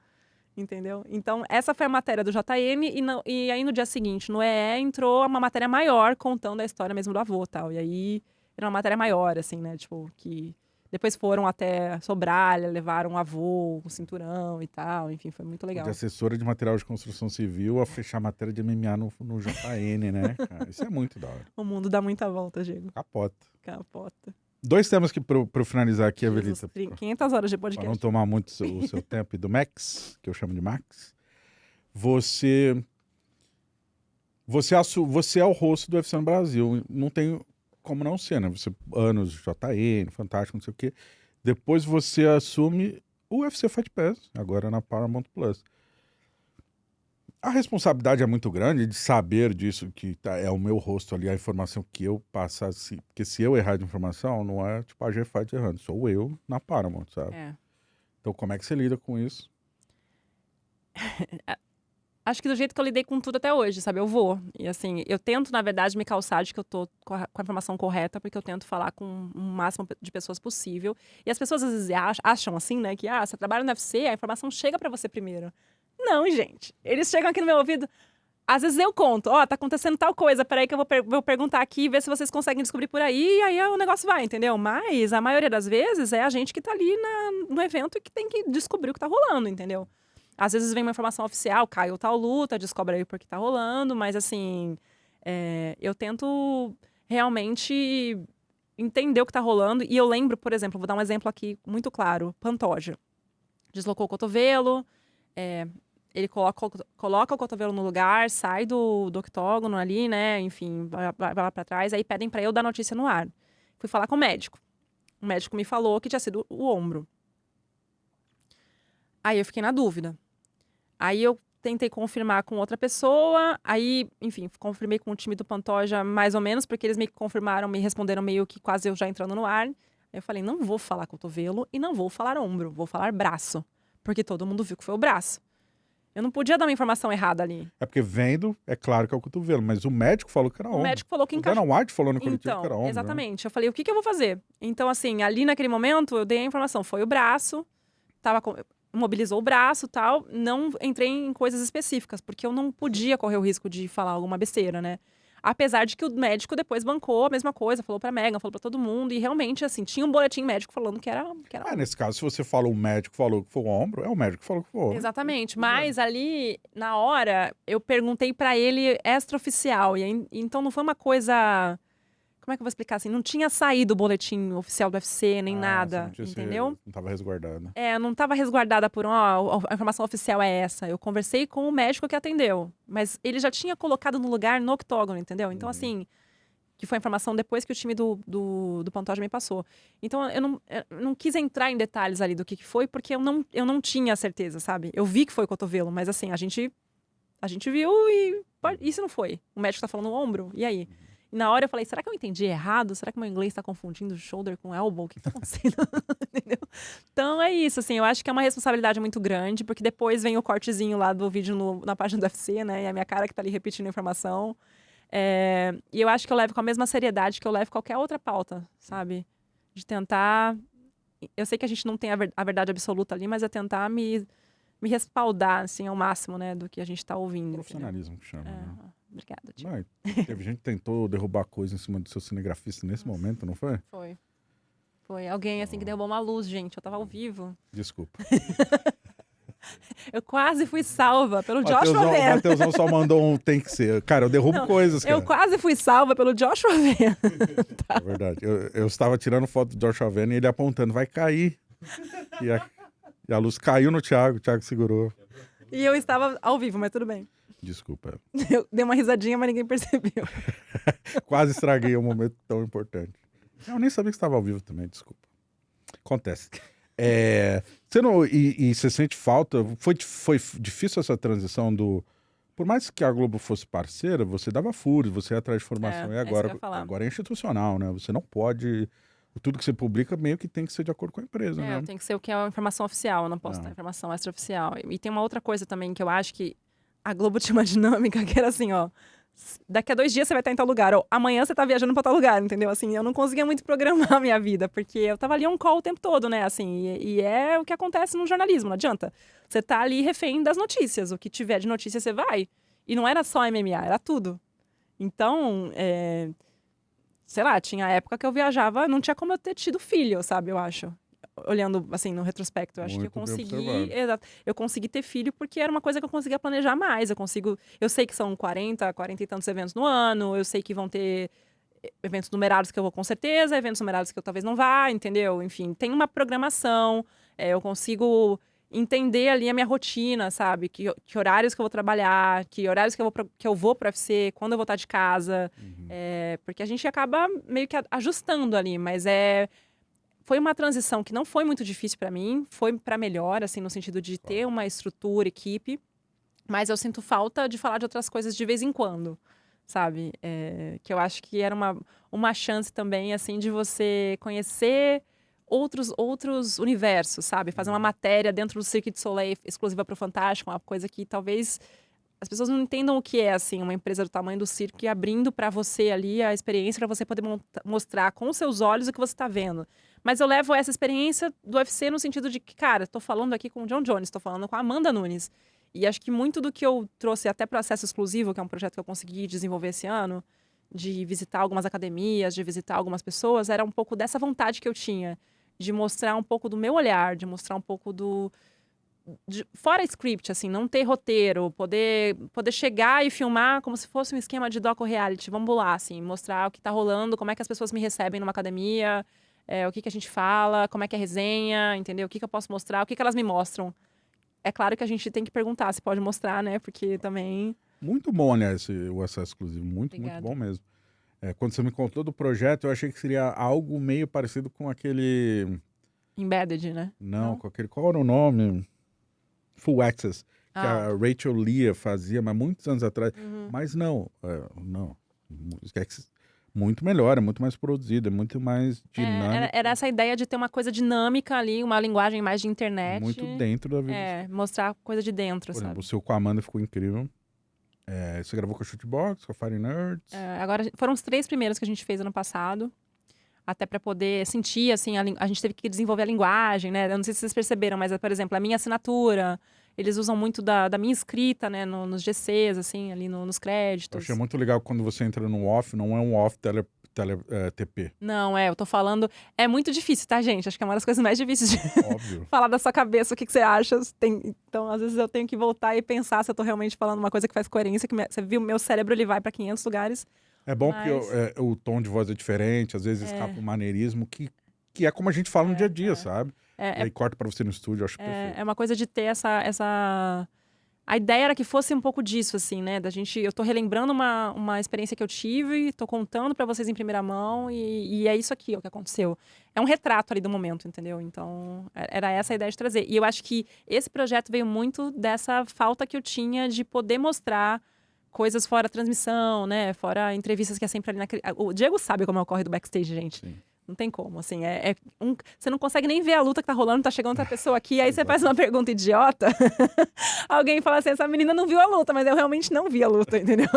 entendeu? Então, essa foi a matéria do JN e aí no dia seguinte, no EE, entrou uma matéria maior contando a história mesmo do avô, tal. E aí era uma matéria maior, assim, né? Tipo, que depois foram até Sobralha, levaram o avô, o cinturão e tal. Enfim, foi muito legal. De assessora de material de construção civil a fechar matéria de MMA no JN, né? Cara, isso é muito da hora. O mundo dá muita volta, Diego. Capota. 2 temas que pra eu finalizar aqui, Avelita. 500 horas de Para podcast. não tomar muito o seu tempo e do Max, que eu chamo de Max. Você é o rosto do UFC no Brasil. Não tem como não ser, né? Você, anos JN, Fantástico, não sei o quê. Depois você assume o UFC Fight Pass, agora na Paramount Plus. A responsabilidade é muito grande de saber disso, que é o meu rosto ali, a informação que eu passar. Porque se eu errar de informação, não é tipo a G-Fight errando, sou eu na Paramount, sabe? Então como é que você lida com isso? Acho que do jeito que eu lidei com tudo até hoje, sabe? Eu vou. E assim, eu tento, na verdade, me calçar de que eu tô com a informação correta, porque eu tento falar com o máximo de pessoas possível. E as pessoas às vezes acham assim, né? Que, você trabalha no UFC, a informação chega pra você primeiro. Não, gente. Eles chegam aqui no meu ouvido. Às vezes eu conto, tá acontecendo tal coisa, peraí que eu vou perguntar aqui e ver se vocês conseguem descobrir por aí, e aí o negócio vai, entendeu? Mas a maioria das vezes é a gente que tá ali no evento e que tem que descobrir o que tá rolando, entendeu? Às vezes vem uma informação oficial, caiu tal luta, descobre aí por que tá rolando, mas assim, eu tento realmente entender o que tá rolando. E eu lembro, por exemplo, vou dar um exemplo aqui muito claro, Pantoja. Deslocou o cotovelo, ele coloca o cotovelo no lugar, sai do octógono ali, né, enfim, vai lá pra trás, aí pedem pra eu dar notícia no ar. Fui falar com o médico. O médico me falou que tinha sido o ombro. Aí eu fiquei na dúvida. Aí eu tentei confirmar com outra pessoa, aí, enfim, confirmei com o time do Pantoja mais ou menos, porque eles me confirmaram, me responderam meio que quase eu já entrando no ar. Aí eu falei, não vou falar cotovelo e não vou falar ombro, vou falar braço, porque todo mundo viu que foi o braço. Eu não podia dar uma informação errada ali. É porque vendo, é claro que é o cotovelo, mas o médico falou que era ombro. O médico falou que encaixou. O Dana White falou no coletivo que era ombro. Exatamente. Né? Eu falei, o que eu vou fazer? Então, assim, ali naquele momento, eu dei a informação, foi o braço, mobilizou o braço e tal, não entrei em coisas específicas, porque eu não podia correr o risco de falar alguma besteira, né? Apesar de que o médico depois bancou a mesma coisa, falou pra Megan, falou pra todo mundo, e realmente, assim, tinha um boletim médico falando que era nesse caso, se você falou o médico falou que foi o ombro, é o médico que falou que foi o ombro. Exatamente, mas ali, na hora, eu perguntei pra ele extraoficial, e aí, então não foi uma coisa... Como é que eu vou explicar assim? Não tinha saído o boletim oficial do UFC, nem nada, entendeu? Não estava resguardada. Não estava resguardada por, a informação oficial é essa. Eu conversei com o médico que atendeu, mas ele já tinha colocado no lugar no octógono, entendeu? Então, assim, que foi a informação depois que o time do Pantoja me passou. Então, eu não quis entrar em detalhes ali do que foi, porque eu não tinha certeza, sabe? Eu vi que foi o cotovelo, mas assim, a gente viu e se não foi? O médico tá falando o ombro, e aí? E na hora eu falei, será que eu entendi errado? Será que meu inglês tá confundindo shoulder com elbow? O que tá acontecendo? Entendeu? Então é isso, assim, eu acho que é uma responsabilidade muito grande, porque depois vem o cortezinho lá do vídeo na página do UFC, né? E a minha cara que tá ali repetindo a informação. E eu acho que eu levo com a mesma seriedade que eu levo qualquer outra pauta, sabe? De tentar... Eu sei que a gente não tem a verdade absoluta ali, mas é tentar me respaldar, assim, ao máximo, né? Do que a gente tá ouvindo. Profissionalismo que chama, né? Obrigada, tio. Não, teve gente que tentou derrubar coisa em cima do seu cinegrafista nesse momento, não foi? Foi alguém, assim, que derrubou uma luz, gente. Eu tava ao vivo. Desculpa. Eu quase fui salva pelo Mateusão, Joshua Venn. O Mateusão só mandou um tem que ser. Cara, eu derrubo coisas, cara. Eu quase fui salva pelo Joshua Venn. Tá. É verdade. Eu estava tirando foto do Joshua Venn e ele apontando, vai cair. E a luz caiu no Thiago, o Thiago segurou. E eu estava ao vivo, mas tudo bem. Desculpa. Eu dei uma risadinha, mas ninguém percebeu. Quase estraguei um momento tão importante. Eu nem sabia que estava ao vivo também, desculpa. Acontece. Você sente falta? Foi difícil essa transição do... Por mais que a Globo fosse parceira, você dava furos, você ia atrás de informação. E agora é institucional, né? Você não pode... Tudo que você publica meio que tem que ser de acordo com a empresa, né? Tem que ser o que é a informação oficial, eu não posso dar informação extraoficial. E tem uma outra coisa também que eu acho que a Globo tinha uma dinâmica que era assim, ó... Daqui a 2 dias você vai estar em tal lugar, ou amanhã você tá viajando pra tal lugar, entendeu? Assim, eu não conseguia muito programar a minha vida, porque eu tava ali on call o tempo todo, né? Assim, e é o que acontece no jornalismo, não adianta. Você tá ali refém das notícias, o que tiver de notícia você vai. E não era só MMA, era tudo. Então, sei lá, tinha época que eu viajava, não tinha como eu ter tido filho, sabe? Eu acho. Olhando, assim, no retrospecto, eu acho que eu consegui... Eu consegui ter filho porque era uma coisa que eu conseguia planejar mais. Eu sei que são 40 e tantos eventos no ano, eu sei que vão ter eventos numerados que eu vou com certeza, eventos numerados que eu talvez não vá, entendeu? Enfim, tem uma programação, eu consigo entender ali a minha rotina, sabe? Que horários que eu vou trabalhar, que horários que eu vou pro UFC, quando eu vou estar de casa. Porque a gente acaba meio que ajustando ali, mas foi uma transição que não foi muito difícil para mim, foi para melhor, assim, no sentido de ter uma estrutura, equipe, mas eu sinto falta de falar de outras coisas de vez em quando, sabe? Que eu acho que era uma chance também, assim, de você conhecer outros universos, sabe? Fazer uma matéria dentro do Cirque du Soleil exclusiva para o Fantástico, uma coisa que talvez as pessoas não entendam o que é, assim, uma empresa do tamanho do Cirque abrindo para você ali a experiência para você poder mostrar com os seus olhos o que você está vendo. Mas eu levo essa experiência do UFC no sentido de que, cara, tô falando aqui com o John Jones, tô falando com a Amanda Nunes. E acho que muito do que eu trouxe até para o Acesso Exclusivo, que é um projeto que eu consegui desenvolver esse ano, de visitar algumas academias, de visitar algumas pessoas, era um pouco dessa vontade que eu tinha, de mostrar um pouco do meu olhar, de mostrar um pouco fora script, assim, não ter roteiro, poder chegar e filmar como se fosse um esquema de docu-reality, vamos lá, assim, mostrar o que tá rolando, como é que as pessoas me recebem numa academia, o que a gente fala, como é que é a resenha, entendeu? O que eu posso mostrar, o que elas me mostram. É claro que a gente tem que perguntar se pode mostrar, né? Porque também... Muito bom, aliás, o Acesso Exclusivo. Muito bom mesmo. Quando você me contou do projeto, eu achei que seria algo meio parecido com aquele... Embedded, né? Não, com aquele... Qual era o nome? Full Access. Que a Rachel Leah fazia, mas muitos anos atrás. Mas não. Muito melhor, é muito mais produzido, é muito mais dinâmico. Era essa ideia de ter uma coisa dinâmica ali, uma linguagem mais de internet. Muito dentro da vida. Mostrar coisa de dentro, Por sabe? exemplo, o seu com a Amanda ficou incrível. Você gravou com a Shootbox, com a Fire Nerds. Agora, foram os 3 primeiros que a gente fez ano passado. Até para poder sentir, assim, a gente teve que desenvolver a linguagem, né? Eu não sei se vocês perceberam, mas, por exemplo, a minha assinatura, eles usam muito da minha escrita, né? Nos GCs, assim, ali nos créditos. Eu achei muito legal quando você entra no off, não é um off TP. Não, eu tô falando... É muito difícil, tá, gente? Acho que é uma das coisas mais difíceis de falar da sua cabeça, o que você acha. Então, às vezes, eu tenho que voltar e pensar se eu tô realmente falando uma coisa que faz coerência, que você viu, meu cérebro, ele vai para 500 lugares. É bom porque o tom de voz é diferente, às vezes escapa um maneirismo que é como a gente fala no dia a dia, sabe? E aí corta pra você no estúdio, eu acho perfeito. É uma coisa de ter essa... A ideia era que fosse um pouco disso, assim, né? Eu tô relembrando uma experiência que eu tive, tô contando pra vocês em primeira mão e é isso aqui, o que aconteceu. É um retrato ali do momento, entendeu? Então, era essa a ideia de trazer. E eu acho que esse projeto veio muito dessa falta que eu tinha de poder mostrar coisas fora a transmissão, né? Fora entrevistas que é sempre ali naquele... O Diego sabe como é o corre do backstage, gente. Sim. Não tem como, assim, você não consegue nem ver a luta que tá rolando, tá chegando outra pessoa aqui, aí você faz uma pergunta idiota, alguém fala assim, essa menina não viu a luta, mas eu realmente não vi a luta, entendeu?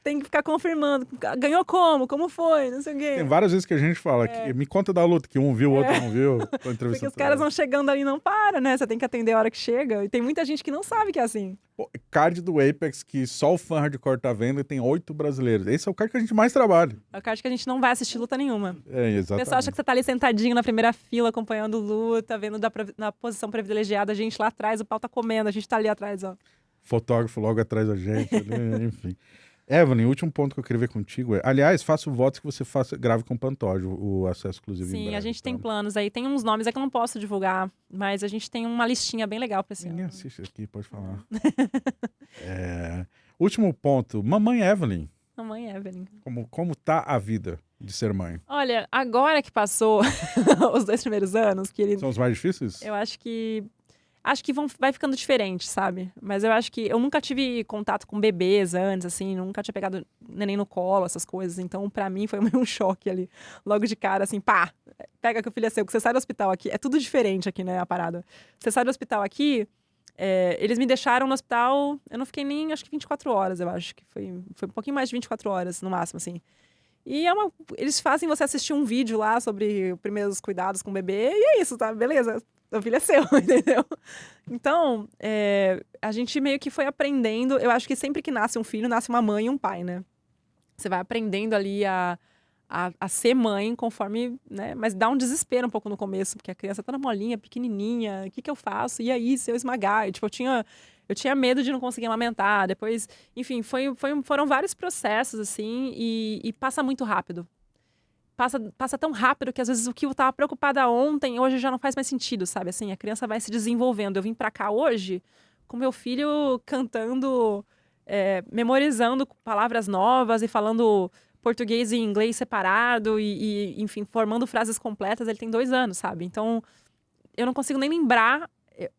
Tem que ficar confirmando, ganhou como? Como foi? Não sei o quê. Tem várias vezes que a gente fala, que, me conta da luta, que um viu, o outro não viu. Porque os caras vão chegando ali e não param, né? Você tem que atender a hora que chega, e tem muita gente que não sabe que é assim. Pô, card do Apex que só o fã hardcore tá vendo e tem 8 brasileiros. Esse é o card que a gente mais trabalha. É o card que a gente não vai assistir luta nenhuma. Exatamente. O pessoal acha que você tá ali sentadinho na primeira fila, acompanhando luta, vendo na posição privilegiada, a gente lá atrás, o pau tá comendo, a gente tá ali atrás, ó. Fotógrafo logo atrás da gente, ali, enfim. Evelyn, o último ponto que eu queria ver contigo é... Aliás, faço votos que você grave com o Pantoja o acesso exclusivo. Sim, em breve, a gente tem tá? planos aí. Tem uns nomes aí que eu não posso divulgar, mas a gente tem uma listinha bem legal pra esse Ninguém ano. assiste aqui, pode falar. Último ponto. Mamãe Evelyn. Mamãe Evelyn. Como tá a vida de ser mãe? Olha, agora que passou os 2 primeiros anos, querido, São os mais difíceis? eu acho que vai ficando diferente, sabe? Mas eu acho que eu nunca tive contato com bebês antes, assim, nunca tinha pegado neném no colo, essas coisas. Então, pra mim, foi meio um choque ali, logo de cara, assim, pá, pega que o filho é seu, que você sai do hospital aqui. É tudo diferente aqui, né, a parada. Você sai do hospital aqui, eles me deixaram no hospital, eu não fiquei nem, acho que 24 horas, eu acho que foi um pouquinho mais de 24 horas, no máximo, assim. E eles fazem você assistir um vídeo lá sobre os primeiros cuidados com o bebê, e é isso, tá? Beleza. O filho é seu, entendeu? Então, a gente meio que foi aprendendo. Eu acho que sempre que nasce um filho, nasce uma mãe e um pai, né? Você vai aprendendo ali a ser mãe conforme, né? Mas dá um desespero um pouco no começo, porque a criança tá na molinha, pequenininha. O que eu faço? E aí, se eu esmagar? E, tipo, eu tinha medo de não conseguir amamentar. Depois, enfim, foram vários processos, assim, e passa muito rápido. Passa tão rápido que às vezes o que eu tava preocupada ontem, hoje já não faz mais sentido, sabe? Assim, a criança vai se desenvolvendo. Eu vim pra cá hoje com meu filho cantando, memorizando palavras novas e falando português e inglês separado e, enfim, formando frases completas. Ele tem 2 anos, sabe? Então, eu não consigo nem lembrar.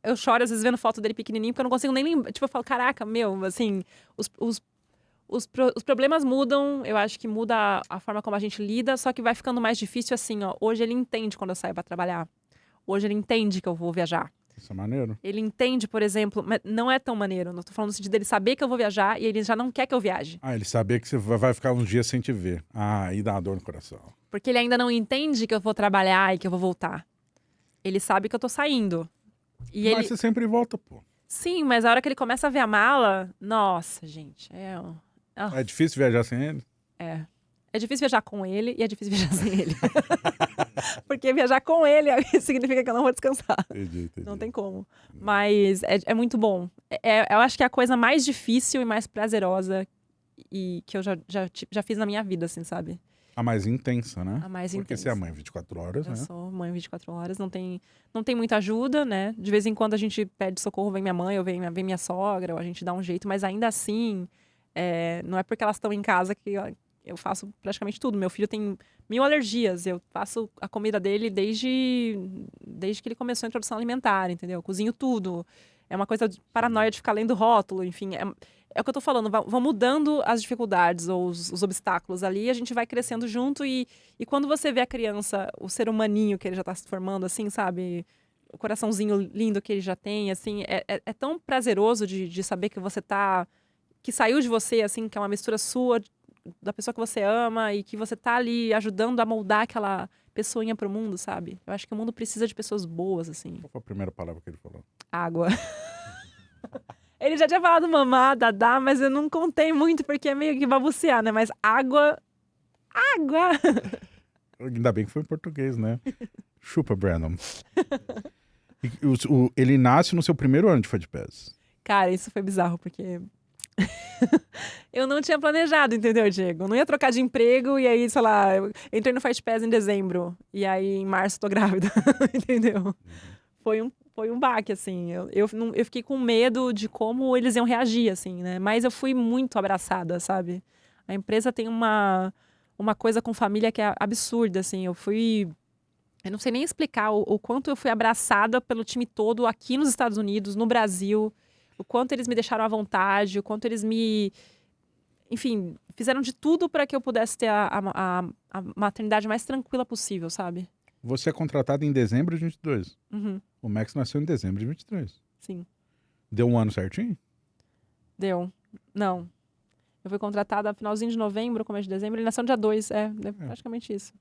Eu choro às vezes vendo foto dele pequenininho, porque eu não consigo nem lembrar. Tipo, eu falo, caraca, meu, assim, os problemas mudam, eu acho que muda a forma como a gente lida, só que vai ficando mais difícil assim, ó. Hoje ele entende quando eu saio pra trabalhar. Hoje ele entende que eu vou viajar. Isso é maneiro. Ele entende, por exemplo, mas não é tão maneiro. Não tô falando no sentido dele saber que eu vou viajar e ele já não quer que eu viaje. Ele saber que você vai ficar uns dias sem te ver. Aí dá uma dor no coração. Porque ele ainda não entende que eu vou trabalhar e que eu vou voltar. Ele sabe que eu tô saindo. Mas você sempre volta, pô. Sim, mas a hora que ele começa a ver a mala, nossa, gente, É difícil viajar sem ele? É difícil viajar com ele e é difícil viajar sem ele. Porque viajar com ele significa que eu não vou descansar. Entendi. Não tem como. Mas é muito bom. Eu acho que é a coisa mais difícil e mais prazerosa e que eu já fiz na minha vida, assim, sabe? A mais intensa, né? A mais Porque intensa. você é mãe 24 horas, Eu né? sou mãe 24 horas, não tem muita ajuda, né? De vez em quando a gente pede socorro, vem minha mãe ou vem minha sogra, ou a gente dá um jeito, mas ainda assim, não é porque elas estão em casa que eu faço praticamente tudo. Meu filho tem 1000 alergias, eu faço a comida dele desde que ele começou a introdução alimentar, entendeu? Eu cozinho tudo. É uma coisa de paranoia de ficar lendo rótulo, enfim. É o que eu tô falando, vão mudando as dificuldades ou os obstáculos ali, a gente vai crescendo junto e quando você vê a criança, o ser humaninho que ele já tá se formando, assim, sabe? O coraçãozinho lindo que ele já tem, assim, é tão prazeroso de saber que você tá... que saiu de você, assim, que é uma mistura sua, da pessoa que você ama e que você tá ali ajudando a moldar aquela pessoinha pro mundo, sabe? Eu acho que o mundo precisa de pessoas boas, assim. Qual foi a primeira palavra que ele falou? Água. Ele já tinha falado mamá, dadá, mas eu não contei muito porque é meio que babucear, né? Mas água... Água! Ainda bem que foi em português, né? Chupa, Brandon. Ele nasce no seu primeiro ano de Fight Pass. Cara, isso foi bizarro, porque... eu não tinha planejado, entendeu, Diego? Eu não ia trocar de emprego e aí, sei lá, eu entrei no Fight Pass em dezembro. E aí, em março, tô grávida, entendeu? Foi um baque, assim. Eu fiquei com medo de como eles iam reagir, assim, né? Mas eu fui muito abraçada, sabe? A empresa tem uma coisa com família que é absurda, assim. Eu não sei nem explicar o quanto eu fui abraçada pelo time todo aqui nos Estados Unidos, no Brasil. o quanto eles me deixaram à vontade, o quanto eles me... Enfim, fizeram de tudo para que eu pudesse ter a maternidade mais tranquila possível, sabe? Você é contratado em dezembro de 22. Uhum, O Max nasceu em dezembro de 23. sim. Deu um ano certinho? Deu. Não. Eu fui contratada no finalzinho de novembro, começo de dezembro. Ele nasceu no dia 2. É praticamente isso.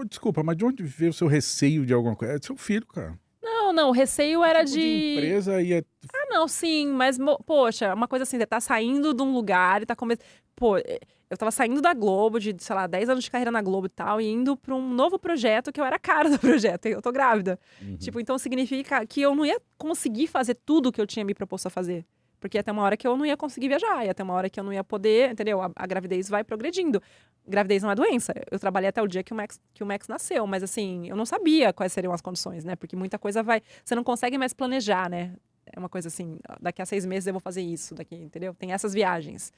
Desculpa, mas de onde veio o seu receio de alguma coisa? É seu filho, cara. Não. O receio era Tipo de empresa ia... Não, sim, mas, poxa, uma coisa assim, você tá saindo de um lugar e tá começando. Pô, eu tava saindo da Globo, de, sei lá, 10 anos de carreira na Globo e tal, e indo pra um novo projeto que eu era a cara do projeto, e eu tô grávida. Tipo, então significa que eu não ia conseguir fazer tudo que eu tinha me proposto a fazer. Porque ia ter uma hora que eu não ia conseguir viajar, ia ter uma hora que eu não ia poder, entendeu? A gravidez vai progredindo. Gravidez não é doença. Eu trabalhei até o dia que o Max nasceu, mas assim, eu não sabia quais seriam as condições, né? Porque muita coisa vai. Você não consegue mais planejar, né? É uma coisa assim, daqui a 6 meses eu vou fazer isso, entendeu? Tem essas viagens.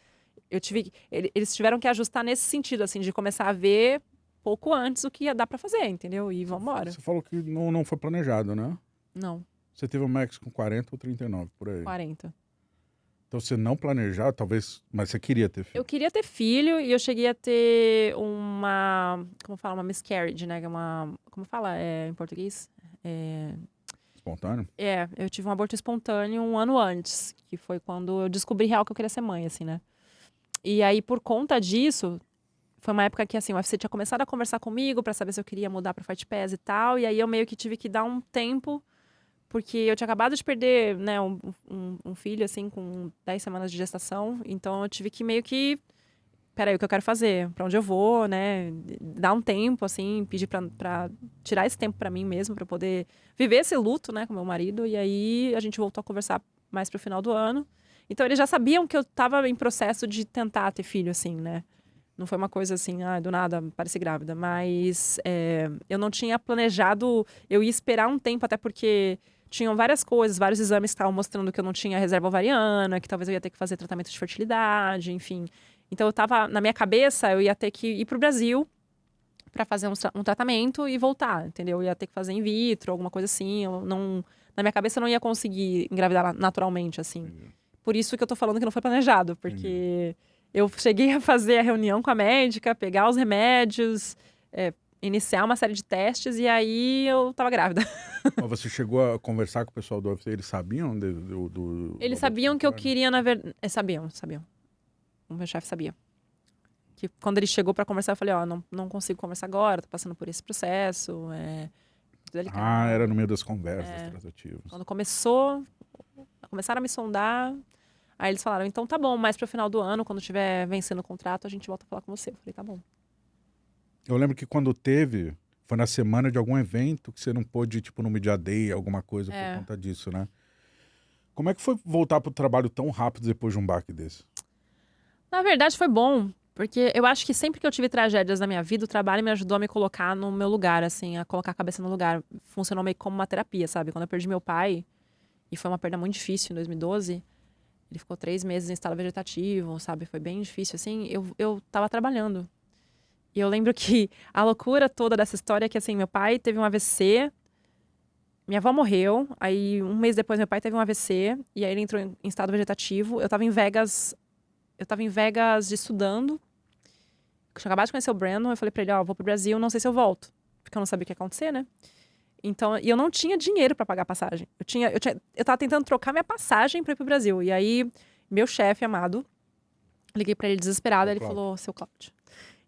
Eles tiveram que ajustar nesse sentido, assim, de começar a ver pouco antes o que ia dar pra fazer, entendeu? E vambora. Você falou que não foi planejado, né? Não, Você teve o Max com 40 ou 39, por aí. 40. Então você não planejava, talvez, mas você queria ter filho. Eu queria ter filho e eu cheguei a ter como fala, uma miscarriage, né? Como fala em português? Espontâneo? Eu tive um aborto espontâneo um ano antes, que foi quando eu descobri real que eu queria ser mãe, assim, né? E aí, por conta disso, foi uma época que, assim, o UFC tinha começado a conversar comigo pra saber se eu queria mudar pra Fight Pass e tal, e aí eu meio que tive que dar um tempo, porque eu tinha acabado de perder, né, um filho, assim, com 10 semanas de gestação, então eu tive que meio que... Peraí, o que eu quero fazer? Pra onde eu vou, né? Dar um tempo, assim, pedir pra tirar esse tempo pra mim mesmo, pra poder viver esse luto, né, com meu marido. E aí a gente voltou a conversar mais pro final do ano. Então eles já sabiam que eu tava em processo de tentar ter filho, assim, né? Não foi uma coisa assim, do nada, pareci grávida. Mas eu não tinha planejado, eu ia esperar um tempo, até porque tinham várias coisas, vários exames que estavam mostrando que eu não tinha reserva ovariana, que talvez eu ia ter que fazer tratamento de fertilidade, enfim. Então, eu tava, na minha cabeça, eu ia ter que ir pro Brasil para fazer um tratamento e voltar, entendeu? Eu ia ter que fazer in vitro, alguma coisa assim. Na minha cabeça, eu não ia conseguir engravidar naturalmente, assim. Entendi. Por isso que eu tô falando que não foi planejado, porque eu cheguei a fazer a reunião com a médica, pegar os remédios, iniciar uma série de testes e aí eu tava grávida. Mas você chegou a conversar com o pessoal do UFC, eles sabiam Eles sabiam que eu queria, na verdade... Sabiam. O meu chefe sabia. Que quando ele chegou pra conversar, eu falei, não consigo conversar agora, tô passando por esse processo, delicado. era no meio das conversas, tratativas. Quando começaram a me sondar, aí eles falaram, então tá bom, mais pro final do ano, quando tiver vencendo o contrato, a gente volta a falar com você. Eu falei, tá bom. Eu lembro que quando teve, foi na semana de algum evento que você não pôde ir, tipo, no Media Day, alguma coisa por conta disso, né? Como é que foi voltar pro trabalho tão rápido depois de um baque desse? Na verdade, foi bom, porque eu acho que sempre que eu tive tragédias na minha vida, o trabalho me ajudou a me colocar no meu lugar, assim, a colocar a cabeça no lugar. Funcionou meio como uma terapia, sabe? Quando eu perdi meu pai, e foi uma perda muito difícil em 2012, ele ficou 3 meses em estado vegetativo, sabe? Foi bem difícil, assim, eu tava trabalhando. E eu lembro que a loucura toda dessa história é que, assim, meu pai teve um AVC, minha avó morreu, aí um mês depois meu pai teve um AVC, e aí ele entrou em estado vegetativo. Eu tava em Vegas estudando. Eu tinha acabado de conhecer o Brandon. Eu falei pra ele, vou pro Brasil, não sei se eu volto. Porque eu não sabia o que ia acontecer, né? Então, e eu não tinha dinheiro pra pagar a passagem. Eu tava tentando trocar minha passagem pra ir pro Brasil. E aí, meu chefe amado, liguei pra ele desesperado. Ele falou, seu Cláudio.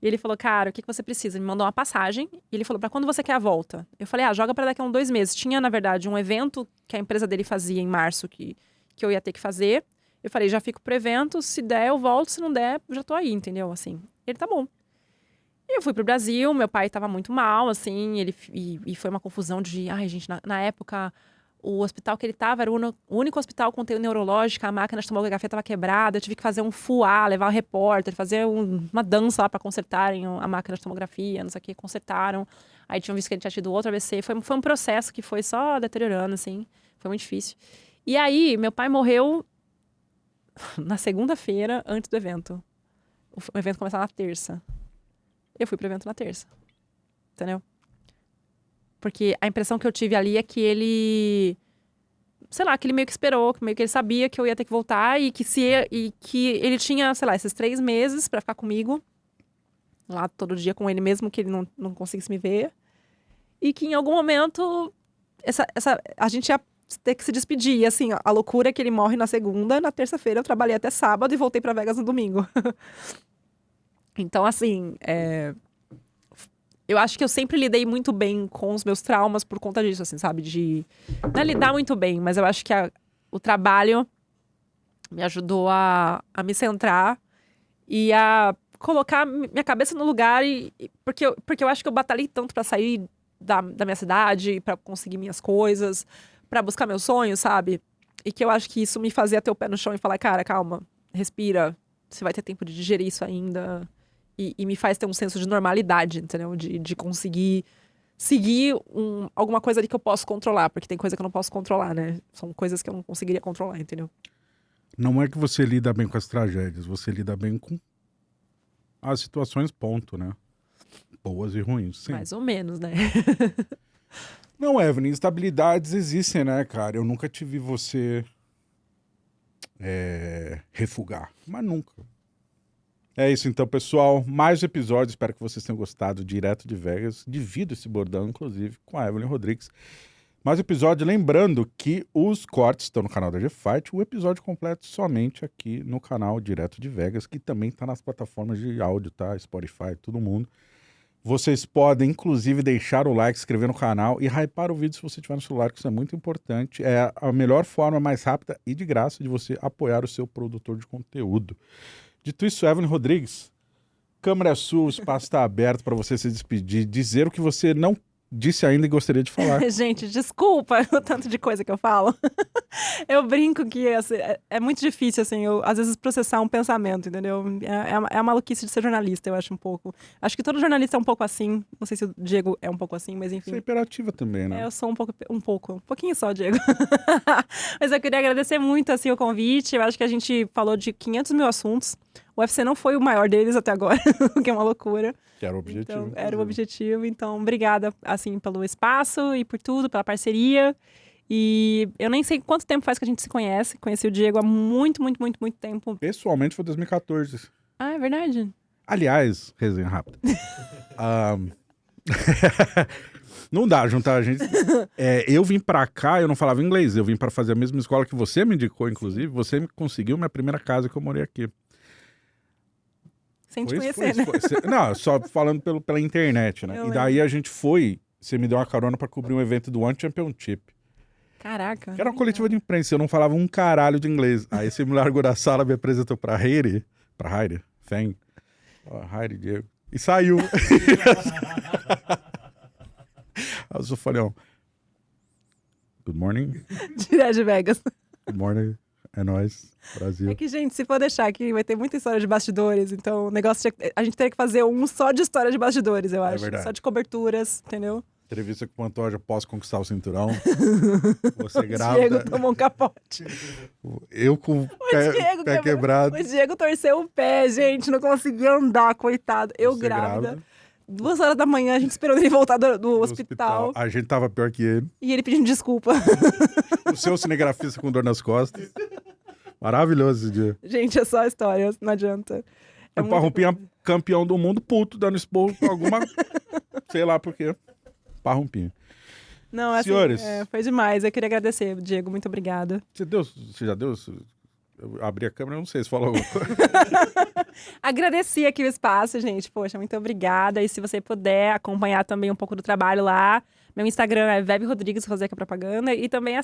E ele falou, cara, o que você precisa? Me mandou uma passagem. E ele falou, pra quando você quer a volta? Eu falei, joga pra daqui a 2 meses. Tinha, na verdade, um evento que a empresa dele fazia em março que eu ia ter que fazer. Eu falei, já fico pro evento, se der eu volto, se não der, já tô aí, entendeu? Assim, ele tá bom. E eu fui pro Brasil, meu pai tava muito mal, assim, e foi uma confusão de... Ai, gente, na época, o hospital que ele tava era o único hospital com UTI neurológica, a máquina de tomografia tava quebrada, eu tive que fazer um fuá, levar um repórter, fazer uma dança lá pra consertarem a máquina de tomografia, não sei o que, consertaram. Aí tinham visto que ele tinha tido outro AVC, foi um processo que foi só deteriorando, assim, foi muito difícil. E aí, meu pai morreu na segunda-feira, antes do evento. O evento começava na terça. Eu fui pro evento na terça. Entendeu? Porque a impressão que eu tive ali é que ele sei lá, que ele meio que esperou, que meio que ele sabia que eu ia ter que voltar e que ele tinha, sei lá, esses 3 meses pra ficar comigo lá todo dia com ele, mesmo que ele não conseguisse me ver. E que em algum momento a gente ia ter que se despedir. E assim, a loucura é que ele morre na segunda, na terça-feira eu trabalhei até sábado e voltei pra Vegas no domingo. Então, assim, eu acho que eu sempre lidei muito bem com os meus traumas por conta disso, assim, sabe? Não é lidar muito bem, mas eu acho que o trabalho me ajudou a me centrar e a colocar minha cabeça no lugar. Porque eu acho que eu batalhei tanto pra sair da minha cidade, pra conseguir minhas coisas, pra buscar meus sonhos, sabe? E que eu acho que isso me fazia ter o pé no chão e falar, cara, calma, respira, você vai ter tempo de digerir isso ainda. E me faz ter um senso de normalidade, entendeu? De conseguir seguir alguma coisa ali que eu posso controlar, porque tem coisa que eu não posso controlar, né? São coisas que eu não conseguiria controlar, entendeu? Não é que você lida bem com as tragédias, você lida bem com as situações, ponto, né? Boas e ruins, sim. Mais ou menos, né? Não, Evelyn, instabilidades existem, né, cara? Eu nunca te vi você refugar, mas nunca. É isso então, pessoal. Mais episódios, espero que vocês tenham gostado. Direto de Vegas. Divido esse bordão, inclusive, com a Evelyn Rodrigues. Mais episódio, lembrando que os cortes estão no canal da GFight, o episódio completo somente aqui no canal Direto de Vegas, que também está nas plataformas de áudio, tá? Spotify, todo mundo. Vocês podem, inclusive, deixar o like, se inscrever no canal e hypar o vídeo se você tiver no celular, que isso é muito importante. É a melhor forma, mais rápida e de graça de você apoiar o seu produtor de conteúdo. Dito isso, Evelyn Rodrigues, câmera sua, o espaço está aberto para você se despedir, dizer o que você não disse ainda e gostaria de falar. Gente, desculpa o tanto de coisa que eu falo. Eu brinco que assim, é muito difícil, assim, às vezes processar um pensamento, entendeu? É a maluquice de ser jornalista, eu acho um pouco. Acho que todo jornalista é um pouco assim. Não sei se o Diego é um pouco assim, mas enfim. Você é imperativa também, né? Eu sou um pouquinho só, Diego. Mas eu queria agradecer muito, assim, o convite. Eu acho que a gente falou de 500 mil assuntos. O UFC não foi o maior deles até agora, o que é uma loucura. Que era o objetivo. Então, era o objetivo. Então, obrigada, assim, pelo espaço e por tudo, pela parceria. E eu nem sei quanto tempo faz que a gente se conhece. Conheci o Diego há muito, muito, muito, muito tempo. Pessoalmente foi 2014. Ah, é verdade? Aliás, resenha rápida. Não dá juntar a gente. Eu vim pra cá, eu não falava inglês. Eu vim pra fazer a mesma escola que você me indicou, inclusive. Você me conseguiu minha primeira casa que eu morei aqui. Sem te conhecer, né? Não, só falando pela internet, né? E daí a gente foi, você me deu uma carona pra cobrir um evento do One Championship. Caraca. Que era uma coletiva de imprensa, eu não falava um caralho de inglês. Aí você me largou da sala, me apresentou pra Heidi, Feng, Heidi, Diego, e saiu. Aí eu só falei, good morning. Direto de Vegas. Good morning. É nóis, Brasil. É que, gente, se for deixar aqui, vai ter muita história de bastidores. Então, o negócio a gente teria que fazer um só de história de bastidores, eu acho. Verdade. Só de coberturas, entendeu? Entrevista com o Pantoja após conquistar o cinturão. Você grávida. O Diego tomou um capote. Eu com o pé quebrado. O Diego torceu o pé, gente. Não conseguia andar, coitado. Eu grávida. 2h da manhã, a gente esperou ele voltar do hospital. A gente tava pior que ele. E ele pedindo desculpa. O seu cinegrafista com dor nas costas. Maravilhoso esse dia. Gente, é só história, não adianta. O Parrumpinha campeão do mundo, puto, dando esporro com alguma... sei lá por quê. Parrumpinha. Não, assim, senhores, foi demais. Eu queria agradecer, Diego. Muito obrigada. Você já deu? Eu abri a câmera, não sei se falou alguma coisa. Agradeci aqui o espaço, gente. Poxa, muito obrigada. E se você puder acompanhar também um pouco do trabalho lá, meu Instagram é Veb Rodrigues, vou fazer aqui a propaganda. E também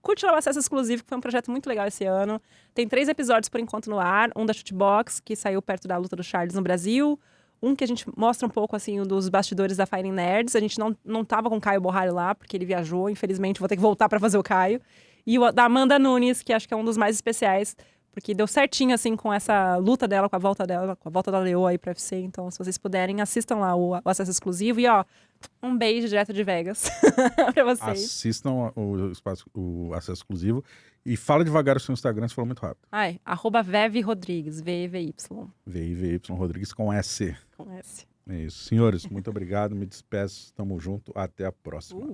curte lá o Acesso Exclusivo, que foi um projeto muito legal esse ano. Tem 3 episódios por enquanto no ar. Um da Shootbox, que saiu perto da luta do Charles no Brasil. Um que a gente mostra um pouco, assim, dos bastidores da Fighting Nerds. A gente não tava com o Caio Borralho lá, porque ele viajou. Infelizmente, vou ter que voltar pra fazer o Caio. E o da Amanda Nunes, que acho que é um dos mais especiais, porque deu certinho, assim, com essa luta dela, com a volta da Leoa aí pro UFC. Então, se vocês puderem, assistam lá o Acesso Exclusivo. E, ó, um beijo direto de Vegas pra vocês. Assistam o Acesso Exclusivo. E fala devagar o seu Instagram, você falou muito rápido. @Vev Rodrigues, V-E-V-Y. V-I-V-Y Rodrigues com S. Com S. É isso. Senhores, muito obrigado. Me despeço. Tamo junto. Até a próxima.